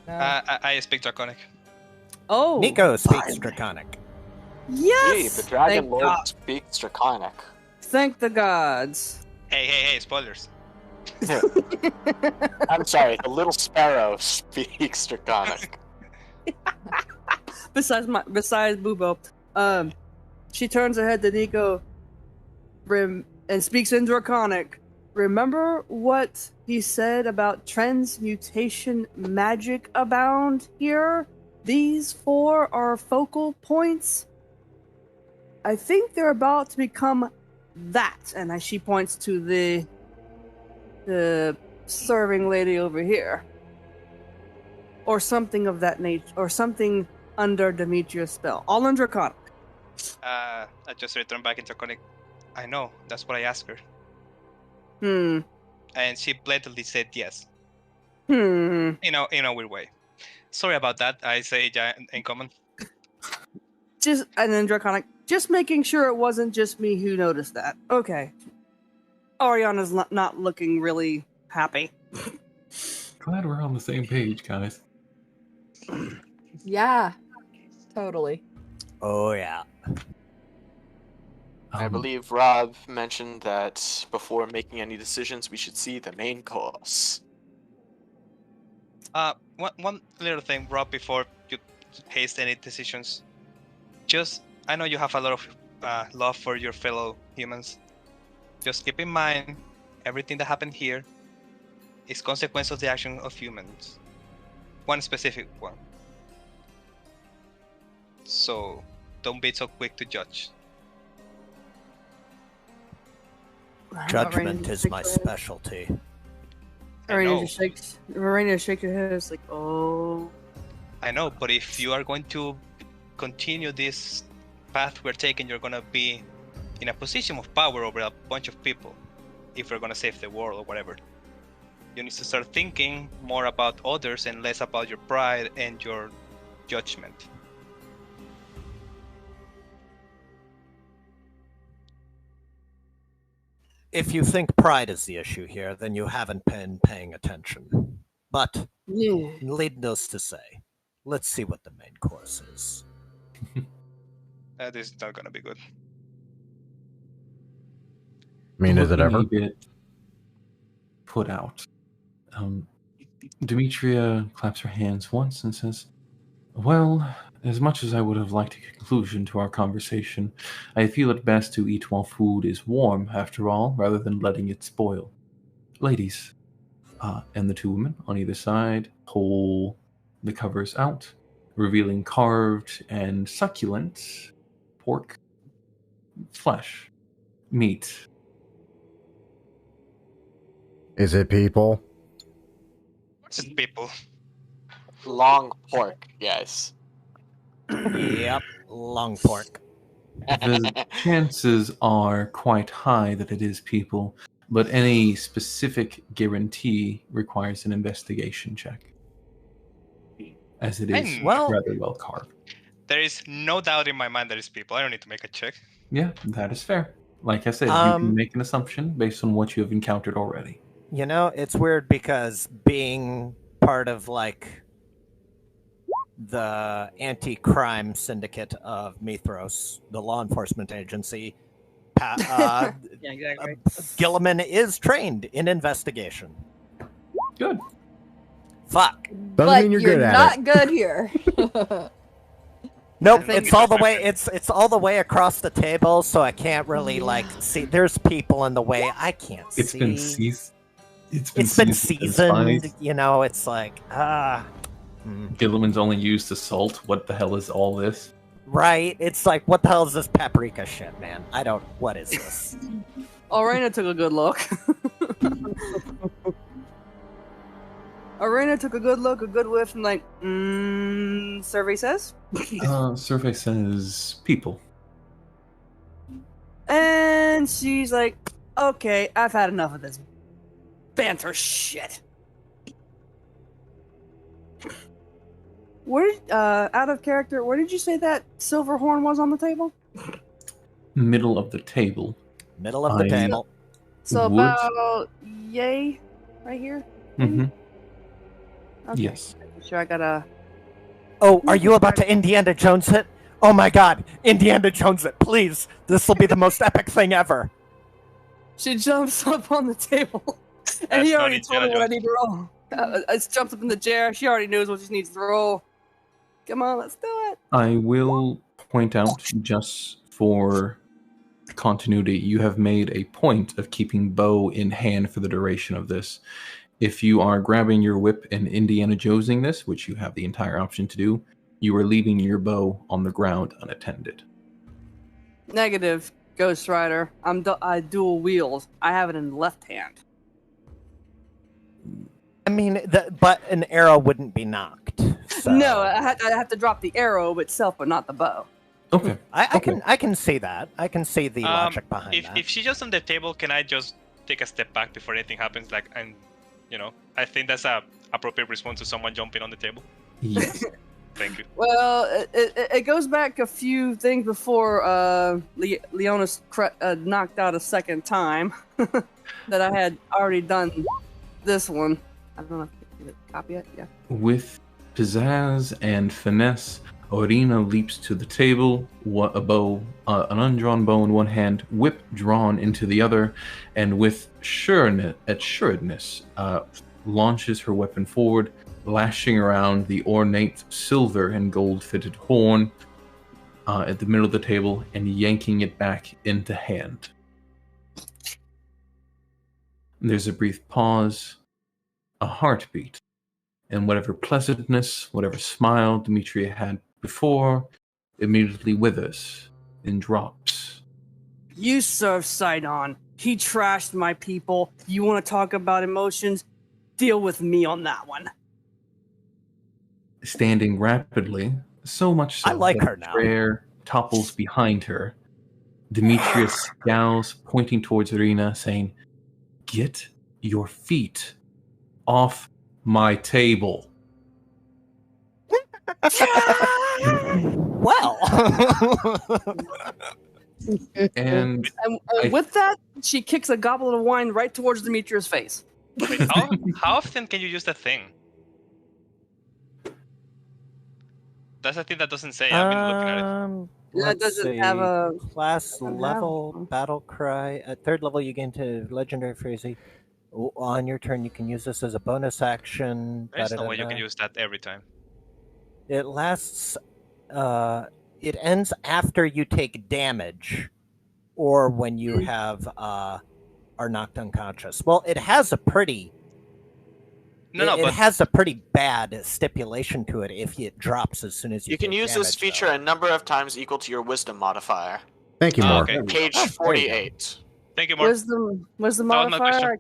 no. I speak Draconic. Oh, Nico speaks Draconic. yes! Hey, the Dragon Thank Lord God. speaks Draconic. Thank the gods. Hey, spoilers. I'm sorry, the little sparrow speaks Draconic. Besides Bubo, she turns her head to Nico, and speaks in Draconic. Remember what he said about transmutation magic abound here? These 4 are focal points. I think they're about to become that, and as she points to the serving lady over here, or something of that nature, or something under Demetria's spell, all in Draconic. I just returned back in Draconic. I know, that's what I asked her. And she blatantly said yes. In a weird way. Sorry about that, I say in common. And then Draconic, just making sure it wasn't just me who noticed that. Okay. Ariana's not looking really happy. Glad we're on the same page, guys. Yeah, totally. Oh, yeah. I believe Rob mentioned that before making any decisions, we should see the main course. One little thing, Rob, before you haste any decisions. I know you have a lot of love for your fellow humans. Just keep in mind, everything that happened here is consequence of the action of humans. One specific one. So, don't be so quick to judge. Judgment is my specialty. Marina shakes her head. It's like, oh. I know, but if you are going to continue this path we're taking, you're going to be in a position of power over a bunch of people. If we're going to save the world or whatever. You need to start thinking more about others and less about your pride and your judgment. If you think pride is the issue here, then you haven't been paying attention. But, needless to say, let's see what the main course is. That is not gonna be good. I mean, is it ever? A bit put out. Demetria claps her hands once and says, "Well, as much as I would have liked a conclusion to our conversation, I feel it best to eat while food is warm, after all, rather than letting it spoil. Ladies," and the two women on either side pull the covers out, revealing carved and succulent pork, flesh, meat. Is it people? Just people. Long pork, yes. Yep, long pork. The chances are quite high that it is people, but any specific guarantee requires an investigation check, as it is rather well carved. There is no doubt in my mind that it's people. I don't need to make a check. Yeah, that is fair. Like I said, you can make an assumption based on what you have encountered already. You know, it's weird because being part of, like, the anti-crime syndicate of Mythros, the law enforcement agency, Yeah, exactly. Gilliman is trained in investigation. Good. Fuck. Doesn't But mean you're you're good at not it. good here. Nope, it's all the way. It's all the way across the table, so I can't really like see. There's people in the way. I can't It's see. been seasoned. It's been seasoned. You know, it's like Gilliman's only used the salt. What the hell is all this? Right? It's like, what the hell is this paprika shit, man? I don't. What is this? Arena took a good look. Arena took a good look, a good whiff, and like, survey says. Survey says people. And she's like, okay, I've had enough of this banter shit. Where, out of character, where did you say that silver horn was on the table? Middle of the table. Middle of the table. So would- about yay, right here. Mm-hmm. Okay. Yes. Sure, I gotta. Oh, are you about to Indiana Jones it? Oh my God, Indiana Jones it! Please, this will be the most epic thing ever. She jumps up on the table, and That's he not already told me Indiana what I Jones. need to roll. I just jumped up in the chair. She already knows what she needs to roll. Come on, let's do it. I will point out, just for continuity, you have made a point of keeping bow in hand for the duration of this. If you are grabbing your whip and Indiana Jonesing this, which you have the entire option to do, you are leaving your bow on the ground unattended. Negative, Ghost Rider. I dual wield. I have it in the left hand. I mean, but an arrow wouldn't be knocked. So. No, I have to drop the arrow itself, but not the bow. Okay. I can see that. I can see the logic behind that. If she's just on the table, can I just take a step back before anything happens? Like, and I think that's a appropriate response to someone jumping on the table. Yes. Thank you. Well, it goes back a few things before Leonis knocked out a second time that I had already done this one. I don't know if you can copy it. Yeah. With pizzazz and finesse, Orina leaps to the table, a bow, an undrawn bow in one hand, whip drawn into the other, and with assuredness, launches her weapon forward, lashing around the ornate silver and gold-fitted horn at the middle of the table and yanking it back into hand. There's a brief pause, a heartbeat, and whatever pleasantness, whatever smile Demetria had before, immediately withers and drops. You serve Sidon. He trashed my people. You want to talk about emotions? Deal with me on that one. Standing rapidly, so much so I like that her now. Freyr topples behind her. Demetrius scowls, pointing towards Irina, saying, "Get your feet off my table." Well. And And with that, she kicks a goblet of wine right towards Demetrius' face. Wait, how often can you use that thing? That's a thing that doesn't say. I've been looking at it. Yeah, it doesn't have a class doesn't have level one. battle cry. At third level, you gain to legendary phrasing. On your turn, you can use this as a bonus action. There's no way you can use that every time. It lasts. It ends after you take damage, or when you have are knocked unconscious. Well, it has a pretty. It has a pretty bad stipulation to it if it drops as soon as you. You can use this feature a number of times equal to your wisdom modifier. Thank you, Mark. Okay. Page 48. Thank you, Mark. Wisdom That was my modifier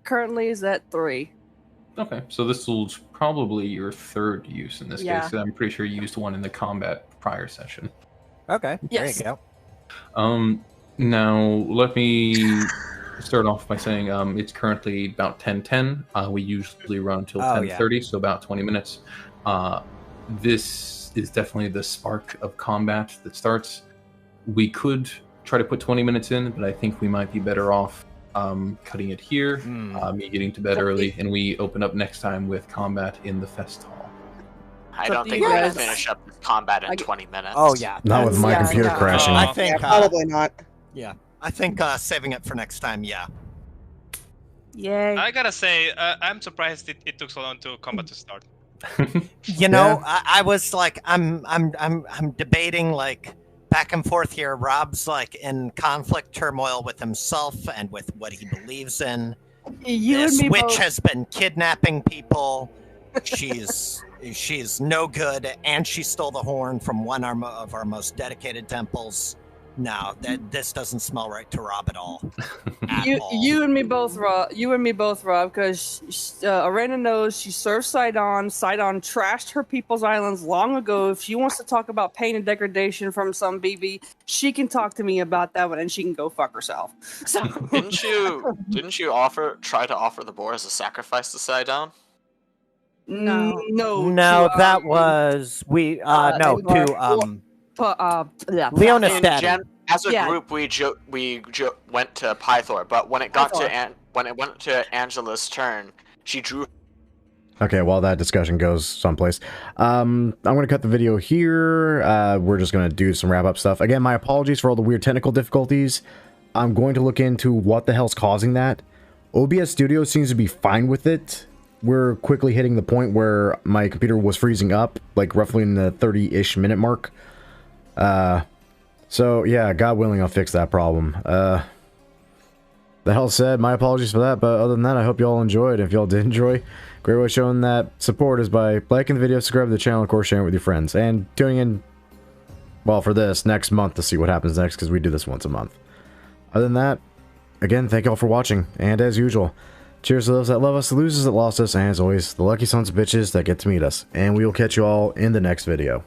currently is at 3. Okay, so this was probably your third use in this Yeah. case. I'm pretty sure you used one in the combat prior session. Okay, Yes. there you go. Now let me start off by saying it's currently about 10:10. We usually run until 10:30, so about 20 minutes. This is definitely the spark of combat that starts. We could try to put 20 minutes in, but I think we might be better off cutting it here, me getting to bed early, and we open up next time with combat in the fest hall. I don't think we're going to finish up this combat in 20 minutes. Oh, yeah. Not with my computer crashing. I think probably not. Yeah, I think saving it for next time. Yeah. Yay! I gotta say, I'm surprised it took so long to combat to start. You know, I was like, I'm debating like back and forth here. Rob's like in conflict turmoil with himself and with what he believes in. This witch has been kidnapping people. She's no good, and she stole the horn from one of our most dedicated temples. No, this doesn't smell right to Rob at all. You and me both, Rob. Because Arena knows she served Sidon. Sidon trashed her people's islands long ago. If she wants to talk about pain and degradation from some BB, she can talk to me about that one, and she can go fuck herself. So Didn't you try to offer the boar as a sacrifice to Sidon? No, that was Leonis Daddy. As a group, we went to Pythor, but when it got to Angela's turn, she drew. Okay, while that discussion goes someplace, I'm going to cut the video here. We're just going to do some wrap-up stuff. Again, my apologies for all the weird technical difficulties. I'm going to look into what the hell's causing that. OBS Studio seems to be fine with it. We're quickly hitting the point where my computer was freezing up, like roughly in the 30-ish minute mark. So yeah, God willing, I'll fix that problem. The hell said, my apologies for that, but other than that, I hope you all enjoyed. If y'all did enjoy, great way of showing that support is by liking the video, subscribing to the channel, of course, sharing it with your friends, and tuning in, well, for this next month to see what happens next, because we do this once a month. Other than that, again, thank y'all for watching, and as usual, cheers to those that love us, the losers that lost us, and as always, the lucky sons of bitches that get to meet us. And we will catch you all in the next video.